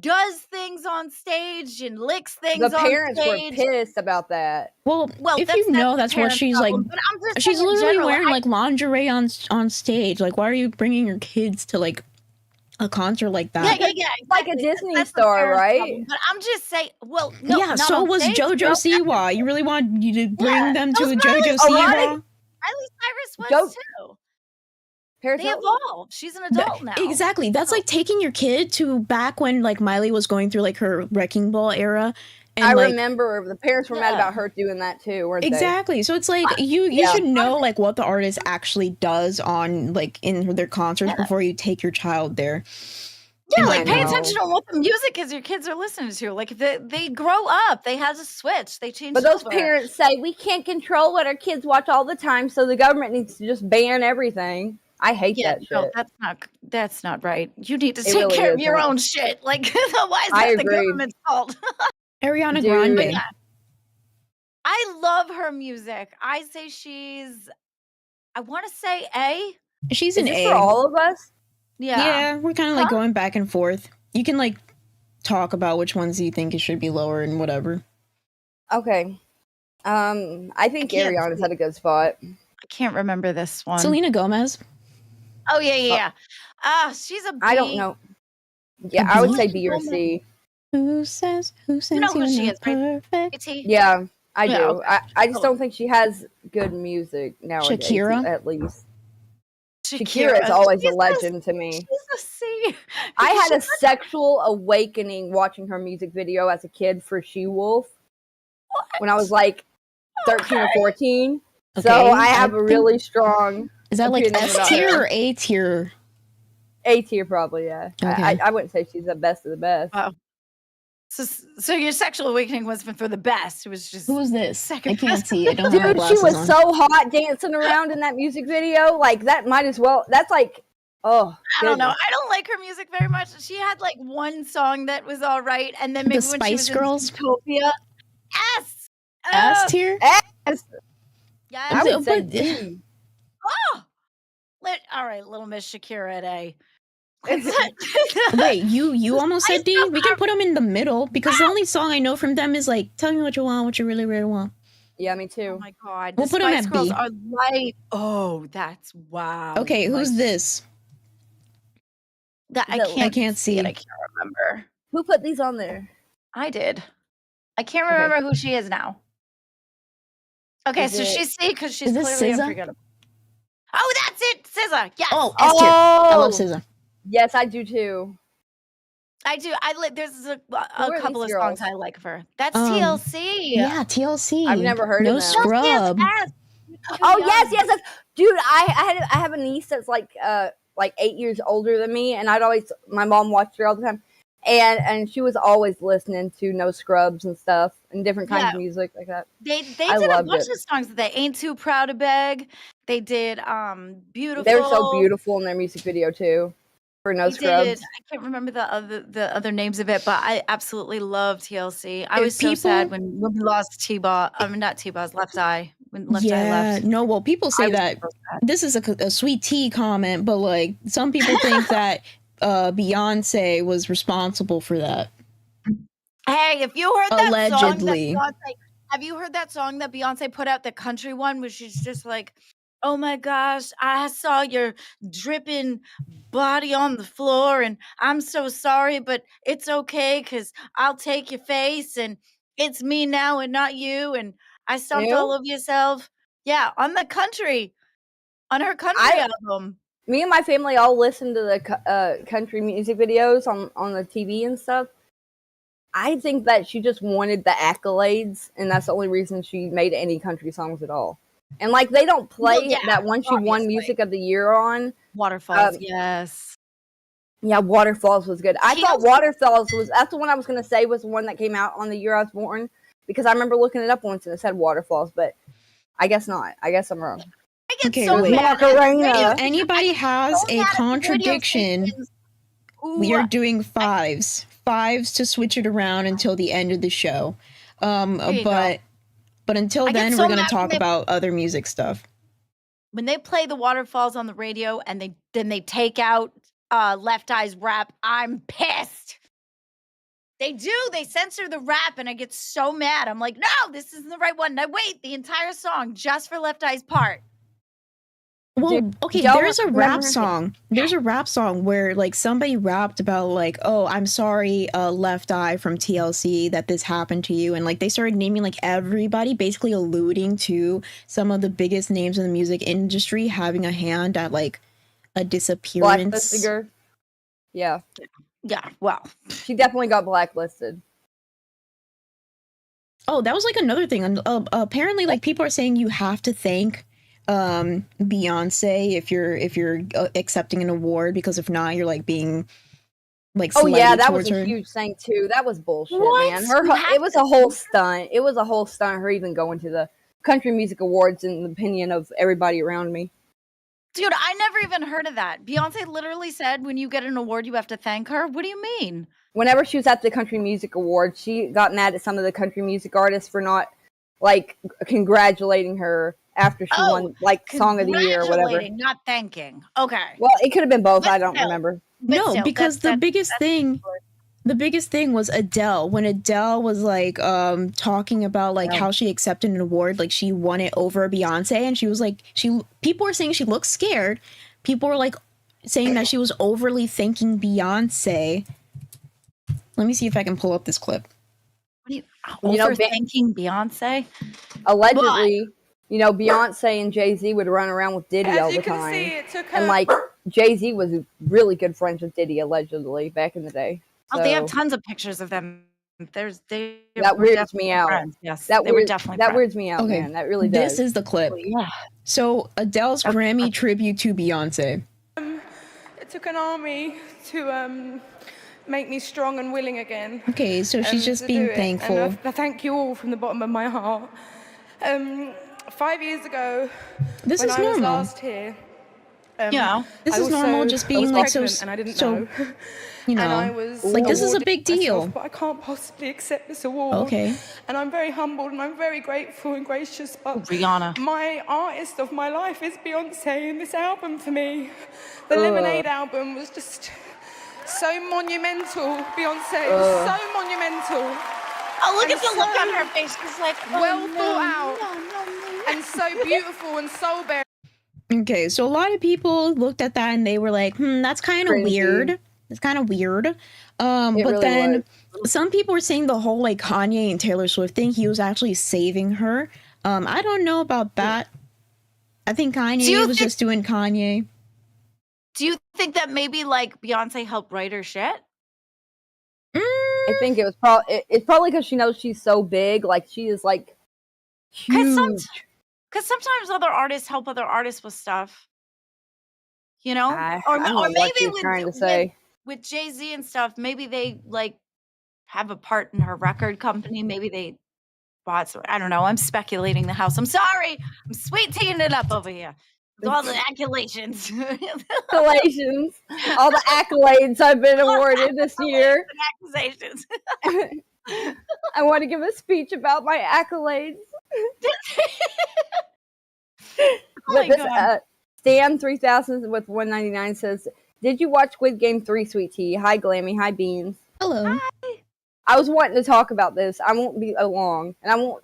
does things on stage and licks things on stage. The parents were pissed about that. Well, if you know that's what she's problem, like, but I'm just she's saying in literally general, wearing like lingerie on stage. Like, why are you bringing your kids to like a concert like that? Yeah. Exactly. Like a Disney star, right? Problem. But I'm just saying, well, no, yeah, so was JoJo Siwa. You really want you to bring them to a JoJo Siwa? Miley Cyrus was Joe- too. Paris They Hilton? evolved. She's an adult now. Exactly. That's like taking your kid to back when like Miley was going through like her Wrecking Ball era. And I like, remember the parents were mad about her doing that too, weren't they? exactly. So it's like you should know like what the artist actually does on like in their concerts before you take your child there. Yeah, like pay attention to what the music is your kids are listening to. Like if they grow up, they have to switch. They change. But those over. parents say we can't control what our kids watch all the time, so the government needs to just ban everything. I hate that shit. No, that's not right. You need to It take really care of your isn't. own shit. Like why is I that the agree. government's fault? Ariana Dude. Grande. I love her music. I say I want to say A. She's Is an this A. for all of us? Yeah. We're kind of like going back and forth. You can like talk about which ones you think it should be lower and whatever. Okay. I think Ariana's had a good spot. I can't remember this one. Selena Gomez. Oh yeah. She's a B. I don't know. Yeah, I would say B or C. Who says You know who you're she not is, right? perfect? Yeah, I do. Yeah, okay. I just don't think she has good music nowadays. Shakira? At least. Shakira is always a legend to me. She's a C. I had a sexual awakening watching her music video as a kid for She Wolf when I was like 13 or 14. So Okay, I have a think- really strong. Is that like opinion about S tier her. or A tier? A tier, probably, yeah. Okay. I wouldn't say she's the best of the best. Wow. So your sexual awakening wasn't for the best. It was just Who is this? second I can't best. see. I don't have my Dude, she glasses was on. so hot dancing around in that music video. Like, that might as well. That's like, oh. I don't know. goodness. I don't like her music very much. She had like one song that was all right, and then maybe The when she was Spice Girls? in Utopia, S. S tier? Yes. Yes. I would say But- D. Oh. All right, little Miss Shakira at A. Wait, you almost said D? We can put them in the middle because the only song I know from them is like, tell me what you want, what you really, really want. Yeah, me too. Oh my god. We'll the put 'em Spice at Girls B. are light. Oh, that's wow. Okay, who's this? That I Is it- can't. I can't see. it. I can't remember. Who put these on there? I did. I can't remember who she is now. Okay, Is so it- she's C because she's is this clearly SZA? unforgettable. Oh, that's it, SZA. Yes. Oh, S tier. I love Oh! SZA. Yes, I do too. I do. There's a are couple of these songs girls? I like of her. That's Um, TLC. Yeah, TLC. I've never heard no of them. scrub. Oh yes. Dude, I have a niece that's like 8 years older than me, and my mom watched her all the time, and she was always listening to No Scrubs and stuff and different kinds Yeah. of music like that. They I did a loved bunch it. of songs. They Ain't Too Proud to Beg. They did Beautiful. They're so beautiful in their music video too. For No They Scrubs. did. I can't remember the other names of it, but I absolutely love TLC. I If was so sad people- when we lost T-Boz. I mean, not T-Boz, Left Eye. When Left Eye Yeah, left. no, well, people I say was that so sad. this is a sweet tea comment, but like some people think that Beyonce was responsible for that. Hey, if you heard that Allegedly. song that Beyonce, have you heard that song that Beyonce put out, the country one, where she's just like, "Oh my gosh, I saw your dripping body on the floor, and I'm so sorry, but it's okay because I'll take your face, and it's me now and not you, and I stomped Ew. all over yourself." Yeah, on her country album. Me and my family all listen to the country music videos on the TV and stuff. I think that she just wanted the accolades, and that's the only reason she made any country songs at all. And like they don't play Well, yeah, that one she won obviously. Music of the Year on. Waterfalls, Um, yes. Yeah, Waterfalls was good. I She thought also- Waterfalls that's the one I was gonna say was the one that came out on the year I was born, because I remember looking it up once and it said Waterfalls, but I guess not. I guess I'm wrong. I get Okay, so wait. mad. Macarena. If anybody has so a mad at the radio contradiction, stations we are who- doing fives to switch it around until the end of the show. you But until I get then, so we're gonna mad talk when they- about other music stuff. when they play the Waterfalls on the radio and they take out Left Eye's rap, I'm pissed. They censor the rap, and I get so mad. I'm like, no, this isn't the right one. And I wait the entire song just for Left Eye's part. Well, okay, y'all there's a rap remember- song. There's a rap song where like somebody rapped about like, oh, I'm sorry, Left Eye from TLC that this happened to you, and like they started naming like everybody, basically alluding to some of the biggest names in the music industry having a hand at like a disappearance. Blacklisted her. Yeah. Yeah, well, she definitely got blacklisted. Oh, that was like another thing. Apparently, like people are saying you have to thank Beyonce if you're accepting an award, because if not, you're like being like Oh yeah, slutty that was towards a her. huge thing too. That was bullshit, What? man. You have It was a whole stunt. It was a whole stunt. Her even going to the Country Music Awards, in the opinion of everybody around me. Dude, I never even heard of that. Beyonce literally said when you get an award, you have to thank her. What do you mean? Whenever she was at the Country Music Awards, she got mad at some of the country music artists for not like congratulating her after she won like Song of the Year or whatever. Congratulating, not thanking. Okay. Well, it could have been both. But I don't still. remember. But No, still, because the biggest thing was Adele. When Adele was like talking about like how she accepted an award, like she won it over Beyonce, and she was like people were saying she looked scared. People were like saying that she was overly thanking Beyonce. Let me see if I can pull up this clip. What do you know, overthinking Beyonce? Allegedly, you know, Beyonce and Jay-Z would run around with Diddy all the time. And like Jay-Z was really good friends with Diddy allegedly back in the day. Oh, they have tons of pictures of them. That That weirds me out. Friends. Yes, that they were definitely that friends. weirds me out, Okay, man. That really does. This is the clip. Yeah. So Adele's Grammy tribute to Beyonce. It took an army to make me strong and willing again. Okay, so she's just to being do it. thankful. And I thank you all from the bottom of my heart. 5 years ago, This when is I was normal. last here, Yeah. This I is normal, also- just I being was like pregnant so, and I didn't so, know. you know, And I was like this is a awarded big deal. myself, but I can't possibly accept this award. Okay. And I'm very humbled and I'm very grateful and gracious. But Rihanna. my artist of my life is Beyonce, and this album for me, the Lemonade album, was just so monumental. Beyonce was so monumental. Oh, look And at the look on her face. She's like, well thought out and so beautiful and soul bearing. Okay, so a lot of people looked at that and they were like, that's kind of Cringy. weird. It's kind of weird. But really then some people were saying the whole like Kanye and Taylor Swift thing, he was actually saving her. I don't know about that. I think Kanye was just doing Kanye. Do you think that maybe like Beyonce helped write her shit? I think it was probably it's probably because she knows she's so big, like she is like huge. Because sometimes other artists help other artists with stuff. You know? I don't know what maybe she's trying to say. with Jay-Z and stuff, maybe they like have a part in her record company. Maybe they bought some, I don't know. I'm speculating the house. I'm sorry. I'm sweet teeing it up over here. With all the accolations. Accolades, all the accolades I've been awarded this year. Accusations. I want to give a speech about my accolades. But this Stan 3000 with 199 says, "Did you watch Squid Game 3, Sweet Tea? Hi, Glammy. Hi, Beans. Hello. Hi. I was wanting to talk about this. I won't be long, and I won't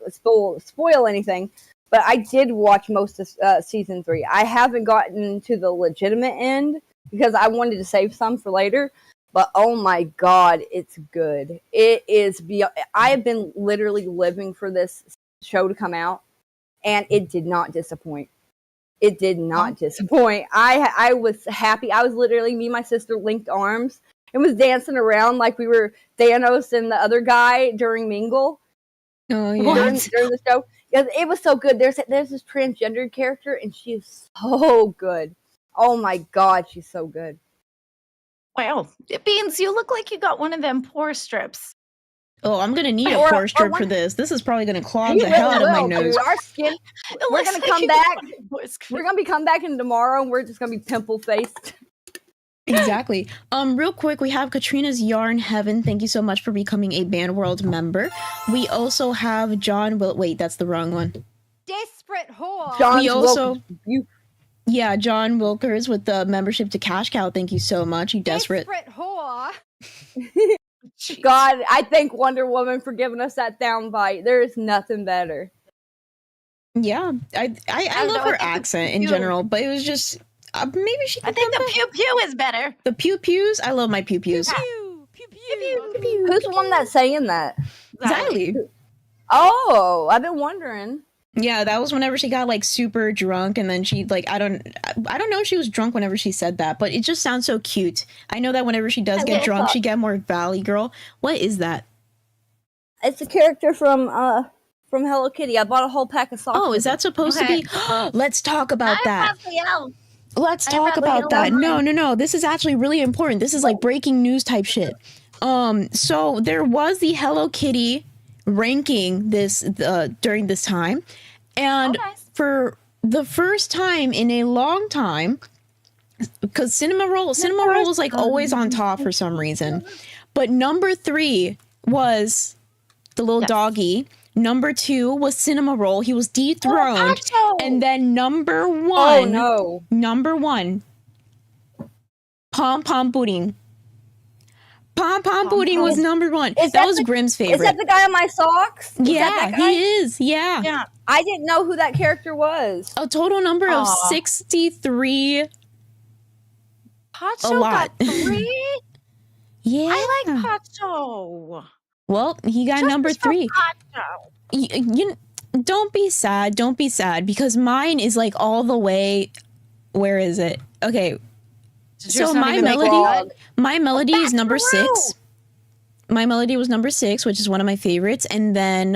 spoil anything. But I did watch most of season 3. I haven't gotten to the legitimate end because I wanted to save some for later. But oh my god, it's good. It is beyond. I have been literally living for this show to come out, and it did not disappoint. It did not disappoint. I was happy. I was literally, me and my sister linked arms and was dancing around like we were Thanos and the other guy during Mingle. Oh yeah. During the show. Because it was so good. There's this transgendered character, and she is so good. Oh my god, she's so good. Wow. Beans, you look like you got one of them pore strips. Oh, I'm gonna need a Or- pore strip or for this. This is probably gonna clog You the hell out really of my will, nose. dude. Our skin. We're looks gonna like come you got back. one of them pore strips. We're gonna be coming back in tomorrow, and we're just gonna be pimple faced. Exactly. Real quick, we have Katrina's Yarn Heaven. Thank you so much for becoming a Band World member. We also have John wait, that's the wrong one. Desperate whore. We also yeah, John Wilkers with the membership to Cash Cow. Thank you so much. You desperate. Desperate whore. God, I thank Wonder Woman for giving us that down bite. There is nothing better. Yeah, I love her accent in general, but it was just maybe she. I think the pew pew is better. The pew pews. I love my pew pews. Pew pew. Who's the one that's saying that? Xylee. Oh, I've been wondering. Yeah, that was whenever she got like super drunk, and then she like I don't know if she was drunk whenever she said that, but it just sounds so cute. I know that whenever she does get drunk, she get more Valley Girl. What is that? It's a character from Hello Kitty. I bought a whole pack of socks. Oh, is that supposed to be? Let's talk about that. Let's talk about that. No. This is actually really important. This is like breaking news type shit. So there was the Hello Kitty ranking this during this time, and for the first time in a long time, because Cinema Roll is like always on top for some reason, but number 3 was the little doggy. Number 2 was Cinema Roll. He was dethroned, and then number 1. Number 1. Pom Pom Pudding. Pom Pom Pudding was number 1. That was Grimm's favorite. Is that the guy on my socks? Yeah, he is. Yeah. I didn't know who that character was. A total number of 63. Pacho A lot. got 3? Yeah. I like Pacho. Well, he got number 3. Pacho. You don't be sad. Don't be sad, because mine is like all the way. Where is it? Okay. So my melody is number 6. My melody was number 6, which is one of my favorites, and then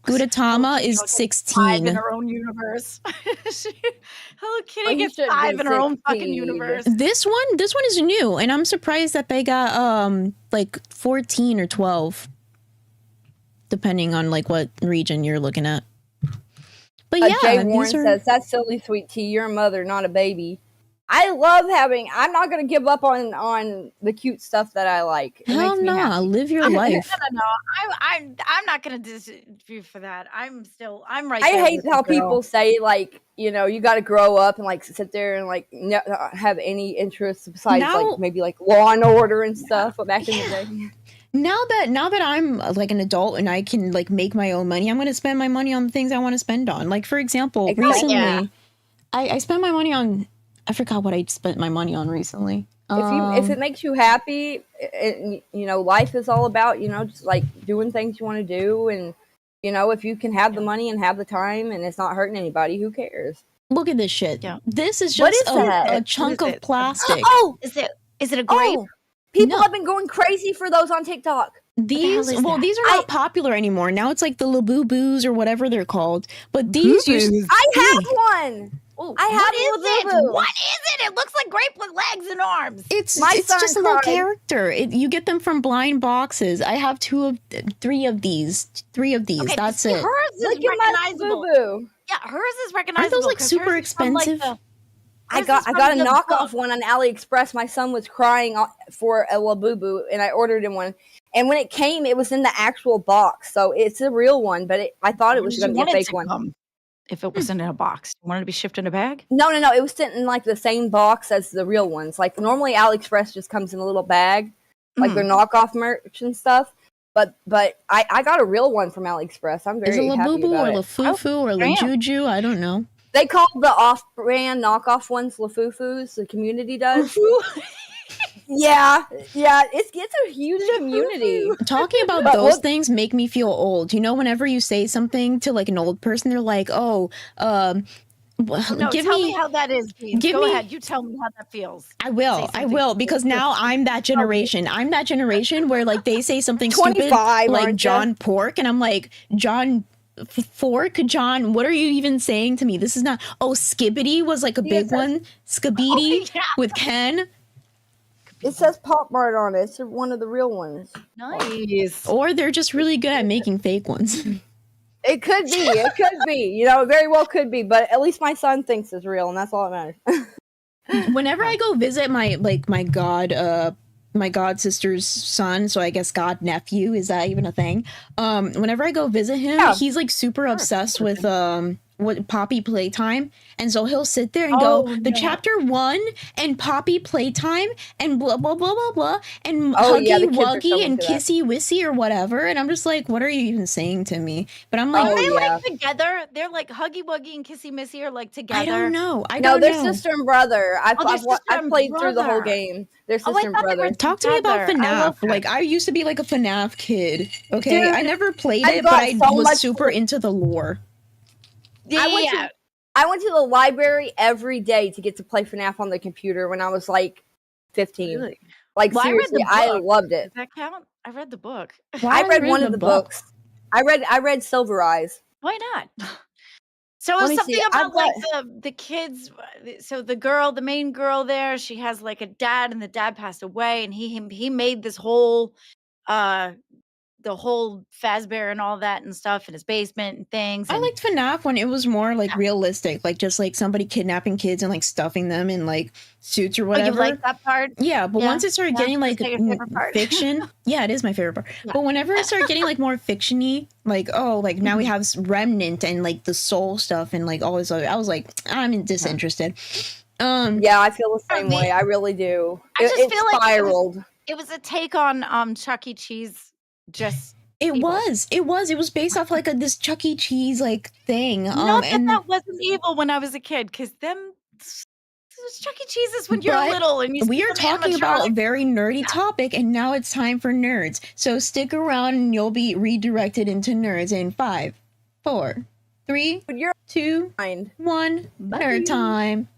Gudetama is 16. 5 in her own universe. Hello Kitty gets 5 in her own fucking universe. This one is new, and I'm surprised that they got like 14 or 12, depending on like what region you're looking at. But yeah, Jay Warren says, "That's silly, sweet tea. You're a mother, not a baby." I love having. I'm not going to give up on the cute stuff that I like. Hell no, live your life. No. I'm not going to diss you for that. I'm right. I there hate with how you, girl. people say like, you got to grow up and like sit there and like not have any interests besides like maybe like Law and Order and stuff. But back in the day. Now that I'm like an adult and I can like make my own money, I'm going to spend my money on the things I want to spend on. Like for example, recently, I spent my money on. I forgot what I spent my money on recently. If it makes you happy, life is all about just like doing things you want to do, and if you can have the money and have the time and it's not hurting anybody, who cares? Look at this shit. Yeah. This is just a chunk of plastic. Oh, is it a grape? People have been going crazy for those on TikTok. These are not popular anymore. Now it's like the Labubu's or whatever they're called. But these I have one. Ooh, I have what is it? Labubu. What is it? It looks like grape with legs and arms. It's just a little character. You get them from blind boxes. I have 3 of these. Okay, that's it. Hers is recognizable. Yeah, hers is recognizable. Aren't those like super expensive? I got a knockoff one on AliExpress. My son was crying for a Labubu, and I ordered him one. And when it came, it was in the actual box, so it's a real one. But I thought it was going to be a fake one. If it wasn't in a box, you wanted to be shipped in a bag? No. It was sent in like the same box as the real ones. Like normally, AliExpress just comes in a little bag, like their knockoff merch and stuff. But I got a real one from AliExpress. I'm very happy about it. Is it Labubu or Lafufu or Lajuju? I don't know. They call the off-brand knockoff ones Lafufus. The community does. Yeah, it's a huge community. Talking about those things make me feel old. Whenever you say something to like an old person, they're like, "Oh, tell me how that is, please. Go ahead. You tell me how that feels." I will, because now I'm that generation. I'm that generation where like they say something stupid like John Pork, and I'm like, John Fork? John, what are you even saying to me? This is not. Oh, Skibbity was like a big one. Skibidi with Ken. It says Pop Mart on it. It's one of the real ones. Nice. Or they're just really good at making fake ones. It could be. It could be. It very well could be. But at least my son thinks it's real, and that's all that matters. Whenever I go visit my god sister's son, so I guess god nephew, is that even a thing? Whenever I go visit him, he's like super obsessed with what Poppy Playtime, and so he'll sit there and go the chapter 1 and Poppy Playtime and blah blah blah blah blah and Huggy Wuggy and Kissy Wissy or whatever, and I'm just like, what are you even saying to me? But I'm like, are they like together? They're like Huggy Wuggy and Kissy Missy are like together. I don't know. No, they're sister and brother. I played through the whole brother. game. They're sister and brother. Talk to me about FNAF. Like, I used to be like a FNAF kid. Okay, Dude, I never played it, but I was super into the lore. I went to the library every day to get to play FNAF on the computer when I was like 15. Really? Like, Well, seriously, I loved it. Does that count? I read the book. I read one of the books. I read Silver Eyes. Why not? So it was something about like the kids. So the main girl there, she has like a dad, and the dad passed away, and he made this whole the whole Fazbear and all that and stuff in his basement and things. I liked FNAF when it was more like realistic, like just like somebody kidnapping kids and like stuffing them in like suits or whatever. Oh, you like that part? Yeah, but once it started getting like fiction, yeah, it is my favorite part. Yeah. But whenever it started getting like more fiction-y, like like now we have Remnant and like the soul stuff and like all this other, I was like, I'm disinterested. Yeah, I feel the same way. I really do. I just feel like spiraled. It was a take on Chuck E. Cheese. It was based off like this Chuck E. Cheese like thing. Not that wasn't evil when I was a kid, because them Chuck E. Cheese's when you're little and we are talking about a very nerdy topic, and now it's time for nerds. So stick around and you'll be redirected into nerds in 5, 4, 3, 2, 1. Nerd time.